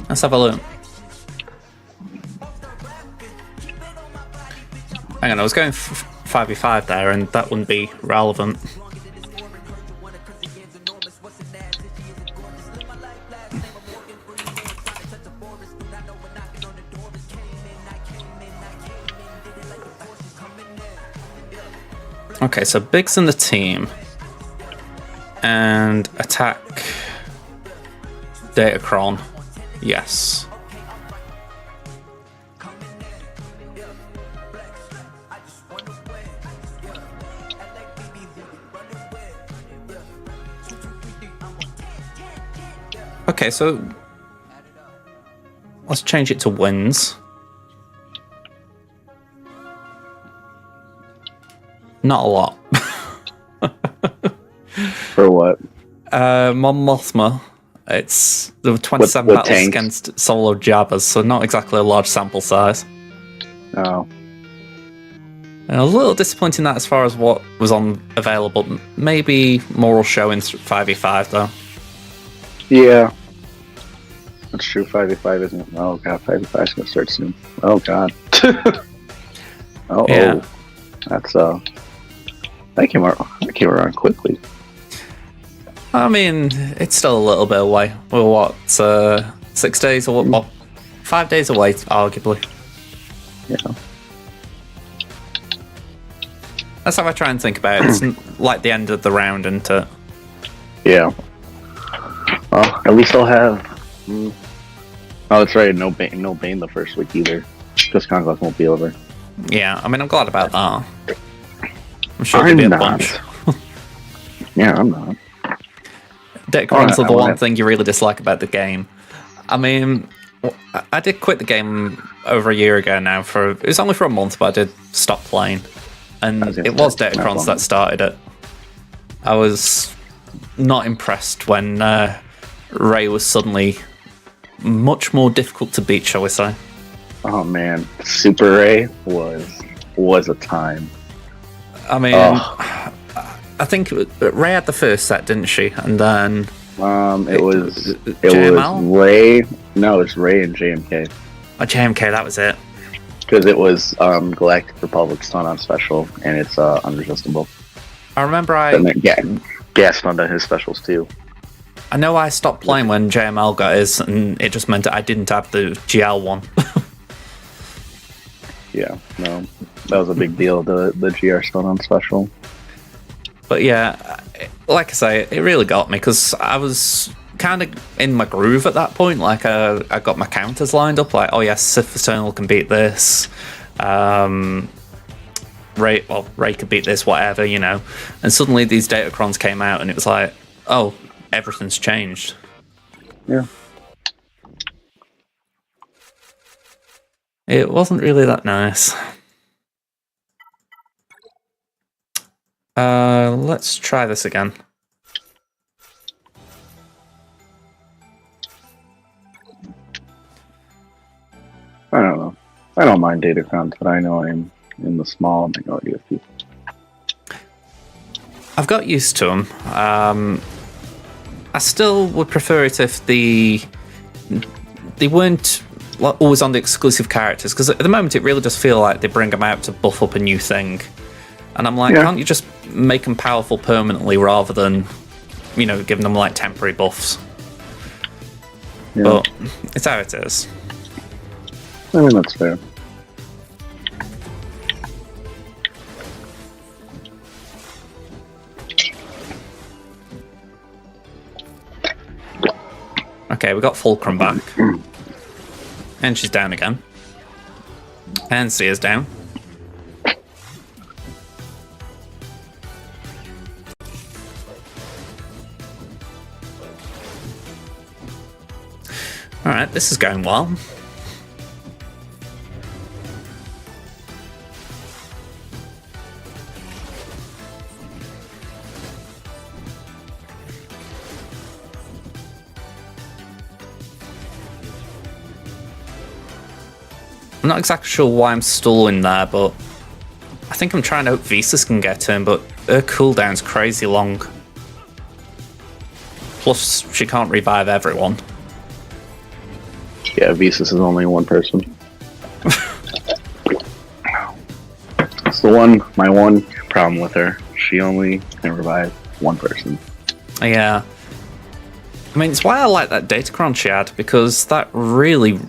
Let's have a look. Hang on, I was going 5v5 there and that wouldn't be relevant. Okay, so Biggs in the team. And attack Datacron. Yes. Okay, so let's change it to wins. Not a lot. For what? Mon Mothma There were 27 What battles tanks? against solo jabbers, so not exactly a large sample size. Oh, And I was a little disappointed in that as far as what was on available. Maybe more will show in 5v5 though. yeah. That's true. 5v5 isn't. Oh god, 5v5 is gonna start soon. Oh god. Oh, Yeah. that's that came around quickly. I mean, it's still a little bit away. We're what, 6 days or well, 5 days away, arguably. Yeah. That's how I try and think about it. It's like the end of the round, isn't it? Yeah. Well, at least I'll have. Oh, that's right. No Bane the first week either, because Conquest won't be over. Yeah, I mean, I'm glad about that. I'm sure there'll I'm be a not. bunch. Yeah, I'm not. Datacrons are the I one wanna- thing you really dislike about the game. I mean, I did quit the game over a year ago now. It was only for a month, but I did stop playing. And it was Datacrons that started it. I was not impressed when Ray was suddenly much more difficult to beat, shall we say. Oh man, Super Ray was a time. I mean, I think Ray had the first set, didn't she? And then It was JML? Ray. No, it's Ray and JMK. Oh, JMK, that was it. Because it was Galactic Republic Stun on special, and it's unresistable. I remember And then gas stunned on his specials too. I know I stopped playing when JML got his, and it just meant that I didn't have the GL one. Yeah, no, that was a big deal. The GR stun on special. But yeah, like I say, it really got me because I was kind of in my groove at that point. Like I got my counters lined up. Like, oh yes, Sith Eternal can beat this. Ray could beat this, whatever, you know. And suddenly these Datacrons came out, and it was like, oh, everything's changed. Yeah. It wasn't really that nice. Let's try this again. I don't know. I don't mind Datacrons, but I know I'm in the small minority of people. I've got used to them. I still would prefer it if they weren't always on the exclusive characters, because at the moment it really does feel like they bring them out to buff up a new thing. And I'm like, can't you just make them powerful permanently rather than, you know, giving them like temporary buffs? Yeah. But it's how it is. I mean, that's fair. Okay, we got Fulcrum back. And she's down again. And Seer's down. Alright, this is going well. I'm not exactly sure why I'm stalling there, but I think I'm trying to hope Visas can get to him, but her cooldown's crazy long. Plus, she can't revive everyone. Yeah, Visas is only one person. That's my one problem with her. She only can revive one person. Yeah. I mean, it's why I like that Datacron she had, because that really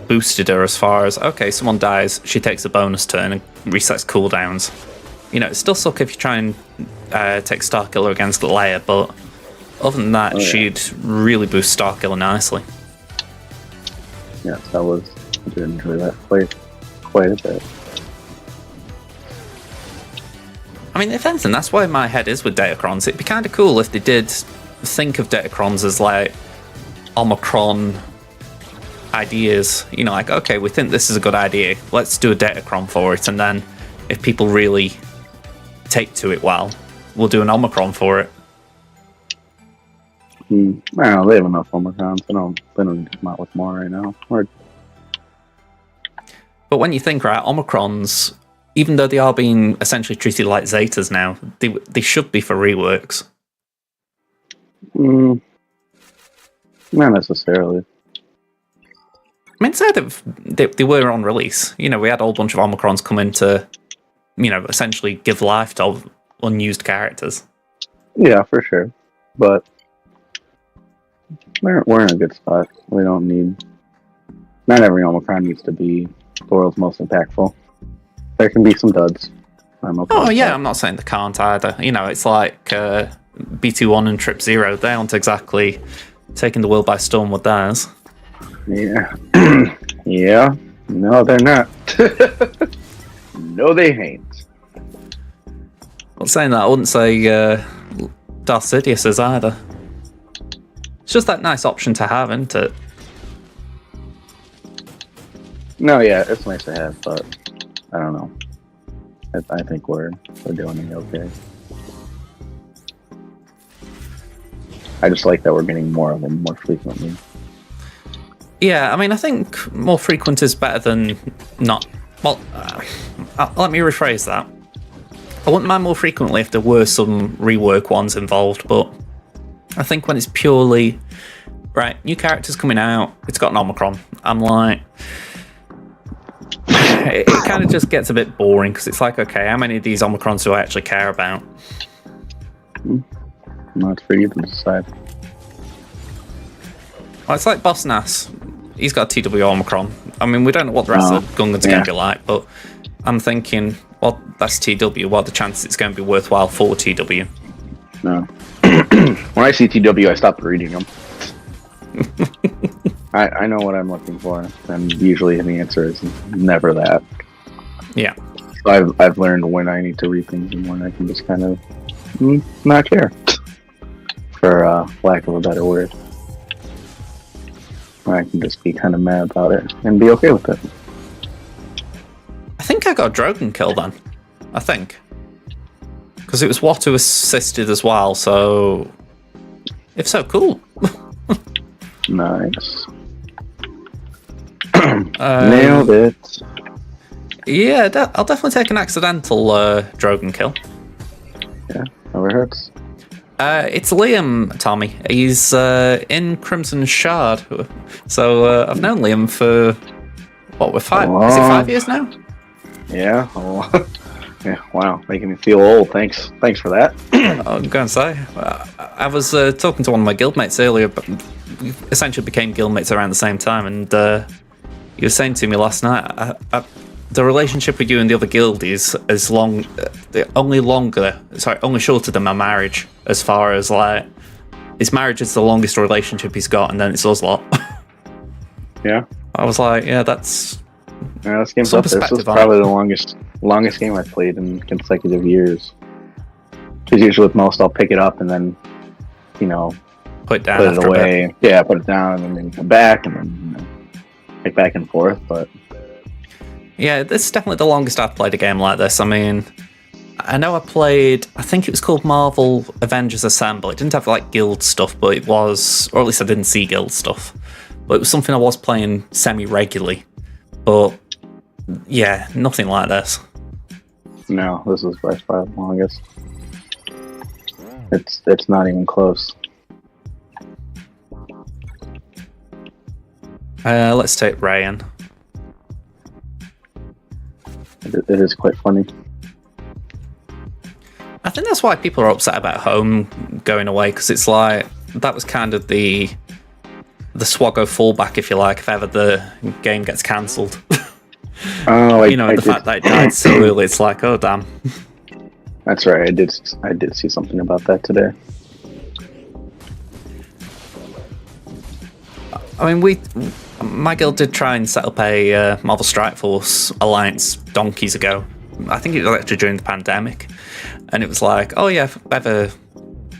boosted her as far as, okay, someone dies, she takes a bonus turn and resets cooldowns. You know, it still suck if you try and take Starkiller against Leia, but other than that, she'd really boost Starkiller nicely. Yes, I did enjoy that quite a bit. I mean, if anything, that's where my head is with Datacrons. It'd be kind of cool if they did think of Datacrons as like Omicron ideas. You know, like, okay, we think this is a good idea, let's do a Datacron for it, and then if people really take to it well, we'll do an Omicron for it. I don't know, they have enough Omicrons. They don't need to come out with more right now. But when you think, right, Omicrons, even though they are being essentially treated like Zetas now, they should be for reworks. Not necessarily. I mean, say that they were on release. You know, we had a whole bunch of Omicrons come in to, you know, essentially give life to unused characters. Yeah, for sure. But we're in a good spot. We don't need... Not every Omicron needs to be the world's most impactful. There can be some duds. I'm okay with that. I'm not saying they can't either. You know, it's like B21 and Trip Zero. They aren't exactly taking the world by storm with theirs. Yeah. Yeah. No, they're not. No, they ain't. Well, saying that, I wouldn't say Darth Sidious is either. It's just that nice option to have, isn't it? No, yeah, it's nice to have, but I don't know. I think we're doing it okay. I just like that we're getting more of them more frequently. Yeah, I mean, I think more frequent is better than not. Well, let me rephrase that. I wouldn't mind more frequently if there were some rework ones involved, but I think when it's purely, right, new characters coming out, it's got an Omicron, I'm like, it kind of just gets a bit boring, because it's like, okay, how many of these Omicrons do I actually care about? No, it's for you to decide. Well, it's like Boss Nass. He's got a TW Omicron. I mean, we don't know what the rest of the Gungans are going to be like, but I'm thinking, well, that's TW. What are the chances it's going to be worthwhile for TW? No. When I see TW, I stop reading them. I know what I'm looking for, and usually the answer is never that. Yeah. So I've learned when I need to read things and when I can just kind of not care, for lack of a better word. I can just be kind of mad about it and be okay with it. I think I got a Drogon kill then. I think. Because it was Wat who assisted as well, so... If so, cool. Nice. Nailed it. Yeah, I'll definitely take an accidental Drogon kill. Yeah, never hurts. It's Liam, Tommy. He's in Crimson Shard. So I've known Liam for, what, we're 5? Is it 5 years now? Yeah. Oh, yeah. Wow, making me feel old. Thanks for that. I'm going to say. I was talking to one of my guildmates earlier, but we essentially became guildmates around the same time, and he was saying to me last night, the relationship with you and the other guild is only shorter than my marriage, as far as, like, his marriage is the longest relationship he's got, and then it's us lot. Yeah. I was like, yeah, that's... Yeah, this game's up there. This is probably the longest game I've played in consecutive years. Because usually with most, I'll pick it up and then, you know, put it away. Yeah, put it down and then come back and then pick back and forth. But yeah, this is definitely the longest I've played a game like this. I mean, I know I played, I think it was called Marvel Avengers Assemble. It didn't have like guild stuff, but it was, or at least I didn't see guild stuff. But it was something I was playing semi-regularly. But yeah, nothing like this. No, this is by far the longest. It's not even close. Let's take Ryan. It is quite funny. I think that's why people are upset about Home going away, because it's like, that was kind of the SWGOH fallback, if you like, if ever the game gets cancelled. Oh, the fact that it died so early, it's like, oh damn. That's right. I did see something about that today. I mean, my guild did try and set up a Marvel Strike Force alliance donkeys ago. I think it was actually during the pandemic, and it was like, oh yeah, if ever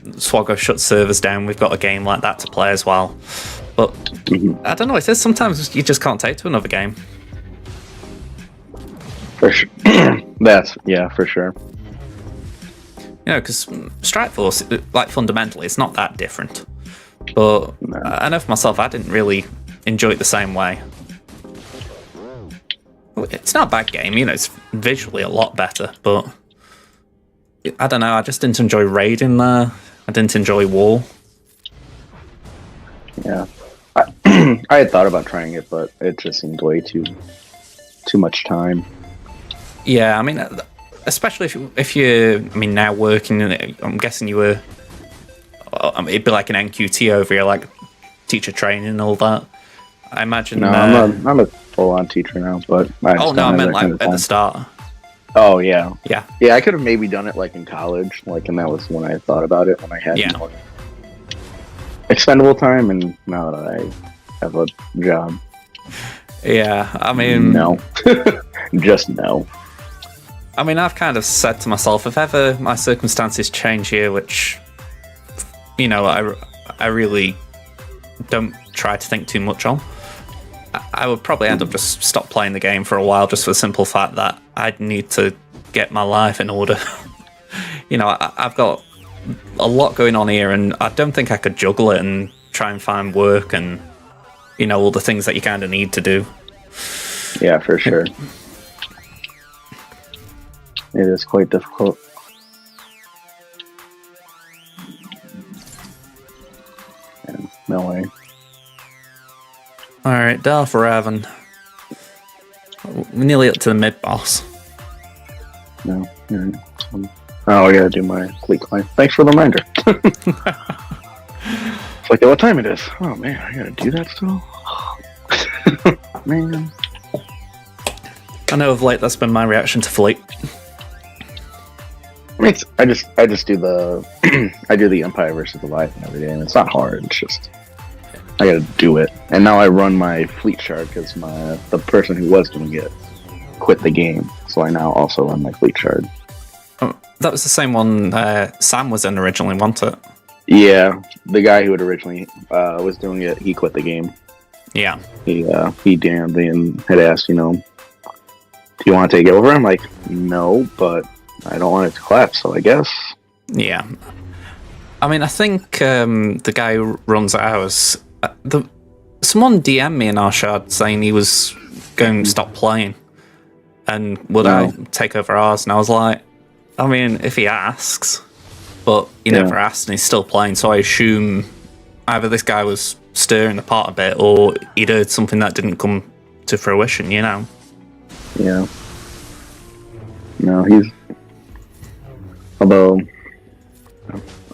SWGOH shuts servers down, we've got a game like that to play as well. But I don't know. It says sometimes you just can't take to another game. For sure. For sure. You know, because Strike Force, like, fundamentally, it's not that different. But No. I know for myself, I didn't really enjoy it the same way. It's not a bad game, you know, it's visually a lot better, but I don't know, I just didn't enjoy raiding there. I didn't enjoy war. Yeah. I had thought about trying it, but it just seemed way too much time. Yeah, I mean, especially if you're, I mean, now working in it, I'm guessing you were, it'd be like an NQT over here, like teacher training and all that. I imagine. No, I'm a full-on teacher now, but oh no, I meant like at the start. Oh yeah, yeah. I could have maybe done it like in college, like, and that was when I thought about it when I had more expendable time, and now that I have a job. Yeah, I mean, no, just no. I mean, I've kind of said to myself, if ever my circumstances change here, which, you know, I really don't try to think too much on, I would probably end up just stop playing the game for a while, just for the simple fact that I'd need to get my life in order. You know, I've got a lot going on here, and I don't think I could juggle it and try and find work and, you know, all the things that you kind of need to do. Yeah, for sure. It is quite difficult. Yeah, no way. Alright, Darth Raven. We're nearly up to the mid-boss. No. Right. Oh, I gotta do my fleet climb. Thanks for the reminder. It's like, what time it is? Oh man, I gotta do that still? Man. I know of late that's been my reaction to Fleet. I mean, I just do the I do the Empire versus the Leviathan every day, and it's not hard. It's just I gotta do it. And now I run my fleet shard because the person who was doing it quit the game, so I now also run my fleet shard. Oh, that was the same one Sam was in originally, wasn't it? Yeah, the guy who had originally was doing it, he quit the game. Yeah. He DM'd me and had asked, you know, do you want to take it over? I'm like, no, but I don't want it to collapse, so I guess. Yeah. I mean, I think the guy who runs ours, someone DM'd me in our shard saying he was going to stop playing and would I take over ours, and I was like, I mean, if he asks, but he never asked and he's still playing, so I assume either this guy was stirring the pot a bit or he'd heard something that didn't come to fruition, you know? Yeah. No, he's... Although,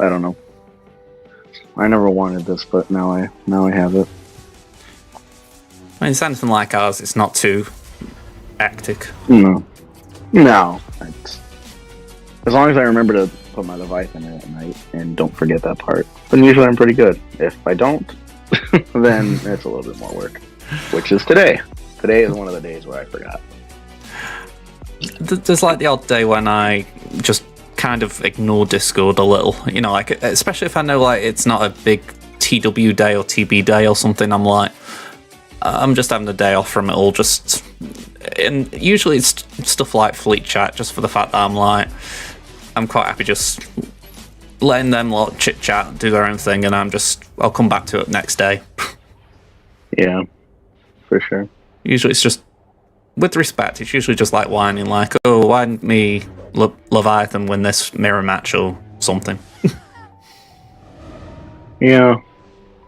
I don't know. I never wanted this, but now I have it. I mean, it's anything like ours, it's not too hectic. No. As long as I remember to put my Leviathan in at night and don't forget that part, then usually I'm pretty good. If I don't, then it's a little bit more work, which is today. Today is one of the days where I forgot. There's like the odd day when I just kind of ignore Discord a little, you know, like, especially if I know like it's not a big TW day or TB day or something. I'm like, I'm just having a day off from it all, just, and usually it's stuff like fleet chat, just for the fact that I'm like, I'm quite happy just letting them lot chit chat, do their own thing, and I'll come back to it next day. Yeah, for sure. Usually it's just, with respect, it's usually just like whining, like, oh, why didn't me Leviathan win this mirror match or something? Yeah,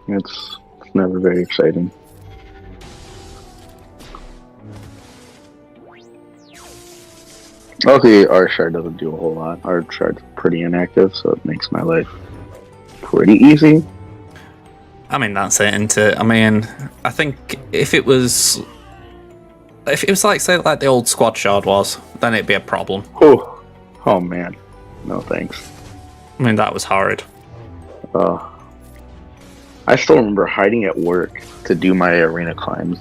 it's never very exciting. Luckily, our shard doesn't do a whole lot. Our shard's pretty inactive, so it makes my life pretty easy. I mean, that's it, isn't it? I mean, I think if it was like, say, like the old squad shard was, then it'd be a problem. Oh man, no thanks. I mean, that was horrid. I still remember hiding at work to do my arena climbs.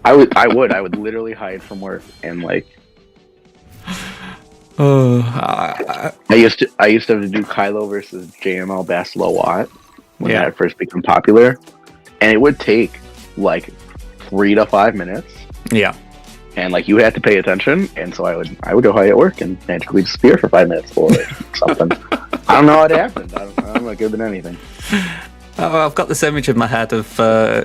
I would literally hide from work and like. I used to have to do Kylo versus JML Bastila Watt when that first became popular, and it would take like 3 to 5 minutes. Yeah, and like you had to pay attention, and so I would go hide at work and magically disappear for 5 minutes or something. I don't know how it happened. I don't It could have been anything. Oh, I've got this image in my head of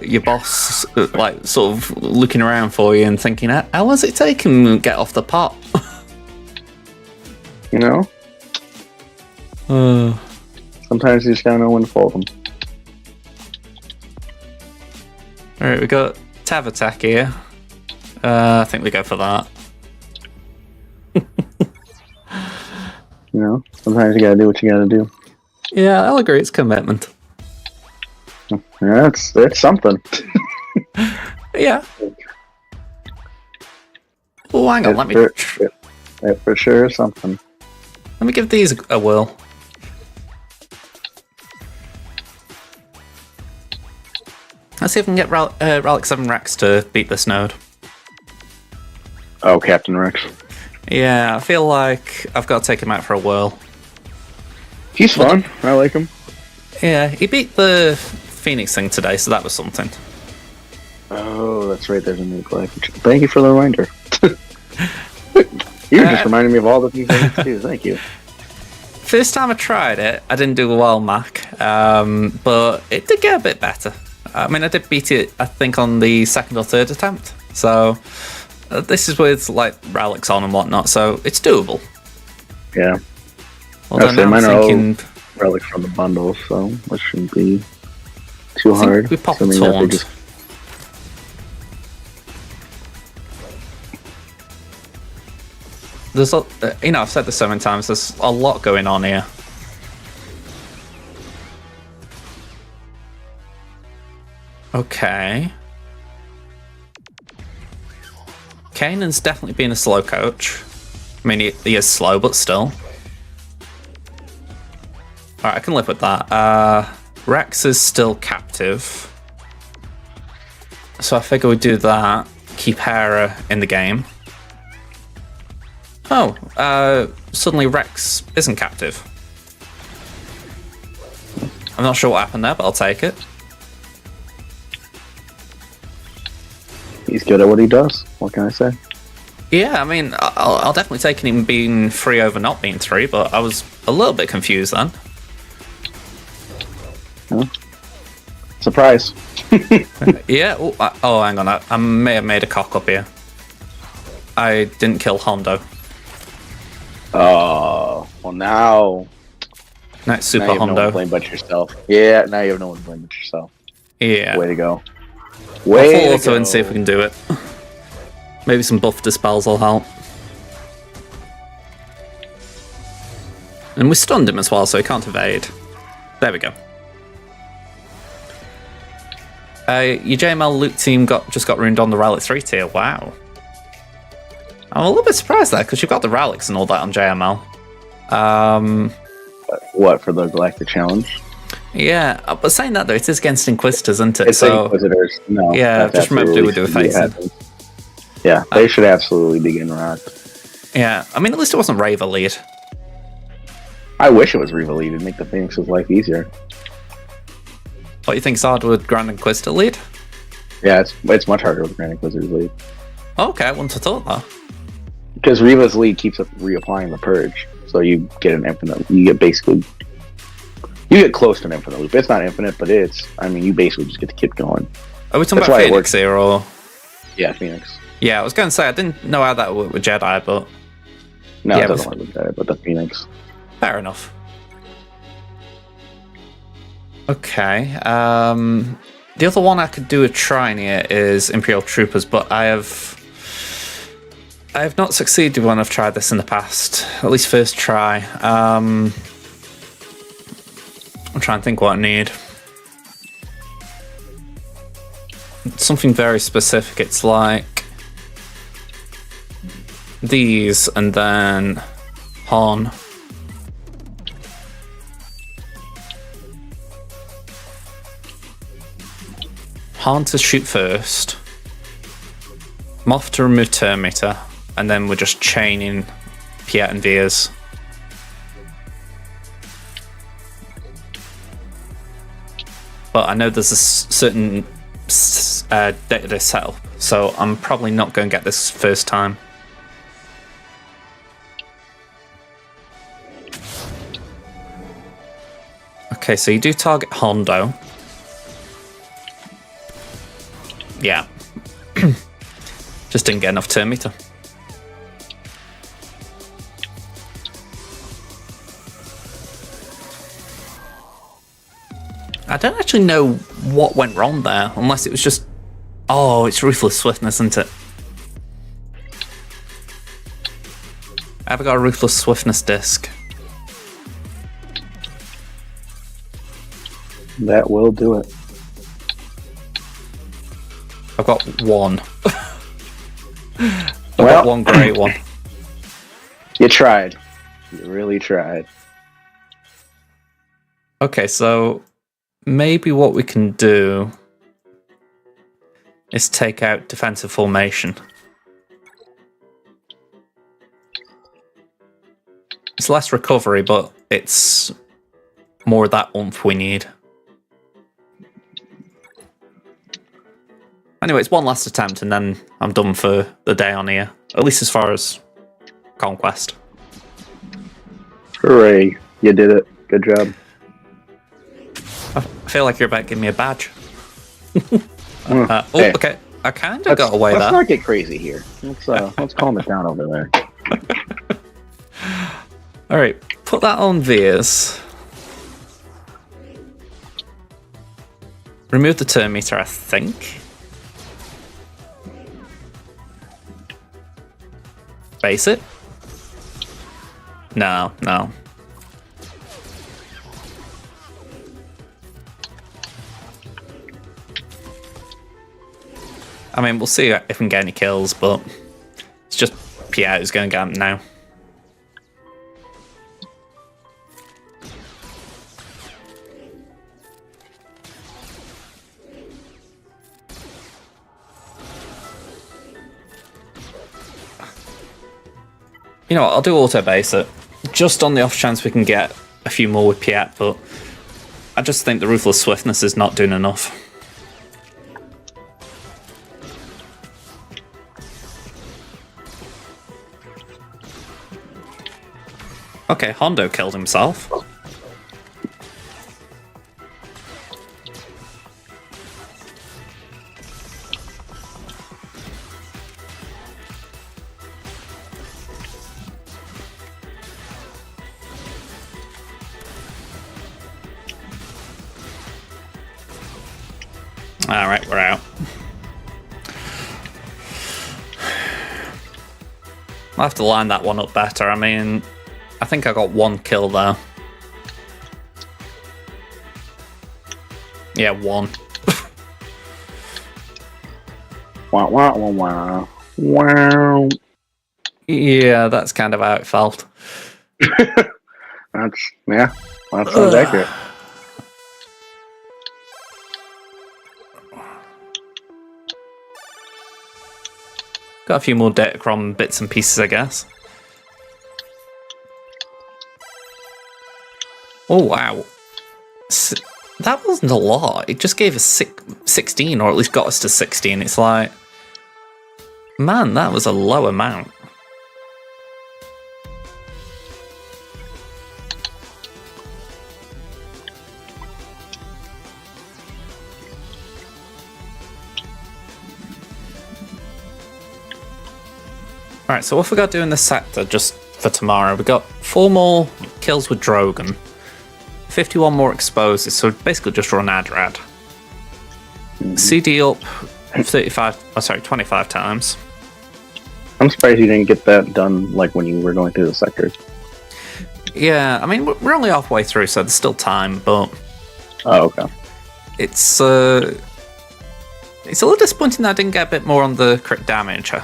your boss, like, sort of looking around for you and thinking, how long does it take him to get off the pot? You know? Sometimes you just gotta know when to fold them. Alright, we got Tav attack here. I think we go for that. You know? Sometimes you gotta do what you gotta do. Yeah, I'll agree, it's commitment. Yeah, it's something. Yeah. Oh, hang on, let me... It for sure is something. Let me give these a whirl. Let's see if we can get Relic 7 Rex to beat this node. Oh, Captain Rex. Yeah, I feel like I've got to take him out for a whirl. He's fun. I like him. Yeah, he beat the Phoenix thing today, so that was something. Oh, that's right. There's a new collection. Thank you for the reminder. You just reminded me of all the new things too. Thank you. First time I tried it, I didn't do well, Mac, but it did get a bit better. I mean, I did beat it, I think, on the second or third attempt. So this is with like relics on and whatnot, so it's doable. Yeah. Although now mine I'm are thinking all relics from the bundle, so it shouldn't be too hard. we pop a Assuming that they taunt. just- There's, you know, I've said this so many times. There's a lot going on here. Okay. Kanan's definitely been a slow coach. I mean, he is slow, but still. Alright, I can live with that. Rex is still captive. So I figure we do that. Keep Hera in the game. Oh, suddenly Rex isn't captive. I'm not sure what happened there, but I'll take it. He's good at what he does. What can I say? Yeah, I mean, I'll definitely take him being 3 over not being 3, but I was a little bit confused then. Huh? Surprise. Yeah, oh, hang on, I may have made a cock up here. I didn't kill Hondo. Oh, well now... That's Super now you have no one to Hondo. blame but yourself. Yeah, now you have no one to blame but yourself. Yeah. Way to go. I'll Way fall to auto go. and see if we can do it. Maybe some buff dispels will help. And we stunned him as well, so he can't evade. There we go. Your JML loot team just got ruined on the Relic 3 tier. Wow. I'm a little bit surprised there, because you've got the relics and all that on JML. What, for the Galactic Challenge? Yeah, but saying that though, it is against Inquisitors, isn't it? It's So Inquisitors. No. yeah, that's just remember absolutely we do a should be facing. happening. Yeah, they should absolutely be getting rocked. yeah, I mean, at least it wasn't Raver lead. I wish it was Reva lead. It'd make the Phoenix's life easier. What, you think Zard would Grand Inquisitor lead? Yeah, it's much harder with Grand Inquisitor's lead. Okay, I wouldn't have thought that. Because Reva's lead keeps reapplying the purge, so you get an infinite. You get close to an infinite loop. It's not infinite, but you basically just get to keep going. Are we talking That's about why it Phoenix works. here, or? Yeah, Phoenix. Yeah, I was going to say, I didn't know how that worked with Jedi, but No, Yeah, it doesn't work with that, but the Phoenix. fair enough. Okay, the other one I could do a try in here is Imperial Troopers, but I have not succeeded when I've tried this in the past. At least first try. I'm trying to think what I need. It's something very specific. It's like these and then Han. Han to shoot first. Moff to remove turn meter. And then we're just chaining Piet and Veers. But I know there's a certain data setup, so I'm probably not going to get this first time. Okay, so you do target Hondo. Yeah. Just didn't get enough turn meter. I don't actually know what went wrong there, unless it was just... Oh, it's Ruthless Swiftness, isn't it? I've got a Ruthless Swiftness disc. That will do it. I've got one. I've got one great one. You tried. You really tried. Okay, so maybe what we can do is take out defensive formation. It's less recovery, but it's more of that oomph we need. Anyway, it's one last attempt and then I'm done for the day on here. At least as far as Conquest. Hooray. You did it. Good job. I feel like you're about to give me a badge. Hey, Okay. I kind of got away let's there. not get crazy here. Let's calm it down over there. Alright, put that on Veers. Remove the turn meter, I think. Base it? No. I mean, we'll see if we can get any kills, but it's just Pierre who's going to get him now. You know what, I'll do auto base it, just on the off chance we can get a few more with Piet, but I just think the Ruthless Swiftness is not doing enough. Okay, Hondo killed himself. Alright, we're out. I'll have to line that one up better. I mean, I think I got one kill there. Yeah, one. Wow, wow, wow, wow. Wow. Yeah, that's kind of how it felt. That sounds accurate. Got a few more Datacron bits and pieces, I guess. Oh, wow. That wasn't a lot. It just gave us 16, or at least got us to 16. It's like... Man, that was a low amount. Alright, so what have we got to do in this sector just for tomorrow? We got 4 more kills with Drogon, 51 more exposes, so basically just run Adrad. CD up 25 times. I'm surprised you didn't get that done like when you were going through the sectors. Yeah, I mean, we're only halfway through, so there's still time, but... Oh, okay. It's a little disappointing that I didn't get a bit more on the crit damage,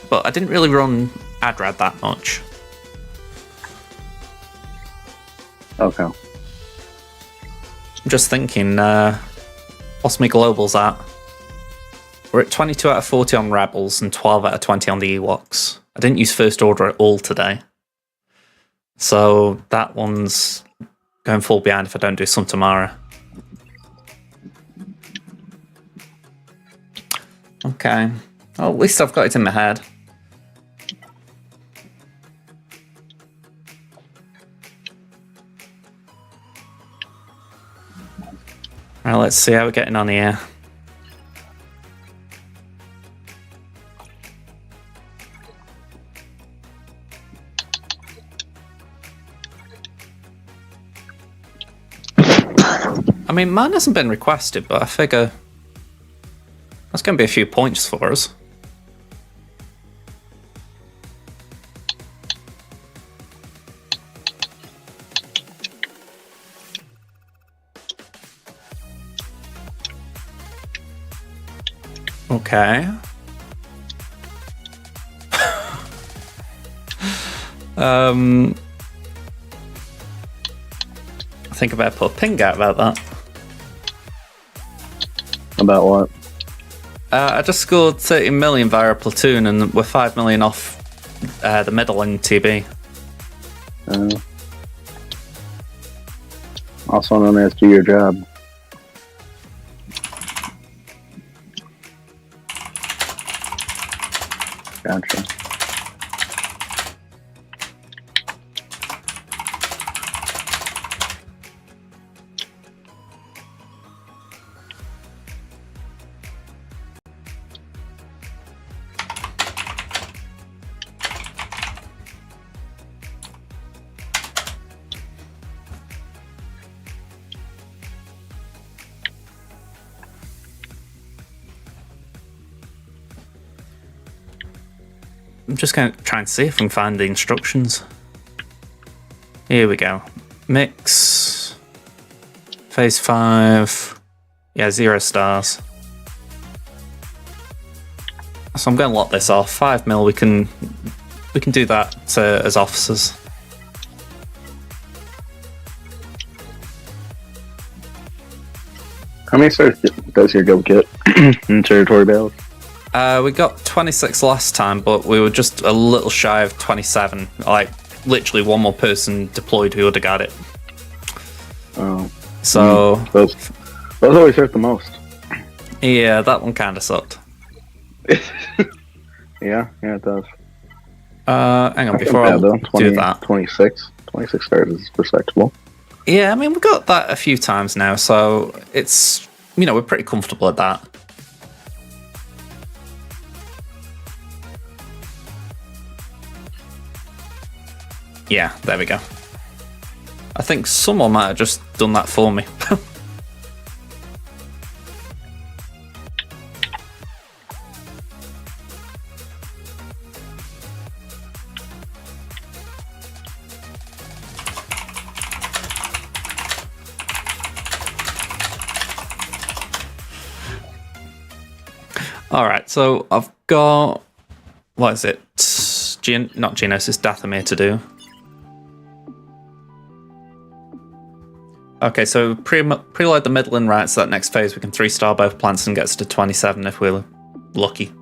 but I didn't really run Adrad that much. Okay. I'm just thinking, what's my globals at? We're at 22 out of 40 on Rebels and 12 out of 20 on the Ewoks. I didn't use First Order at all today. So that one's going full behind if I don't do some tomorrow. Okay. Well, at least I've got it in my head. Right, let's see how we're getting on here. I mean, mine hasn't been requested, but I figure that's going to be a few points for us. Okay. I think I better put a ping out about that. About what? I just scored 30 million via a platoon, and we're 5 million off the middle in TB. Also known as do your job. Gotcha. I'm just going to try and see if I can find the instructions. Here we go. Mix. Phase 5. Yeah, 0 stars. So I'm going to lock this off. 5 mil, we can do that as officers. How many stars does your guild get in territory battles? We got 26 last time, but we were just a little shy of 27. Like, literally one more person deployed who would have got it. Oh. So... Those always hurt the most. Yeah, that one kind of sucked. Yeah, it does. Hang on, before I do that. 26 stars is respectable. Yeah, I mean, we got that a few times now, so it's, we're pretty comfortable at that. Yeah, there we go. I think someone might have just done that for me. Alright, so I've got... What is it? Not Geonosis, Dathomir to do. Okay, so preload the middle and right, so that next phase we can 3-star both plants and gets to 27 if we're lucky.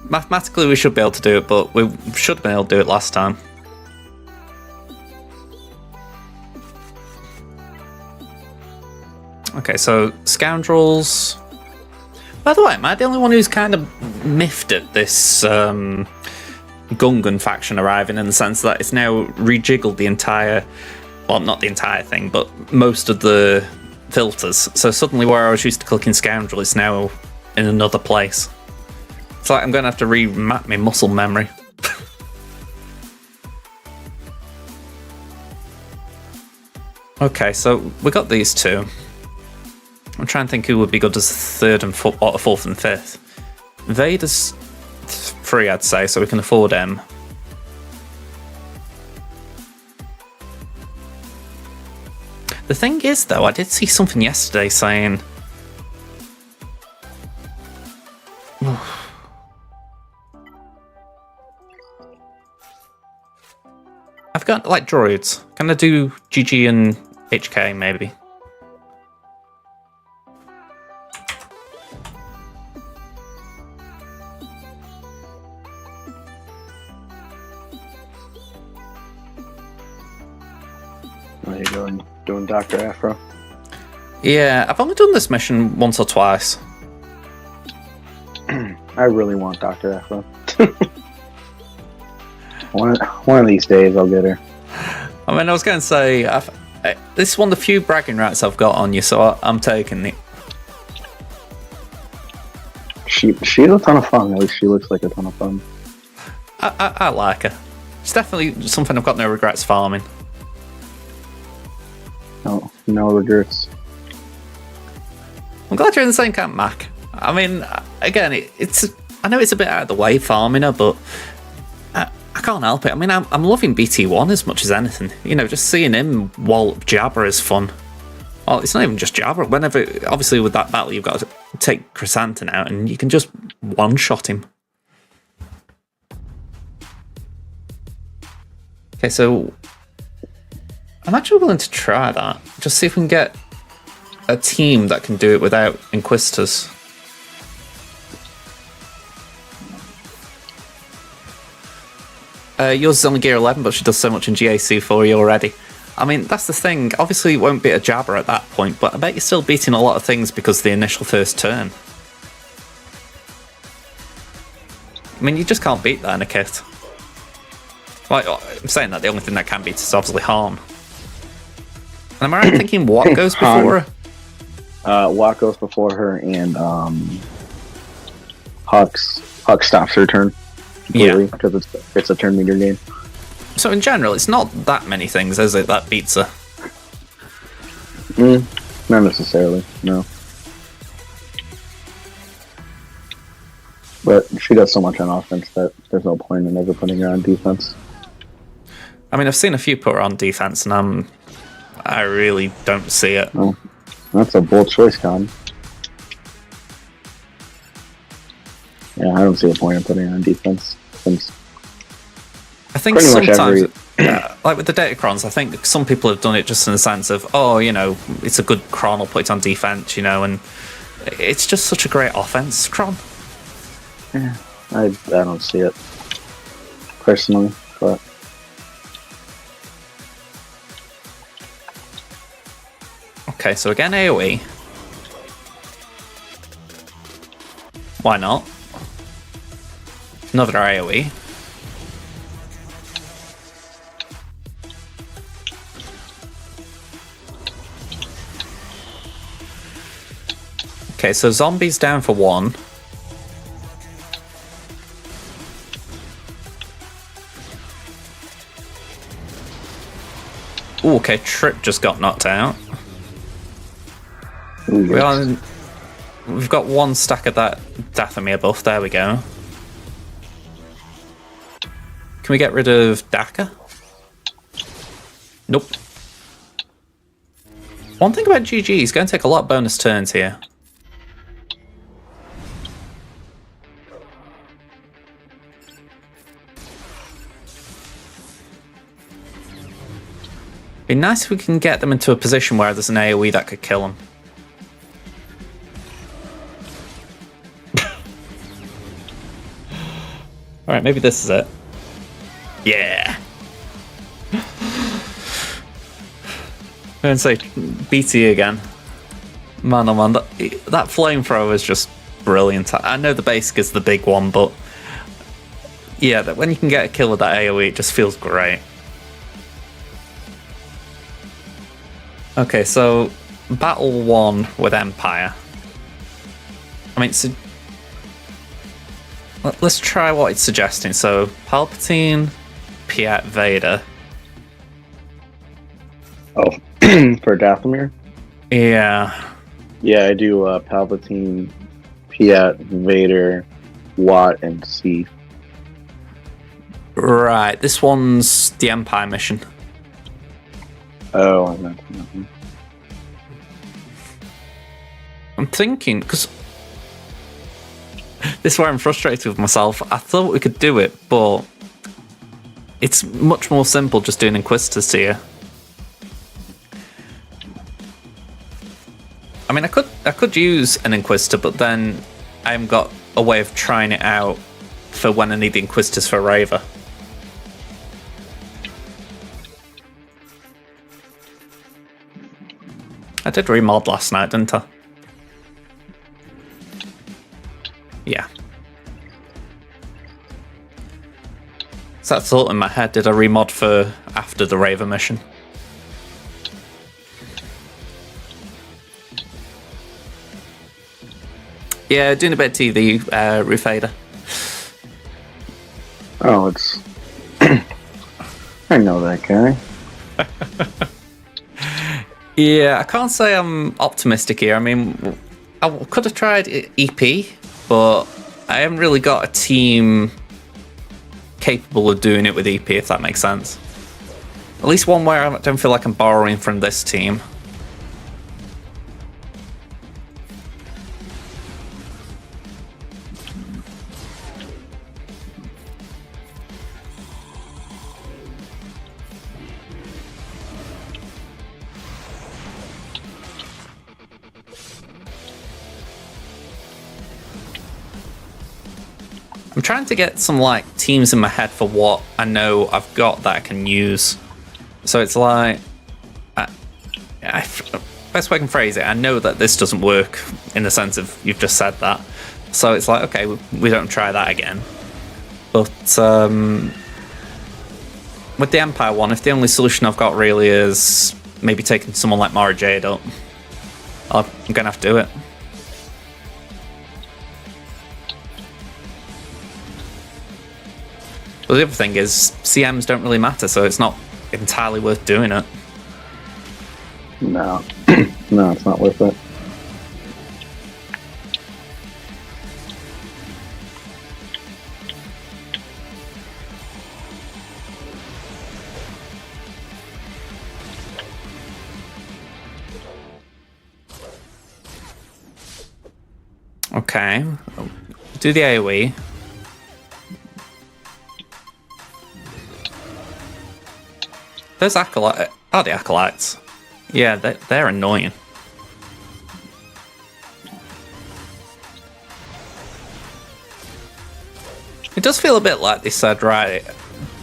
Mathematically we should be able to do it, but we should have been able to do it last time. Okay, so Scoundrels... By the way, am I the only one who's kind of miffed at this Gungan faction arriving, in the sense that it's now rejiggled the entire, well, not the entire thing, but most of the filters. So suddenly where I was used to clicking Scoundrel is now in another place. It's like I'm going to have to remap my muscle memory. Okay, so we got these two. I'm trying to think who would be good as third and fourth and fifth. Vader's 3, I'd say, so we can afford him. The thing is, though, I did see something yesterday saying... I've got, like, droids. Can I do GG and HK, maybe? Are you doing Dr. Afro? Yeah, I've only done this mission once or twice. I really want Dr. Afro. One of these days I'll get her. I mean, I was going to say, This is one of the few bragging rights I've got on you, so I'm taking it. She's a ton of fun. At least she looks like a ton of fun. I like her. It's definitely something I've got no regrets farming. No regrets. I'm glad you're in the same camp, Mac. I mean, again, it's I know it's a bit out of the way farming her, but I can't help it. I mean, I'm loving BT1 as much as anything. You know, just seeing him wallop Jabba is fun. Well, it's not even just Jabba. Whenever, obviously, with that battle, you've got to take Chrysanthemum out, and you can just one-shot him. Okay, so I'm actually willing to try that. Just see if we can get a team that can do it without Inquisitors. Yours is only gear 11, but she does so much in GAC for you already. I mean, that's the thing. Obviously, it won't beat a Jabber at that point, but I bet you're still beating a lot of things because of the initial first turn. I mean, you just can't beat that in a kit. Well, I'm saying that the only thing that can beat is obviously Han. And am I right thinking what goes before her? What goes before her, and Huck stops her turn completely because it's a turn meter game. So in general, it's not that many things, is it, that beats her? Not necessarily, no. But she does so much on offense that there's no point in ever putting her on defense. I mean, I've seen a few put her on defense, and I really don't see it. Oh, that's a bold choice, Con. Yeah, I don't see a point in putting her on defense. Since I think sometimes, like with the Datacrons, I think some people have done it just in the sense of, oh, you know, it's a good Cron, I'll put it on defense, you know, and it's just such a great offense, Cron. Yeah, I don't see it personally, but okay, so again AoE. Why not? Another AoE. Okay, so zombies down for 1. Ooh, okay, Trip just got knocked out. ooh, yes. We've got 1 stack of that Dathomir buff, there we go. Can we get rid of Daka? Nope. One thing about GG, he's going to take a lot of bonus turns here. Be nice if we can get them into a position where there's an AoE that could kill them. Alright, maybe this is it. Yeah! I'm going to say BT again. Man oh man, that flamethrower is just brilliant. I know the basic is the big one, but yeah, that when you can get a kill with that AoE, it just feels great. Okay, so battle 1 with Empire. I mean, so let's try what it's suggesting. So Palpatine, Piet, Vader. Oh, for Dathomir? Yeah. Yeah, I do Palpatine, Piet, Vader, Watt, and C. Right, this one's the Empire mission. Oh, I meant nothing. I'm thinking, because this is where I'm frustrated with myself. I thought we could do it, but it's much more simple just doing Inquisitors here. I mean, I could use an Inquisitor, but then I haven't got a way of trying it out for when I need the Inquisitors for Raver. I did remod last night, didn't I? Yeah. So that thought in my head, did I remod for after the Raver mission? Yeah, doing a bit of TV, Rufader. Oh, it's. I know that guy. Yeah, I can't say I'm optimistic here. I mean, I could have tried EP, but I haven't really got a team capable of doing it with EP, if that makes sense. At least one where I don't feel like I'm borrowing from this team. I'm trying to get some like teams in my head for what I know I've got that I can use. So it's like, best way I can phrase it, I know that this doesn't work in the sense of you've just said that. So it's like, okay, we don't try that again. But with the Empire one, if the only solution I've got really is maybe taking someone like Mara Jade up, I'm gonna have to do it. But the other thing is, CMs don't really matter, so it's not entirely worth doing it. No. No, it's not worth it. Okay. Do the AoE. Those acolytes are the acolytes. Yeah, they're annoying. It does feel a bit like they said, right,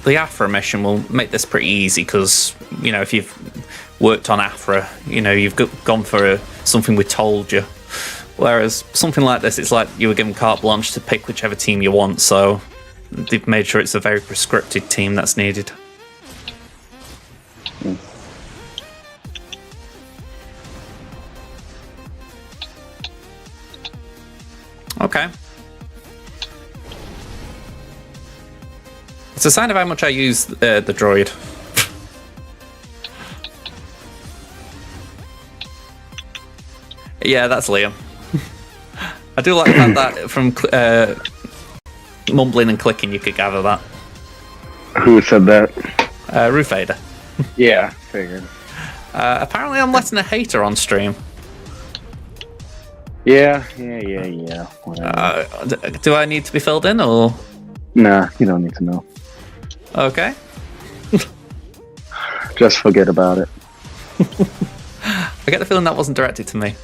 the Aphra mission will make this pretty easy because, you know, if you've worked on Aphra, you know, you've gone for something we told you. Whereas something like this, it's like you were given carte blanche to pick whichever team you want, so they've made sure it's a very prescripted team that's needed. Okay. It's a sign of how much I use the droid. Yeah, that's Liam. I do like the fact that from mumbling and clicking you could gather that. Who said that? Rufader. Yeah, figured. Apparently I'm letting a hater on stream. Yeah. Whatever. Do I need to be filled in, or...? Nah, you don't need to know. Okay. Just forget about it. I get the feeling that wasn't directed to me.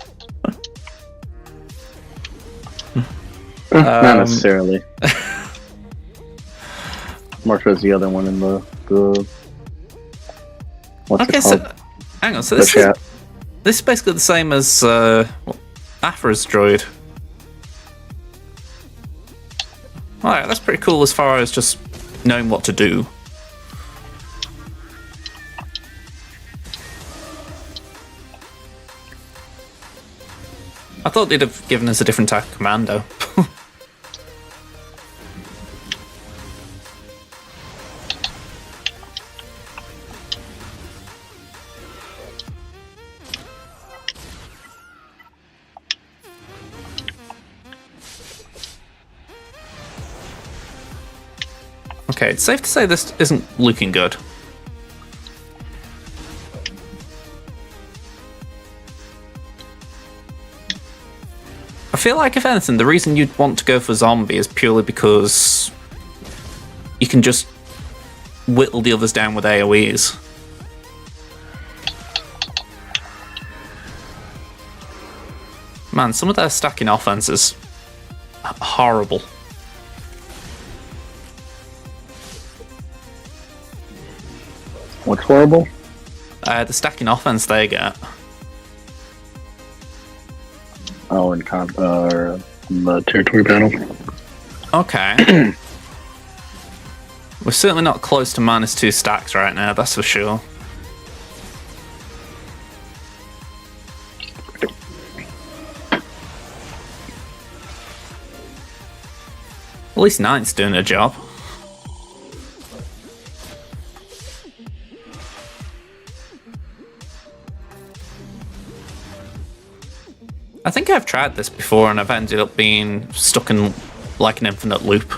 Not necessarily. More towards the other one in the what's Okay, it called? so hang on. So The this is chat. basically the same as Aphra's droid. Alright, that's pretty cool as far as just knowing what to do. I thought they'd have given us a different type of commando. Okay, it's safe to say this isn't looking good. I feel like, if anything, the reason you'd want to go for zombie is purely because you can just whittle the others down with AoEs. Man, some of their stacking offense is horrible. What's horrible? The stacking offense they get. Oh, in the territory battle. Okay. We're certainly not close to -2 stacks right now, that's for sure. At least Knight's doing a job. I think I've tried this before and I've ended up being stuck in like an infinite loop.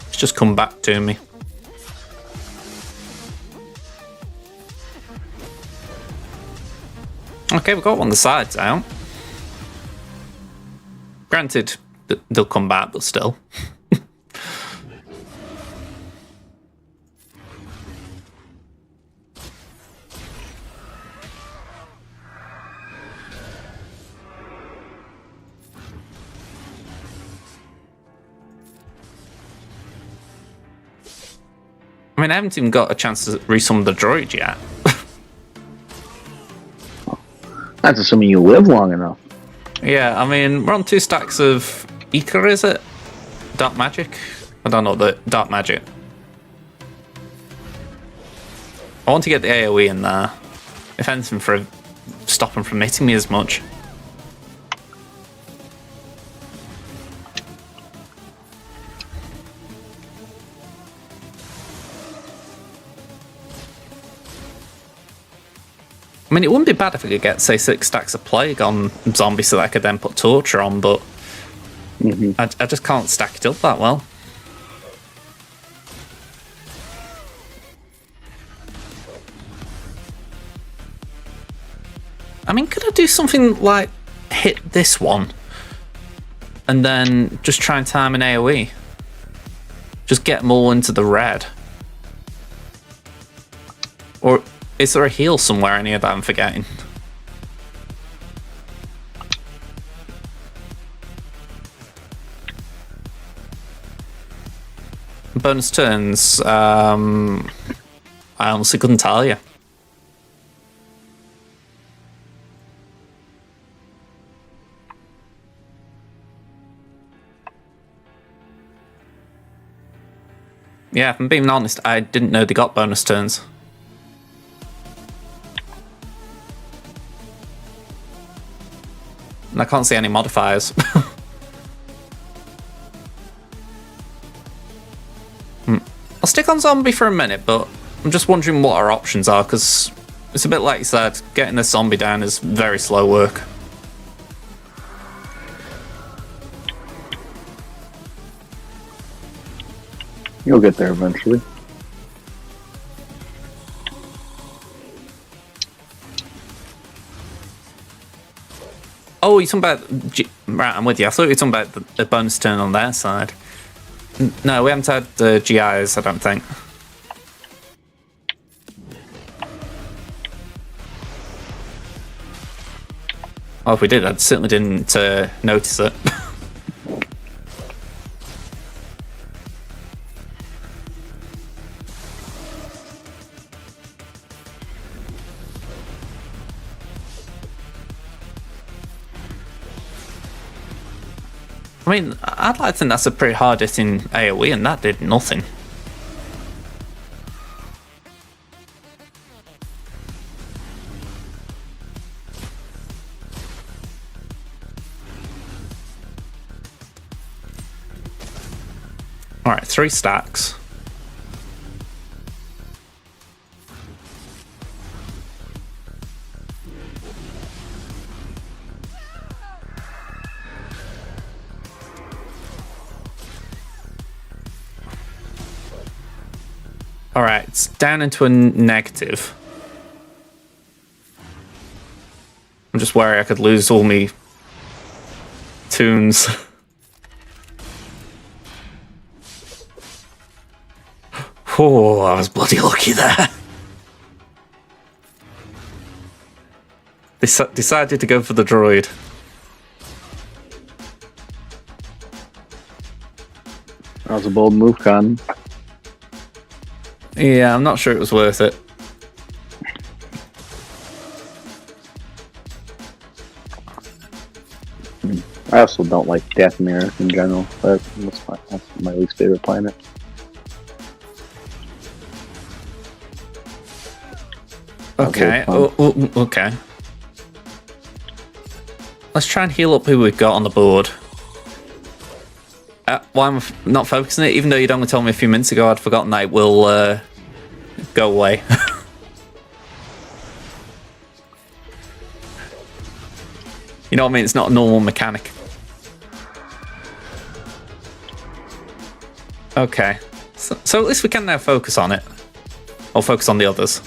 It's just come back to me. Okay, we've got one of the sides out. Granted, they'll come back, but still. I mean, I haven't even got a chance to resummon the droid yet. That's assuming you live long enough. Yeah, I mean, we're on 2 stacks of Ether, is it? Dark Magic? I don't know, the Dark Magic. I want to get the AoE in there. If anything, for stop them from hitting me as much. I mean, it wouldn't be bad if I could get, say, 6 stacks of Plague on zombies so that I could then put Torture on, but I just can't stack it up that well. I mean, could I do something like hit this one and then just try and time an AoE? Just get them all into the red. Or is there a heal somewhere in here that I'm forgetting? Bonus turns, I honestly couldn't tell you. Yeah, if I'm being honest, I didn't know they got bonus turns. And I can't see any modifiers. I'll stick on zombie for a minute, but I'm just wondering what our options are, because it's a bit like you said, getting the zombie down is very slow work. You'll get there eventually. Oh, you're talking about... Right, I'm with you. I thought you were talking about the bonus turn on their side. No, we haven't had the GIs, I don't think. Oh, if we did, I certainly didn't notice it. I mean, I'd like to think that's a pretty hard hitting AoE, and that did nothing. Alright, 3 stacks. Alright, it's down into a negative. I'm just worried I could lose all me tunes. Oh, I was bloody lucky there. Decided to go for the droid. That was a bold move, Con. Yeah, I'm not sure it was worth it. I also don't like Dathomir in general. That's my least favorite planet. Okay. Okay. Let's try and heal up who we've got on the board. Why am I not focusing it? Even though you'd only told me a few minutes ago, I'd forgotten that it will go away. You know what I mean? It's not a normal mechanic. Okay. So at least we can now focus on it. Or focus on the others.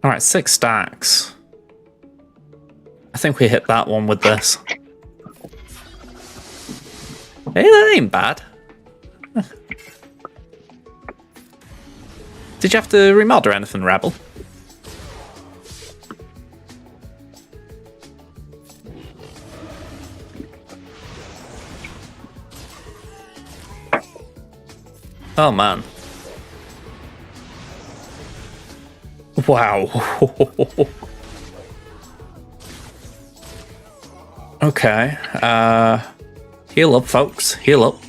Alright, 6 stacks. I think we hit that one with this. Hey, that ain't bad. Did you have to remod or anything, Rebel? Oh man. Wow. Okay. Heal up, folks. Heal up.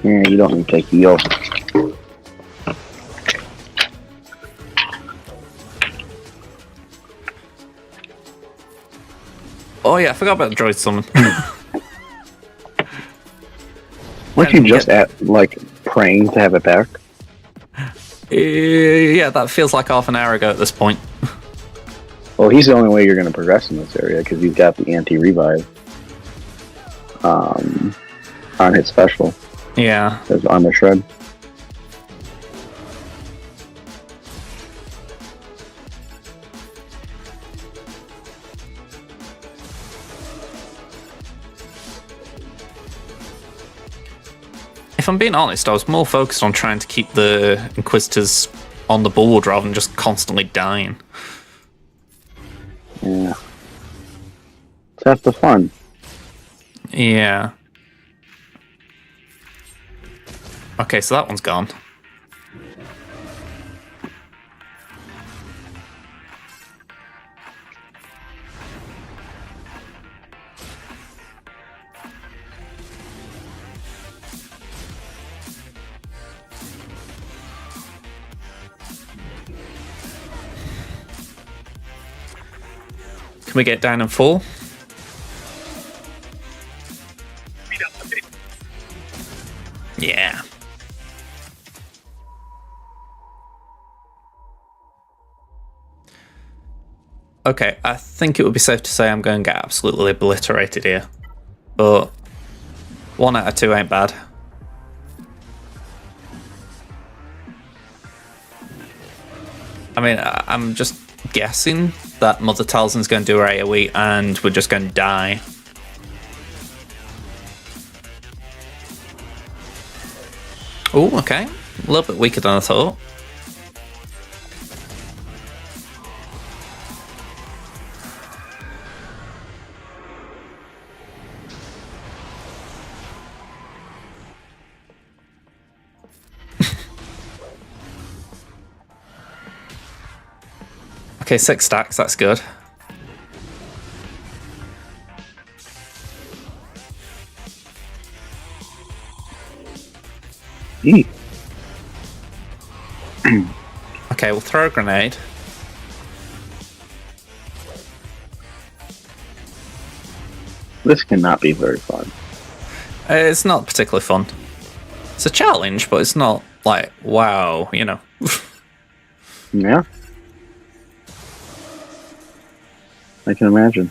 Yeah, you don't need to heal. Oh yeah, I forgot about the droid summon. Weren't you just praying to have it back? Yeah, that feels like half an hour ago at this point. Well, he's the only way you're going to progress in this area because he's got the anti-revive on his special. Yeah. His armor shred. If I'm being honest, I was more focused on trying to keep the Inquisitors on the board rather than just constantly dying. Yeah. It's half the fun. Yeah. Okay, so that one's gone. Can we get down and full? Yeah. Okay, I think it would be safe to say I'm going to get absolutely obliterated here. But 1 out of 2 ain't bad. I mean, I'm just guessing that Mother Talzin's going to do her AoE and we're just going to die. Oh, okay. A little bit weaker than I thought. Okay, 6 stacks, that's good. Okay, we'll throw a grenade. This cannot be very fun. It's not particularly fun. It's a challenge, but it's not like, wow, you know. Yeah. I can imagine.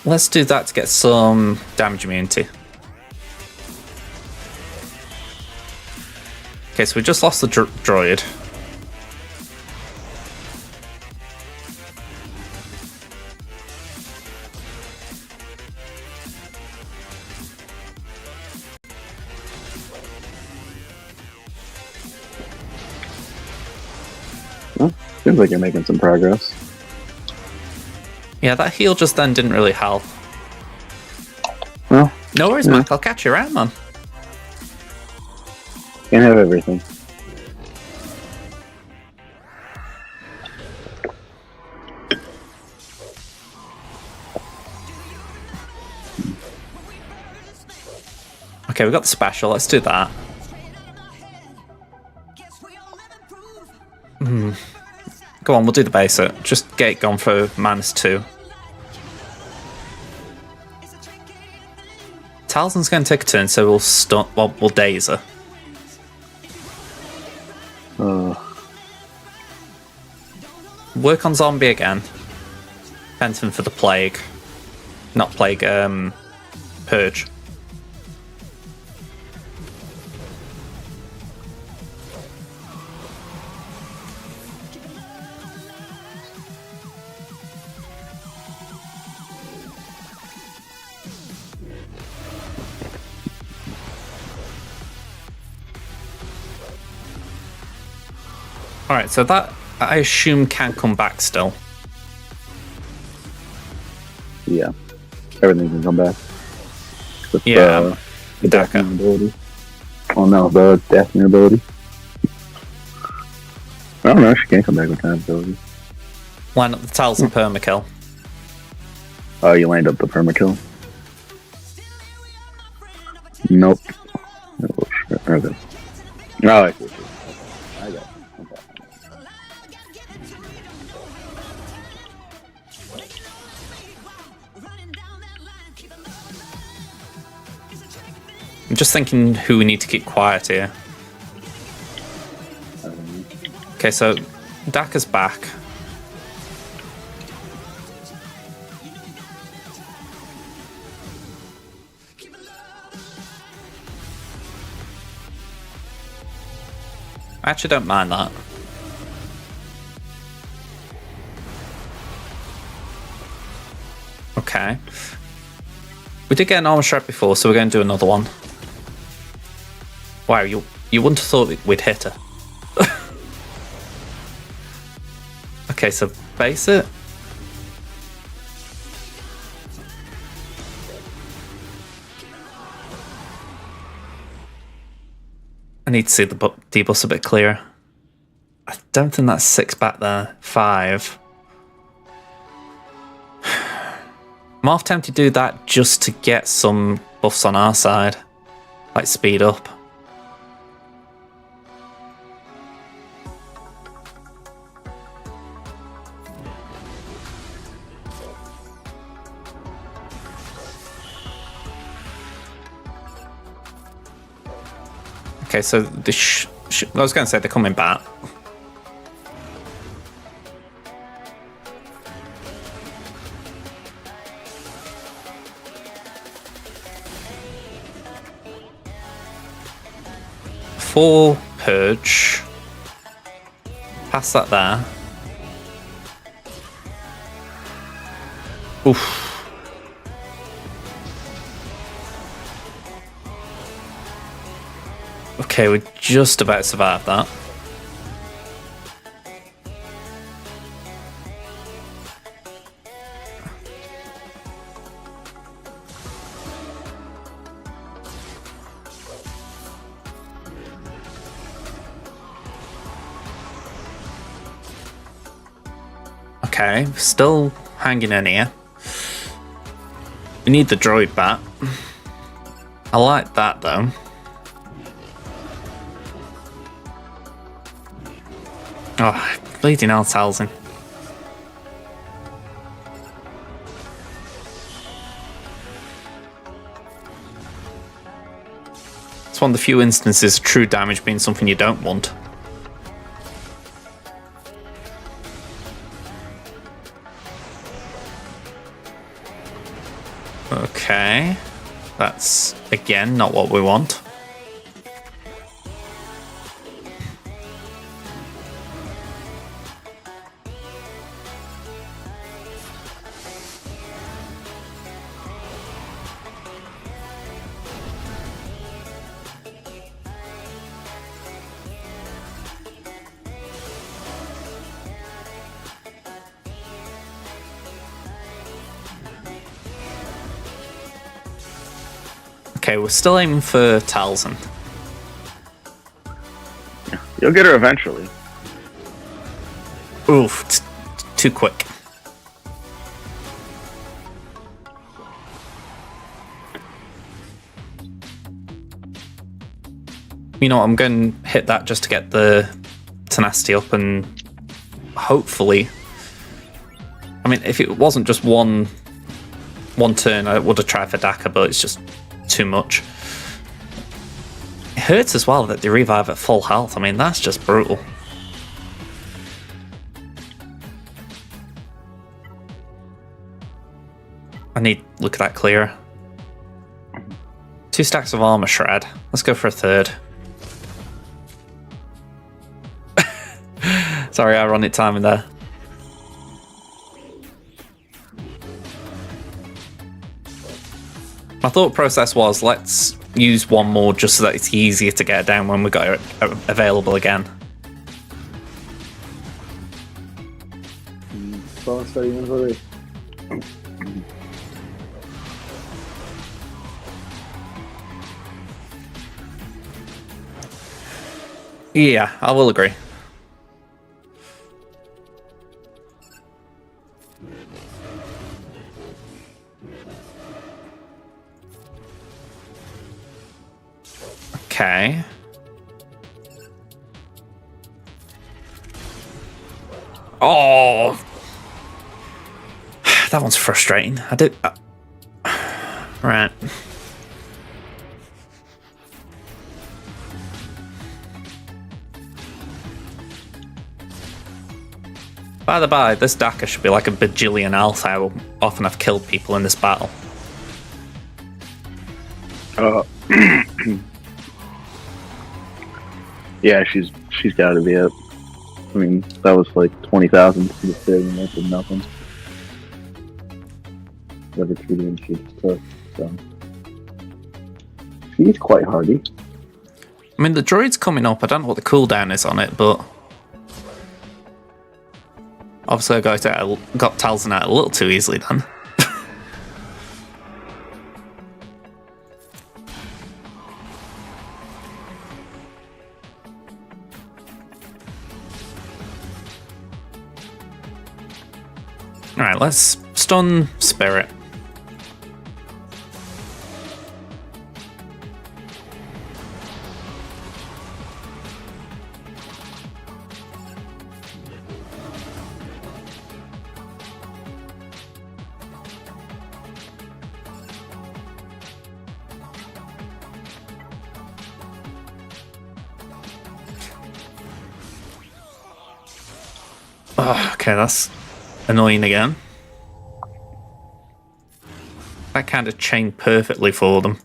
Let's do that to get some damage immunity. Okay, so we just lost the droid. Seems like you're making some progress. Yeah, that heal just then didn't really help. Well, No worries, Mac. I'll catch you around, man. can't have everything. Okay, we got the special. Let's do that. Go on, we'll do the basic. Just get it gone for -2. Talzin's going to take a turn, so we'll stop. Well, we'll daze her. Work on zombie again. Fenton for the plague. Not plague, purge. Alright, so that, I assume, can come back still. Yeah. Everything can come back. With, Yeah, the Daka. Daphne ability. Oh no, the Daphne ability. I don't know, she can't come back with time ability. Line up the Talzin permakill. Oh, you lined up the permakill? Nope. Oh, shit. Okay. Oh, I see. I got it. Okay. I'm just thinking who we need to keep quiet here. Okay, so Daka's back. I actually don't mind that. Okay. We did get an armor strike before, so we're going to do another one. Wow, you wouldn't have thought we'd hit her. Okay, so base it. I need to see the debuffs a bit clearer. I don't think that's 6 back there. 5. I'm half tempted to do that just to get some buffs on our side. Like speed up. Okay, so the I was going to say they're coming back. Full purge. Pass that there. Oof. Okay, we just about survived that. Okay, still hanging in here. We need the droid back. I like that though. Oh, bleeding hell, Talzin. It's one of the few instances of true damage being something you don't want. Okay. That's, again, not what we want. Okay, we're still aiming for Talzin. You'll get her eventually. Oof, too quick. You know what, I'm going to hit that just to get the tenacity up, and hopefully... I mean, if it wasn't just one turn, I would have tried for Daka, but it's just too much. It hurts as well that they revive at full health. I mean, that's just brutal. I need look at that clear. 2 stacks of armor shred. Let's go for a third. Sorry, ironic timing there. My thought process was, let's use one more just so that it's easier to get down when we got it available again. Yeah, I will agree. Okay. Oh, that one's frustrating. I did. Right. By the by, this Daka should be like a bajillion else how often I've killed people in this battle. Yeah, she's got to be up. I mean, that was like 20,000 to the thing, and that's nothing. Never treated and she took, so she's quite hardy. I mean, the droid's coming up. I don't know what the cooldown is on it, but obviously I got Talzin out a little too easily then. Alright, let's stun Spirit. Oh, okay, that's annoying again. That kind of chained perfectly for them.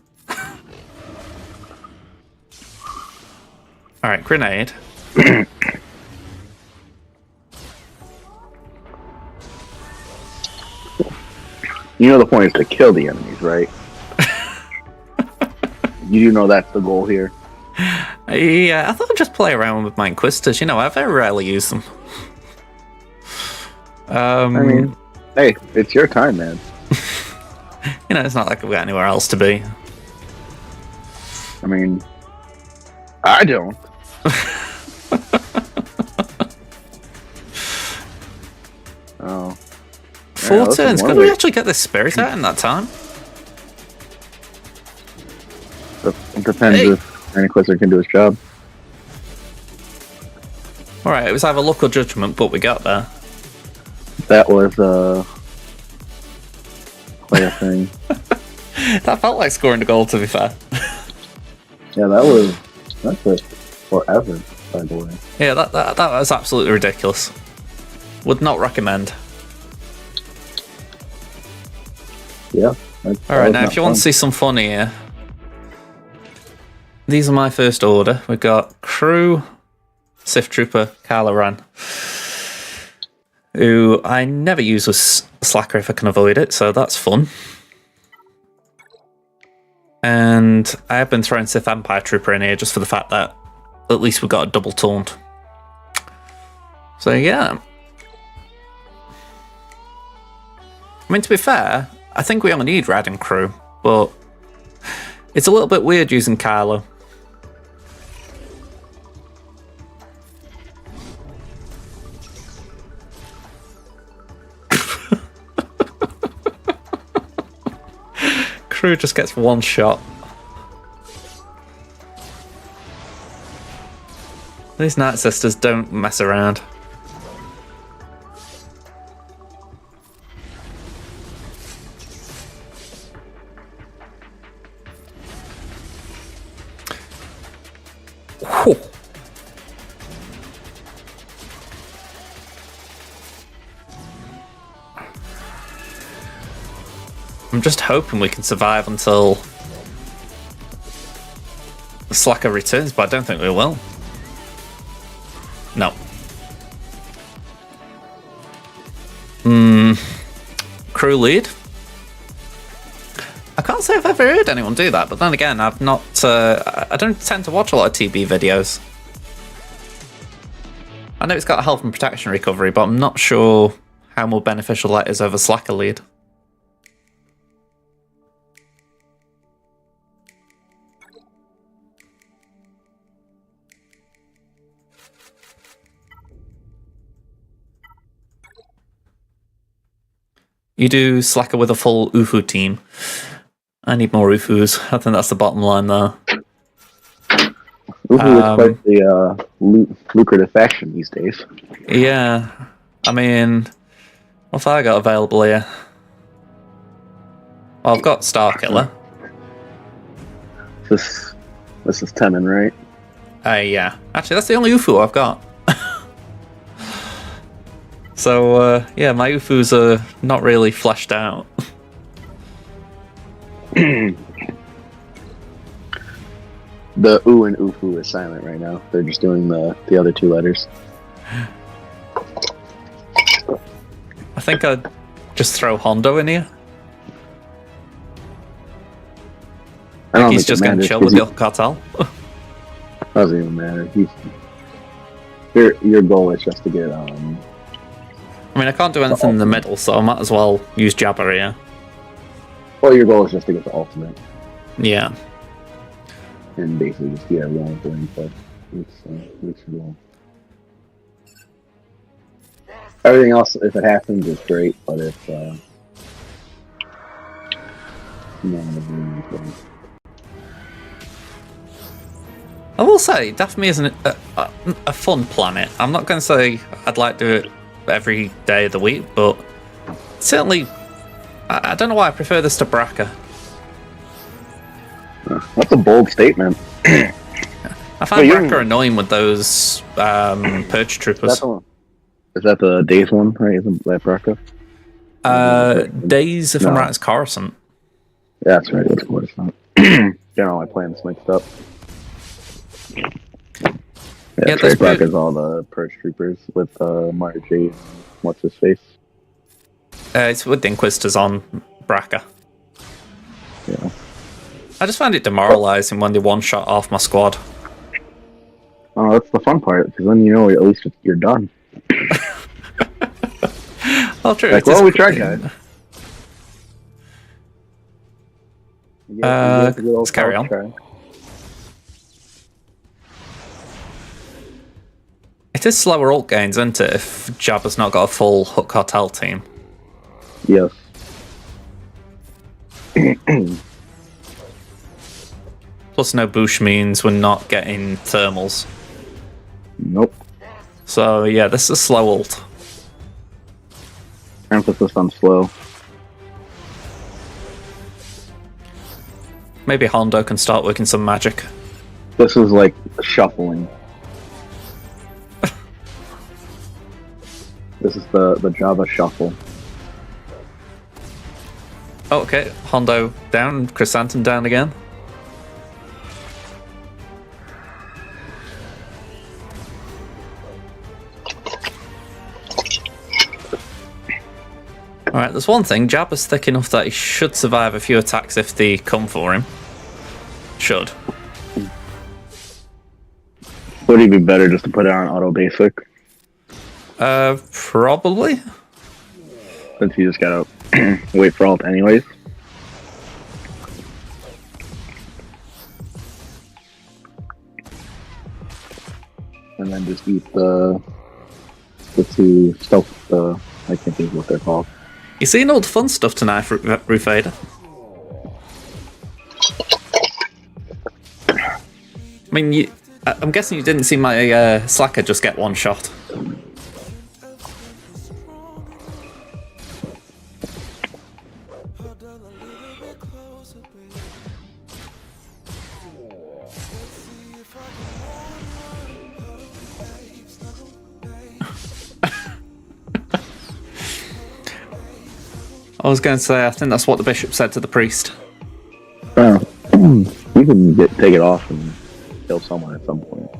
Alright, grenade. You know the point is to kill the enemies, right? You do know that's the goal here. Yeah, I thought I'd just play around with my Inquisitors. You know, I very rarely use them. I mean, hey, it's your time, man. You know, it's not like we've got anywhere else to be. I mean, I don't. Oh. 4 turns. Could we actually get this Spirit out in that time? It depends if any Inquisitor can do his job. Alright, it was either luck or judgment, but we got there. That was quite a thing. That felt like scoring a goal, to be fair. Yeah, that took forever, by the way. Yeah, that was absolutely ridiculous. Would not recommend. Yeah. Alright, now if you want to see some fun here, these are my first order. We've got Crew, Sith Trooper, Kylo Ren, who I never use with Slacker if I can avoid it, so that's fun. And I have been throwing Sith Empire Trooper in here just for the fact that at least we got a double taunt. So yeah. I mean, to be fair, I think we only need Rad and Crew, but It's a little bit weird using Kylo. Crew just gets one shot. These Night Sisters don't mess around. Whew. I'm just hoping we can survive until Slacker returns, but I don't think we will. No. Crew lead. I can't say I've ever heard anyone do that, but then again, I've not. I don't tend to watch a lot of TB videos. I know it's got a health and protection recovery, but I'm not sure how more beneficial that is over Slacker lead. You do Slacker with a full UFU team. I need more UFUs. I think that's the bottom line there. UFU is quite the lucrative faction these days. Yeah. I mean, what have I got available here? Well, I've got Starkiller. This is Temin, right? Yeah. Actually, that's the only UFU I've got. So, yeah, my UFUs are not really fleshed out. The U and UFU is silent right now. They're just doing the other two letters. I think I'd just throw Hondo in here. I think he's just going to chill with the cartel. Doesn't even matter. Your goal is just to get I mean, I can't do anything in the middle, so I might as well use Jabba here. Well, your goal is just to get the ultimate. Yeah. And basically just get everyone with the It's your goal. Everything else, if it happens, is great, but if I will say, Daphne isn't a fun planet. I'm not going to say I'd like to do it every day of the week, but certainly, I don't know why I prefer this to Braca. That's a bold statement. I find Braca annoying with those purge troopers. Is that the Days one, right? Isn't that Braca? Days, if I'm right, is Coruscant. Yeah, that's right. It's Coruscant. My plans mixed up. Yeah, Trade Braca is all the purge troopers with Margie and what's his face? It's with the Inquisitors on Braca. Yeah. I just find it demoralizing when they one-shot off my squad. Oh, that's the fun part, because then you know at least you're done. Well, true. Like, well, we tried, guys. Let's carry on. Try. It is slower ult gains, isn't it, if Jabba's not got a full Hook Cartel team? Yes. Plus no boosh means we're not getting thermals. Nope. So yeah, this is slow ult. Emphasis on slow. Maybe Hondo can start working some magic. This is like shuffling. This is the Jabba shuffle. Oh, okay, Hondo down, Chrysanthemum down again. Alright, there's one thing. Jabba's thick enough that he should survive a few attacks if they come for him. Should. Would it be better just to put it on auto basic? Probably. Since you just gotta wait for alt anyways. and then just eat the two stealth. I can't think of what they're called. You seen all the fun stuff tonight, Rufader? I mean, I'm guessing you didn't see my slacker just get one shot. I was going to say, I think that's what the bishop said to the priest. Oh, you can take it off and kill someone at some point.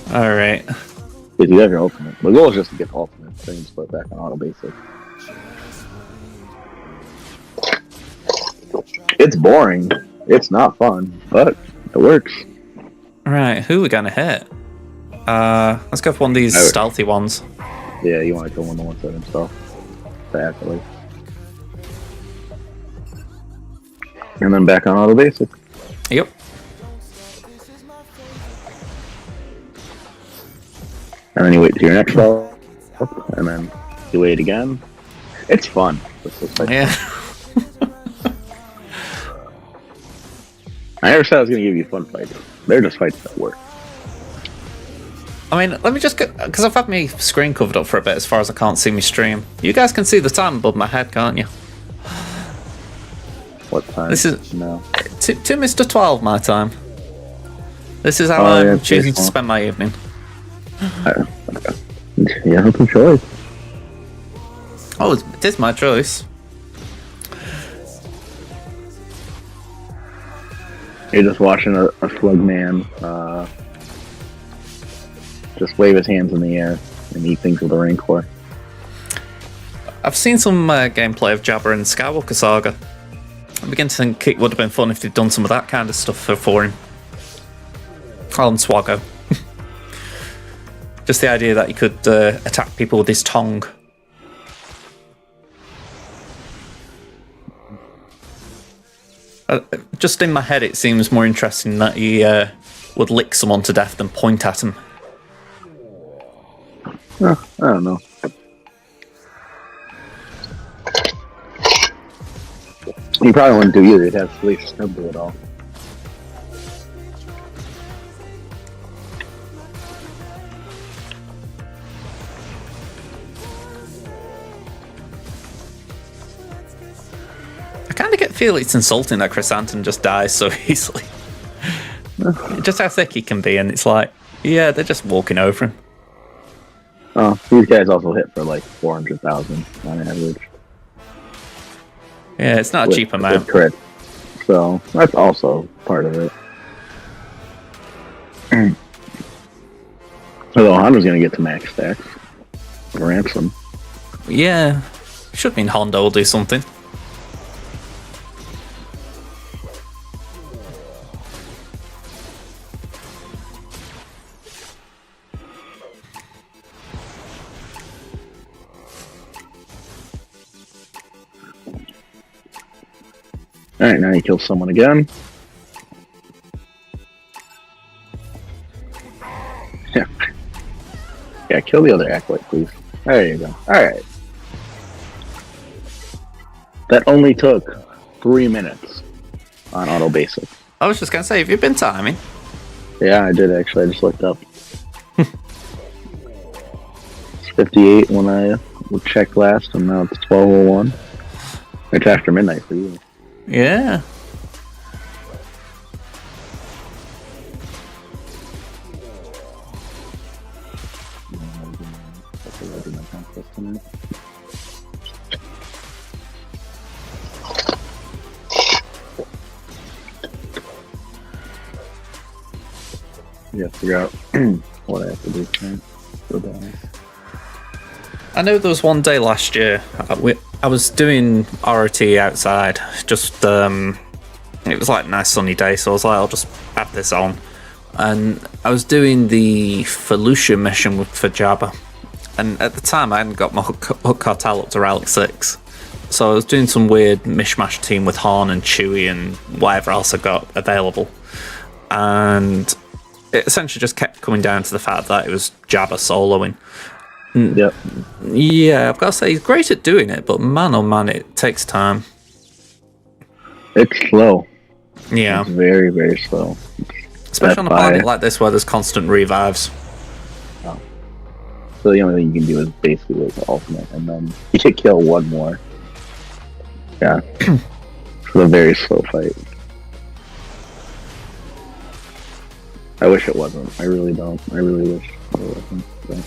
Alright. If you have your ultimate. The goal is just to get the ultimate, so you can split back on auto basic. It's boring. It's not fun, but it works. Right, who are we going to hit? Let's go for one of these stealthy ones. Yeah, you want to kill one of the ones that himself. Actually. And then back on auto basic. Yep. And then you wait to your next ball, and then you wait again. It's fun. Yeah. I never said I was going to give you fun fights. They're just fights that work. I mean, let me just get, because I've had my screen covered up for a bit as far as I can't see me stream. You guys can see the time above my head, can't you? What time? This is no. 2 Mr. 12 my time. This is how I'm choosing to spend my evening. You have a choice. Oh, it is my choice. You're just watching a slug man just wave his hands in the air and eat things with a rancor. I've seen some gameplay of Jabba in Skywalker Saga. I begin to think it would have been fun if they'd done some of that kind of stuff for him. Call him SWGOH. Just the idea that he could attack people with his tongue. Just in my head, it seems more interesting that he would lick someone to death than point at him. I don't know. You probably wouldn't do either. You'd have to leave simple at all. I kind of feel it's insulting that Chris Anton just dies so easily. Just how thick he can be, and it's like, yeah, they're just walking over him. Oh, these guys also hit for like 400,000 on average. Yeah, it's not a cheap amount. Crit. So that's also part of it. Although Honda's gonna get to max stacks. Ransom. Yeah, should mean Honda will do something. Alright, now you kill someone again. Yeah, kill the other acolyte, please. There you go. Alright. That only took 3 minutes on auto basic. I was just going to say, have you been timing? Yeah, I did actually. I just looked up. It's 58 when I checked last, and now it's 12:01. It's after midnight for you. Yeah. Yeah, figure out what I have to do. Go down. I know there was one day last year, I was doing ROT outside, just, it was like a nice sunny day, so I was like, I'll just have this on. And I was doing the Felucia mission for Jabba, and at the time I hadn't got my hook cartel up to Relic 6. So I was doing some weird mishmash team with Han and Chewie and whatever else I got available. And it essentially just kept coming down to the fact that it was Jabba soloing. Yep. Yeah, I've got to say, he's great at doing it, but man, oh man, it takes time. It's slow. Yeah. It's very, very slow. Especially on a planet like this where there's constant revives. So the only thing you can do is basically wait for ultimate, and then you can kill one more. Yeah. It's a very slow fight. I wish it wasn't. I really don't. I really wish it wasn't. So.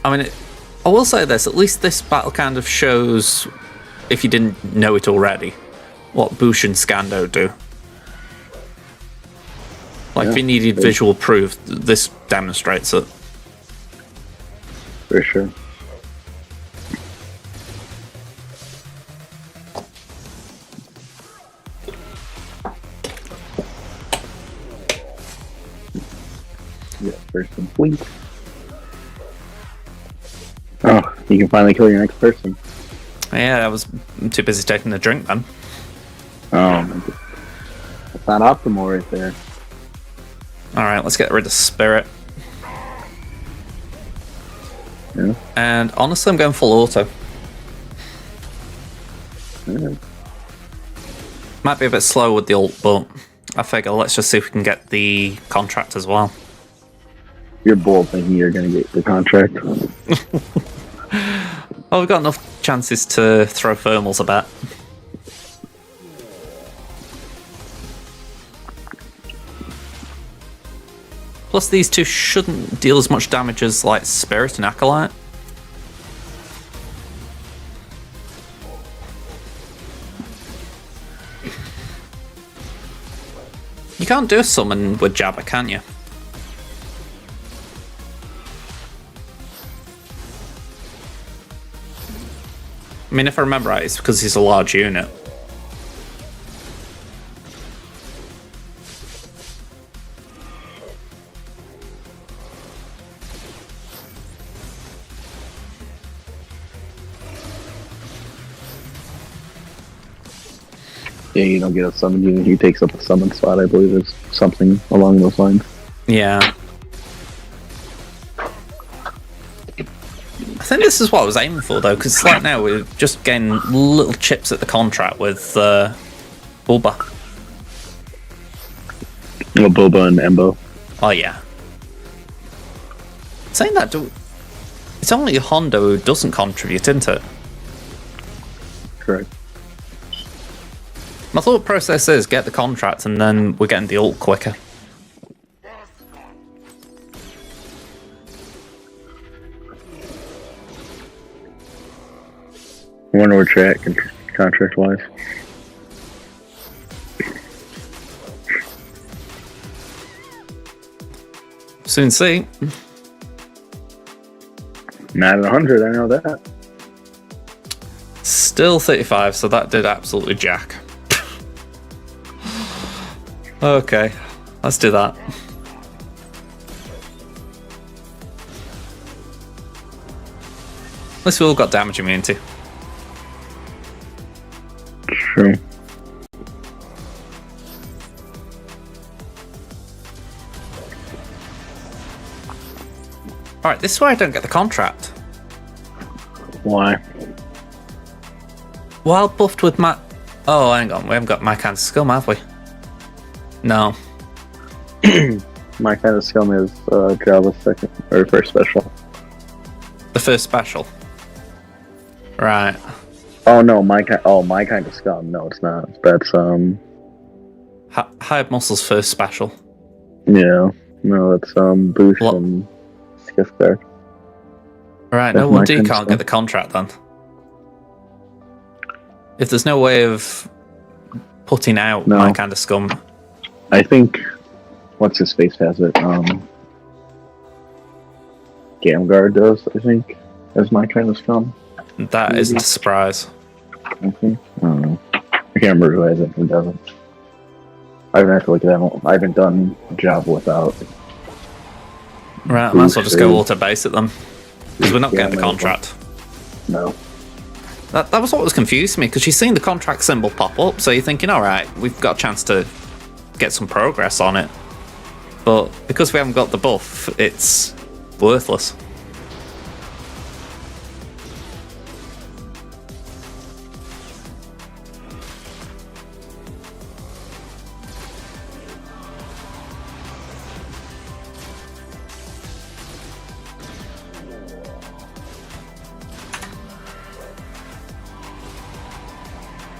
I mean, I will say this, at least this battle kind of shows, if you didn't know it already, what Bush and Scando do. Like, if you needed visual proof, this demonstrates it. For sure. Yeah, first complete. Oh, you can finally kill your next person. Yeah, I was too busy taking a drink then. Oh, that's not optimal right there. Alright, let's get rid of Spirit. Yeah. And honestly, I'm going full auto. Yeah. Might be a bit slow with the ult, but I figure let's just see if we can get the contract as well. You're bold thinking you're going to get the contract. Oh, we've got enough chances to throw thermals about. Plus, these two shouldn't deal as much damage as, like, Spirit and Acolyte. You can't do a summon with Jabba, can you? I mean, if I remember right, it's because he's a large unit. Yeah, you don't get a summon unit. He takes up a summon slot, I believe. There's something along those lines. Yeah. I think this is what I was aiming for, though, because like now we're just getting little chips at the contract with Bulba. Oh, Boba and Embo. Oh, yeah. Saying that, it's only Hondo who doesn't contribute, isn't it? Correct. My thought process is get the contract and then we're getting the ult quicker. I wonder where you're at contract-wise. Soon see. Not at 100, I know that. Still 35, so that did absolutely jack. Okay, let's do that. At least we all got damage immunity. True. Alright, this is where I don't get the contract. Why? While buffed with my... Oh, hang on, we haven't got my kind of skill, have we? No. My kind of scum is Java's second or first special. The first special. Right. Oh no, my kind of scum. No, it's not. That's Hired Muscle's first special. Yeah. No, that's Boost What? and Skiffguard. Right, That's no my wonder you kind of can't scum. get the contract then. If there's no way of putting out No. my kind of scum. I think what's his face has it. Gamguard does, I think, as my kind of scum. That isn't a surprise. Okay. I don't know. I can't remember who has it, who doesn't. I haven't had to look at that. I haven't done a job without. Right, I might as well just go Boost. auto base at them. Because we're not Yeah, getting the might as well. contract. No. That was what was confusing me, because you've seen the contract symbol pop up, so you're thinking, alright, we've got a chance to get some progress on it. But because we haven't got the buff, it's worthless.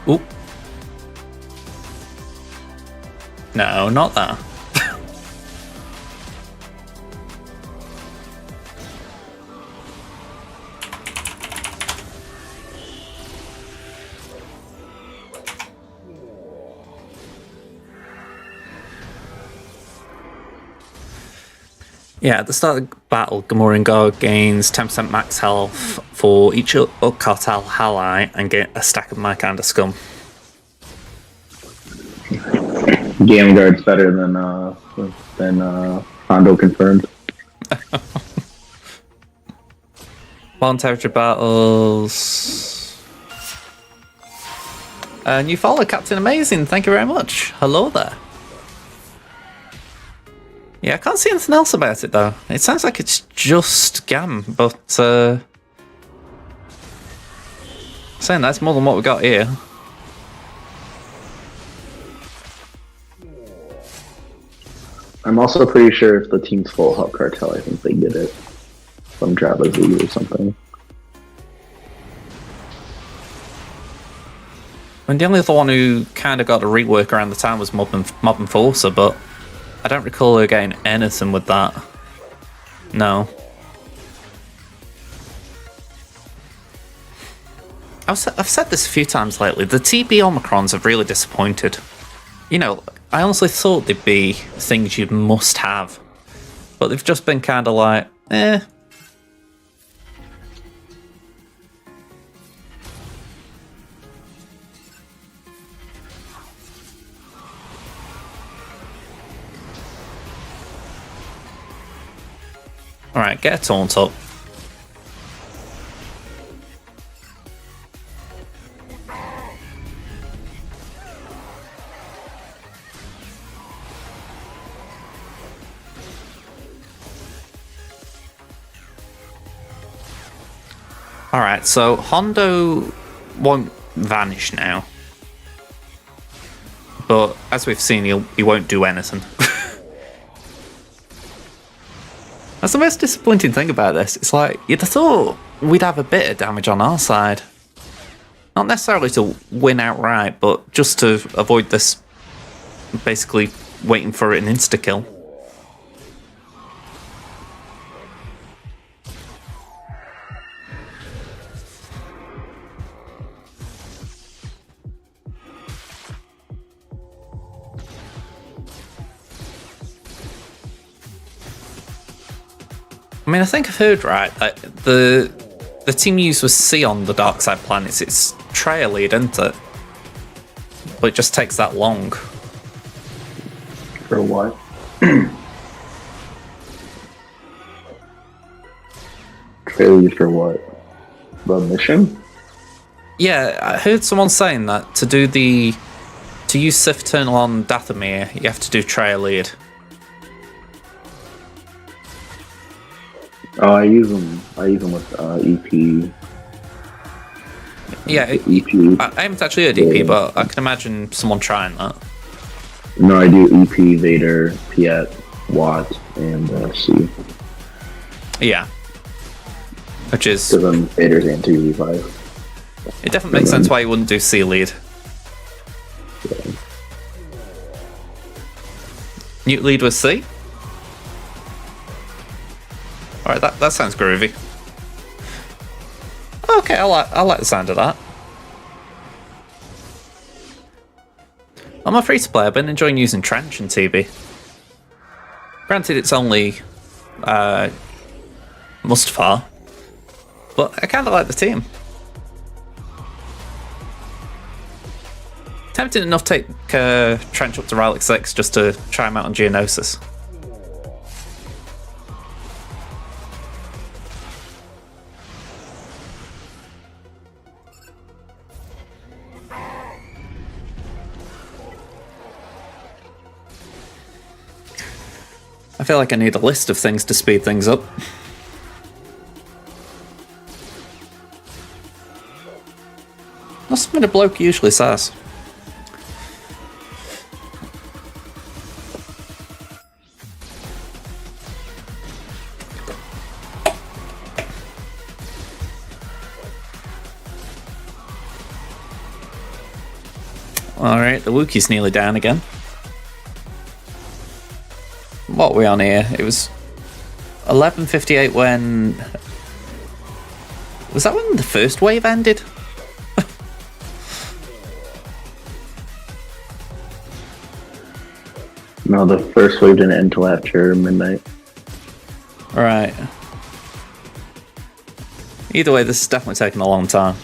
Oop. No, not that. Yeah, at the start of the battle, Gamorrean Guard gains 10% max health for each cartel ally and get a stack of my kind of scum. Game Guard's better than Hondo confirmed. One territory battles. New follow, Captain Amazing. Thank you very much. Hello there. Yeah, I can't see anything else about it though. It sounds like it's just GAM, but saying that's more than what we got here. I'm also pretty sure if the team's full Hub Cartel, I think they get it from Jabba's League or something. And the only other one who kind of got a rework around the time was Mob Enforcer, but I don't recall her getting anything with that. No. I've said this a few times lately. The TB Omicrons have really disappointed. You know, I honestly thought they'd be things you must have, but they've just been kind of like, eh. Alright, get a taunt up. Alright, so Hondo won't vanish now. But as we've seen, he won't do anything. That's the most disappointing thing about this. It's like, you'd have thought we'd have a bit of damage on our side. Not necessarily to win outright, but just to avoid this basically waiting for an insta-kill. I mean, I think I've heard right that the team used was C on the dark side planets. It's trail lead, isn't it? But it just takes that long. For what? Trail lead for what? The mission? Yeah, I heard someone saying that to use Sith Eternal on Dathomir, you have to do trail lead. Oh, I use them with EP. Yeah, EP. I haven't actually heard EP, but I can imagine someone trying that. No, I do EP, Vader, Piet, Watt, and C. Yeah. Which is... Because then Vader's anti-revive. It definitely makes sense why you wouldn't do C lead. Yeah. Newt lead with C? Alright, that sounds groovy. Okay, I like the sound of that. On my free-to-play, I've been enjoying using Trench and TB. Granted, it's only Mustafar, but I kind of like the team. Tempted enough to take Trench up to Relic 6 just to try him out on Geonosis. feel like I need a list of things to speed things up. That's something a bloke usually says. Alright, the Wookie's nearly down again. What are we on here? It was 11:58 when... Was that when the first wave ended? No, the first wave didn't end until after midnight. Right. Either way, this is definitely taking a long time.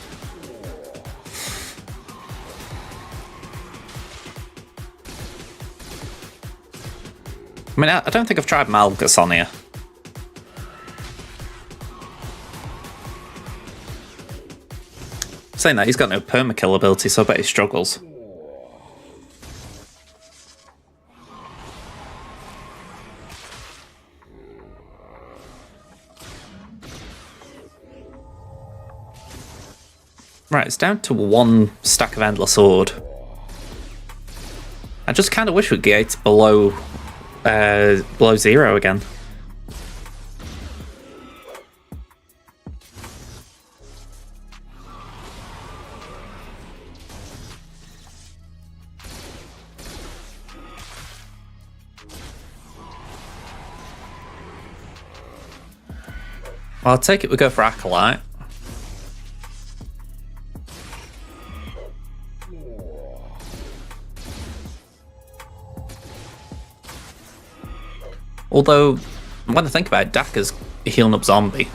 I mean, I don't think I've tried Malgus on here. Saying that, he's got no permakill ability, so I bet he struggles. Right, it's down to 1 stack of Endless Sword. I just kind of wish we'd get below 0 again. Well, I'll take it we go for Acolyte. Although, when I think about it, Daka's healing up zombie.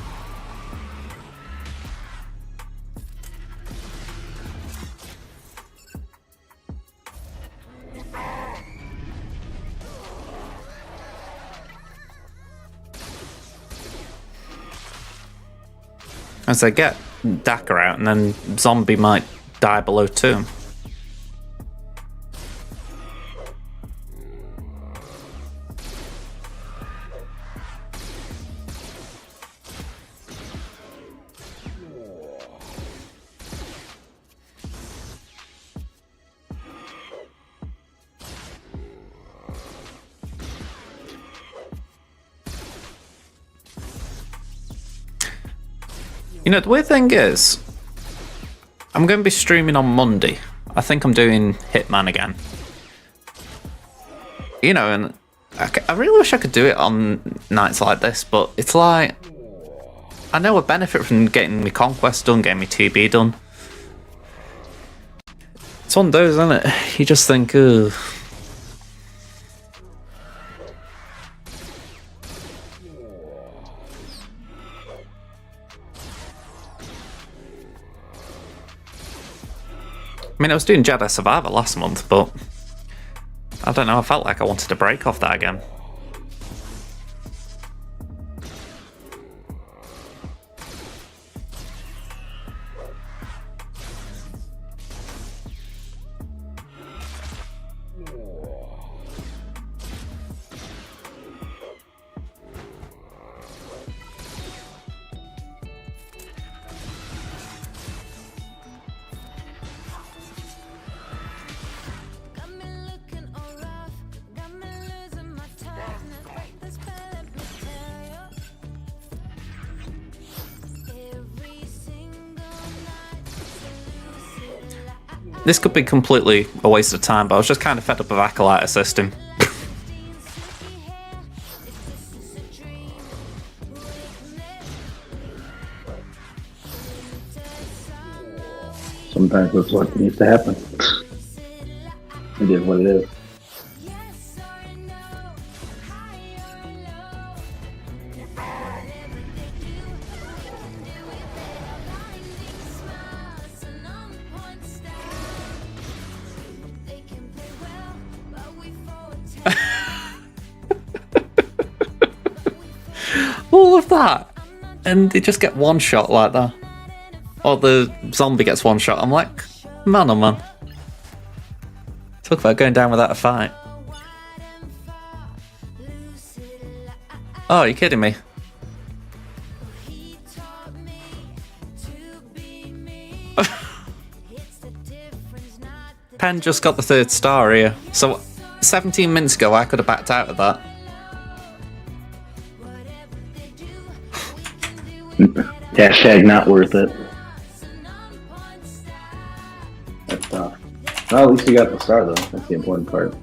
As I get Daka out, and then zombie might die below 2. You know, the weird thing is, I'm going to be streaming on Monday. I think I'm doing Hitman again. You know, and I really wish I could do it on nights like this, but it's like, I know I benefit from getting my Conquest done, getting my TB done. It's one of those, isn't it? You just think, ugh. I mean, I was doing Jedi Survivor last month, but I don't know, I felt like I wanted to break off that again. This could be completely a waste of time, but I was just kind of fed up of Acolyte assisting. Sometimes that's what needs to happen. It is what it is. All of that, and they just get one shot like that, or the zombie gets one shot. I'm like, man, oh man, talk about going down without a fight. Oh, are you kidding me? Penn just got the 3rd star here. So 17 minutes ago, I could have backed out of that. Hashtag not worth it. That's tough. Well, at least you got the star, though. That's the important part.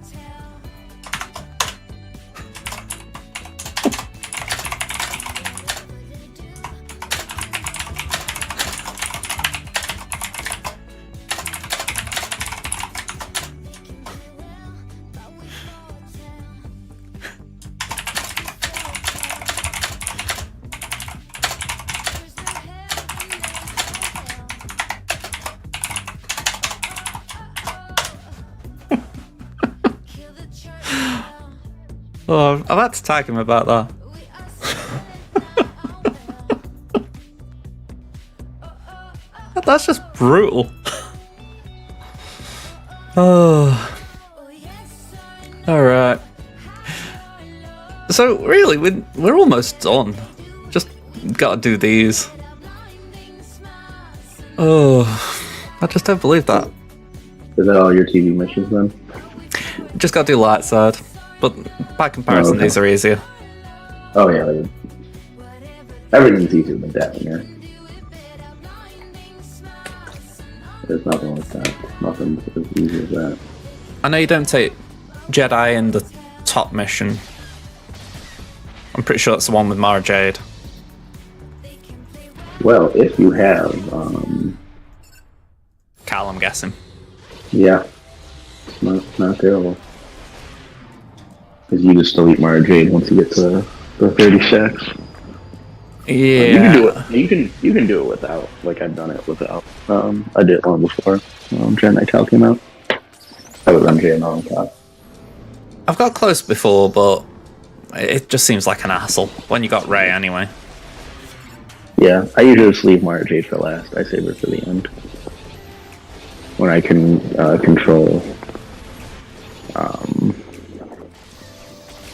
Oh, I've had to tag him about that. That's just brutal. Oh. Alright. So, really, we're almost done. Just gotta do these. Oh. I just don't believe that. Is that all your TV missions, then? Just gotta do light side. But by comparison, these are easier. Oh, yeah. Everything's easier than that in here. There's nothing like that. Nothing as easy as that. I know you don't take Jedi in the top mission. I'm pretty sure that's the one with Mara Jade. Well, if you have, Cal, I'm guessing. yeah. It's not terrible. Because you just delete Mara Jade once you get to the 30 stacks. Yeah. You can do it. You can do it without. Like I've done it without. I did it long before Jedi Cal came out. I was MJ and on top. I've got close before, but it just seems like an hassle when you got Rey anyway. Yeah, I usually just leave Mara Jade for last. I save her for the end when I can control.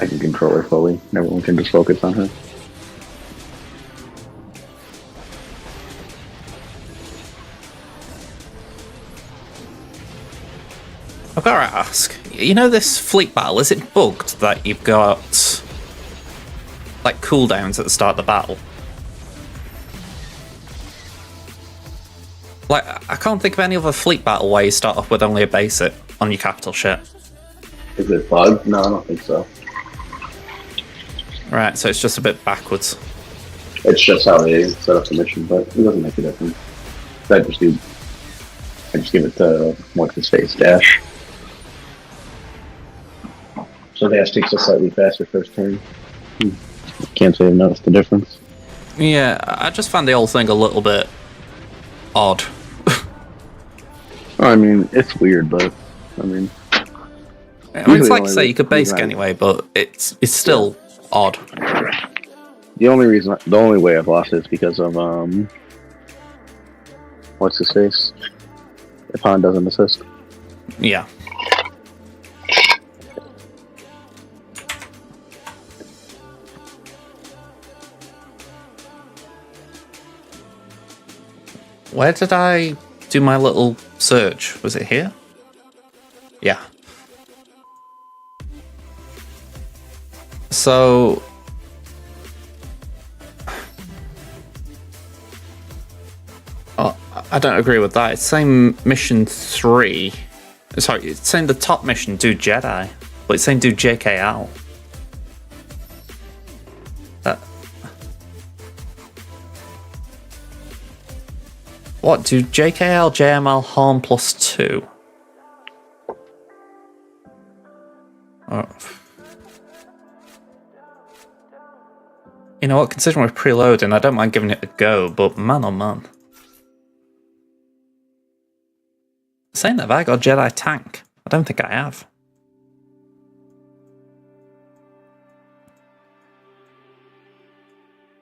I can control her fully. Everyone can just focus on her. I've got to ask, you know this fleet battle, is it bugged that you've got like cooldowns at the start of the battle? Like, I can't think of any other fleet battle where you start off with only a basic on your capital ship. Is it bugged? No, I don't think so. Right, so it's just a bit backwards. It's just how they set up the mission, but it doesn't make a difference. I just give it to what's his face, Dash. So Dash takes a slightly faster first turn. Can't say I've noticed the difference. Yeah, I just found the whole thing a little bit odd. I mean, it's weird, but I mean, it's like you say, you could basic anyway, but it's still odd. The only way I've lost it is because of what's his face? If Han doesn't assist. Yeah. Where did I do my little search? Was it here? Yeah. So... oh, I don't agree with that. It's saying mission 3. Sorry, it's saying the top mission do Jedi, but it's saying do JKL. What, do JKL, JML, harm +2? Oh. You know what, considering we're preloading, I don't mind giving it a go, but man oh man. Saying that, have I got a Jedi tank? I don't think I have.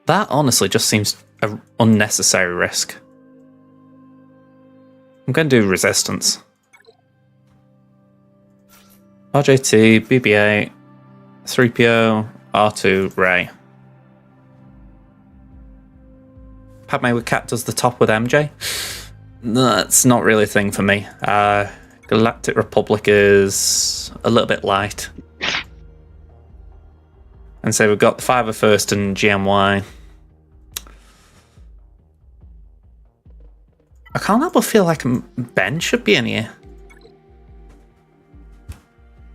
That honestly just seems an unnecessary risk. I'm going to do resistance. RJT, BB-8, 3PO, R2, Rey. Padme with Cat does the top with MJ. That's not really a thing for me. Galactic Republic is a little bit light. And so we've got the Fiver First and GMY. I can't help but feel like Ben should be in here.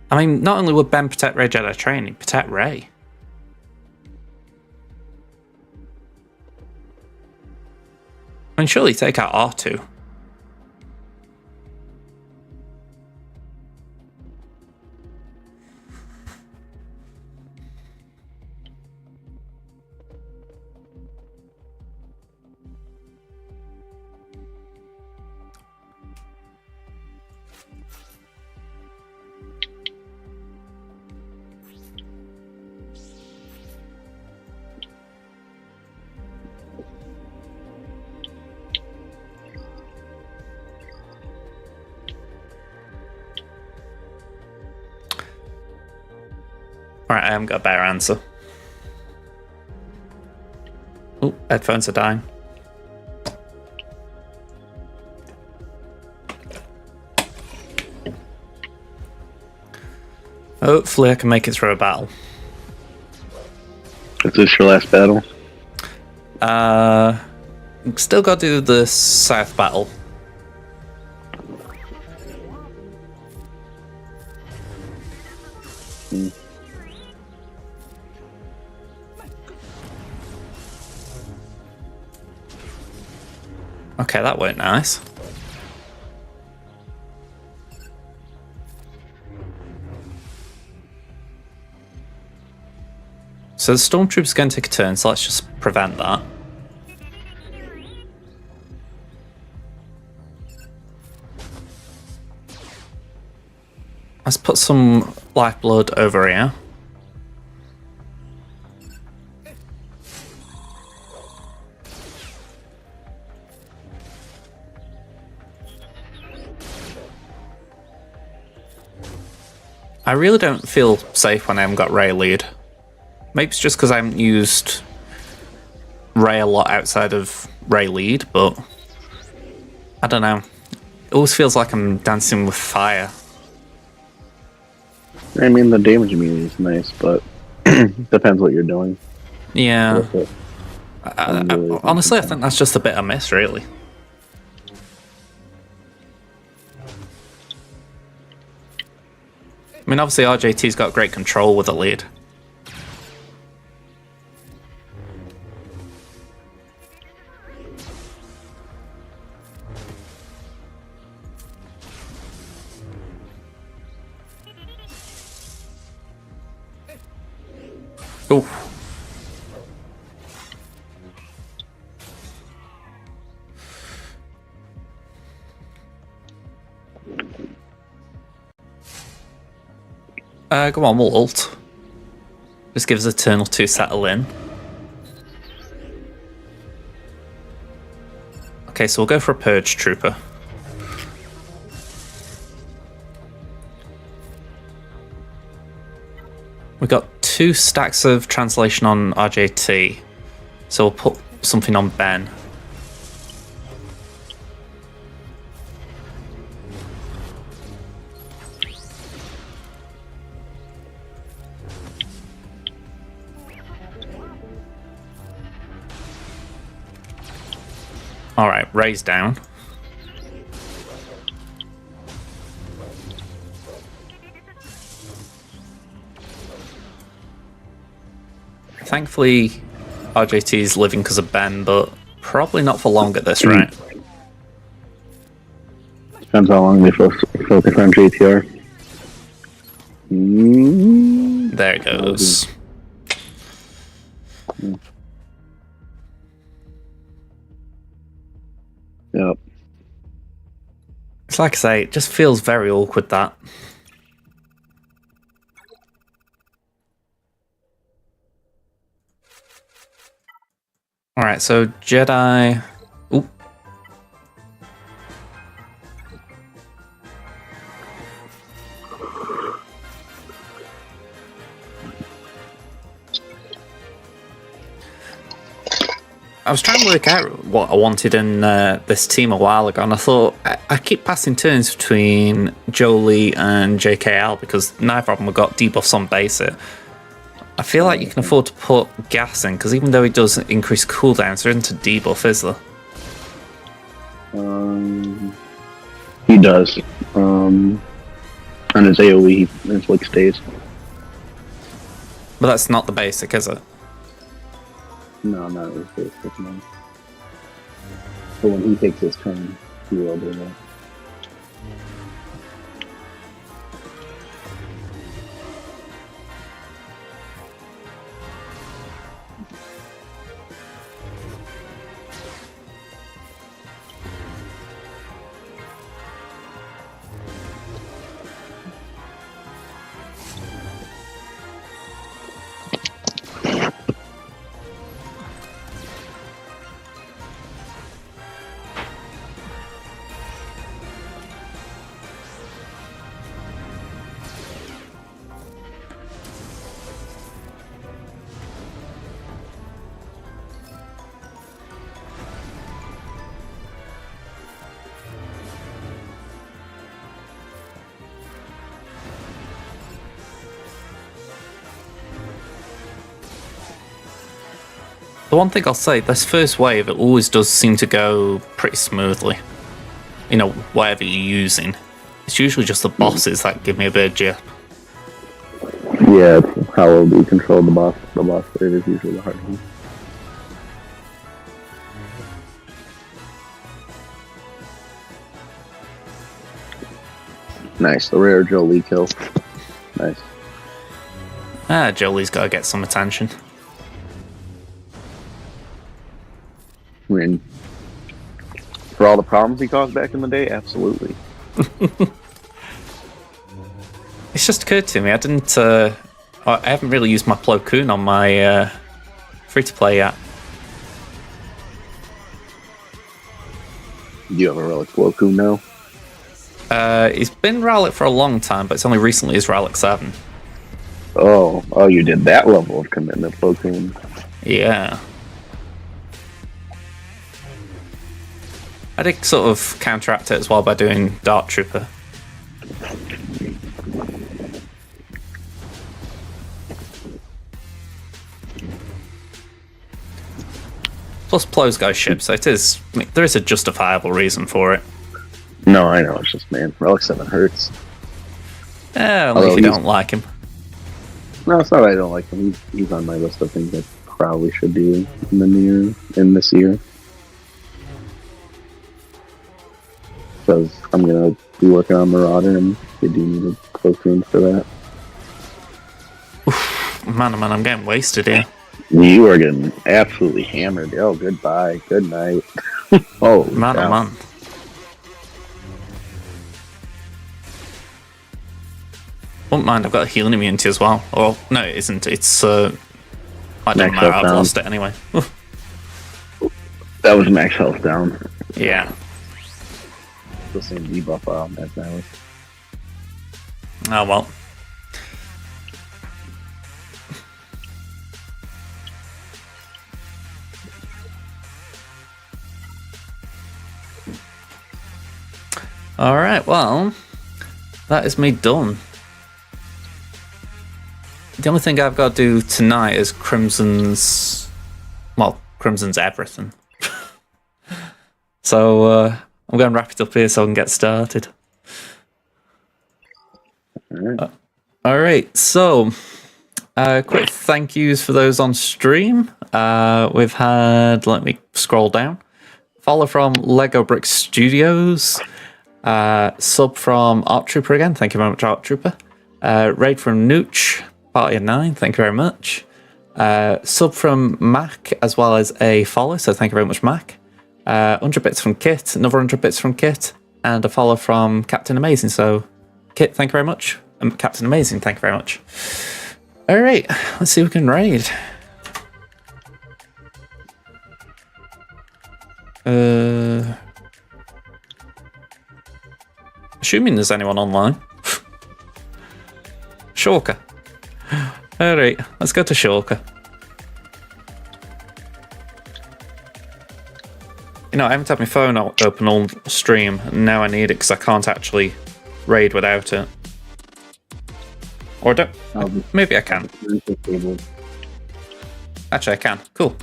I mean, not only would Ben protect Rey Jedi Training, he'd protect Rey. I mean, surely take out R2. Alright, I haven't got a better answer. Oh, headphones are dying. Hopefully I can make it through a battle. Is this your last battle? Still got to do the South battle. Okay, that went nice. So the stormtrooper's going to take a turn, so let's just prevent that. Let's put some lifeblood over here. I really don't feel safe when I haven't got Rey lead. Maybe it's just because I haven't used Rey a lot outside of Rey lead, but I don't know. It always feels like I'm dancing with fire. I mean, the damage immunity is nice, but depends what you're doing. Yeah. Honestly, I think that's just a bit I miss, really. I mean, obviously RJT's got great control with the lead. Ooh. Go on, we'll ult. Just gives a turn or two settle in. Okay, so we'll go for a Purge Trooper. We've got 2 stacks of translation on RJT, so we'll put something on Ben. Alright, Rey's down. Thankfully, RJT is living because of Ben, but probably not for long at this rate. Depends how long they focus on JTR. There it goes. Yep. It's like I say, it just feels very awkward, that. Alright, so Jedi... Ooh. I was trying to work out what I wanted in this team a while ago, and I thought I keep passing turns between Jolie and JKL because neither of them have got debuffs on basic. I feel like you can afford to put Gas in because even though it does increase cooldowns, there isn't a debuff, is there? He does. On his AoE, he inflicts stays. But that's not the basic, is it? No, not his basic, no. But when he takes his turn, he will do that. The one thing I'll say, this first wave, it always does seem to go pretty smoothly. You know, whatever you're using. It's usually just the bosses that give me a bit of jip. Yeah, it's how we control the boss. The boss wave is usually the hard one. Nice, the rare Jolie kill. Nice. Jolie's got to get some attention. I mean, for all the problems he caused back in the day, absolutely. It's just occurred to me, I haven't really used my Plo Koon on my free-to-play yet. Do you have a Relic Plo Koon now? He's been Relic for a long time, but it's only recently his Relic 7. Oh, you did that level of commitment, Plo Koon. Yeah. I did sort of counteract it as well by doing Dark Trooper. Plus Plo's got a ship, so there is a justifiable reason for it. No, I know, it's just, man, Relic 7 hurts. Only if you don't like him. No, it's not that I don't like him. He's on my list of things I probably should do in this year. Because I'm gonna be working on Marauder, and they do need a Plo Koon for that. Man, oh man, I'm getting wasted here. You are getting absolutely hammered. Oh, goodbye. Good night. Oh, man, oh man. Won't mind, I've got a healing immunity as well. Oh, no, it isn't. It's, I don't know, I've lost it anyway. That was max health down. Yeah. The same debuff as I was. Oh, well. Alright, well, that is me done. The only thing I've got to do tonight is Crimson's everything. So, I'm going to wrap it up here so I can get started. Alright, so, quick thank yous for those on stream. We've had, let me scroll down. Follow from Lego Brick Studios. Sub from Art Trooper again, thank you very much, Art Trooper. Raid from Nooch, Party of 9, thank you very much. Sub from Mac, as well as a follow, so thank you very much, Mac. 100 bits from Kit, another 100 bits from Kit, and a follow from Captain Amazing. So, Kit, thank you very much. And Captain Amazing, thank you very much. Alright, let's see if we can raid. Assuming there's anyone online. Shorker. Alright, let's go to Shorker. You know, I haven't had my phone open all stream, and now I need it because I can't actually raid without it. Or don't. Maybe I can. Actually, I can. Cool.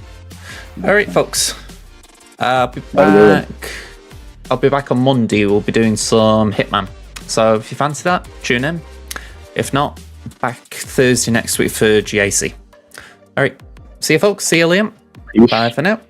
All right, folks. I'll be back. I'll be back on Monday. We'll be doing some Hitman. So if you fancy that, tune in. If not, back Thursday next week for GAC. All right. See you, folks. See you, Liam. Bye for now.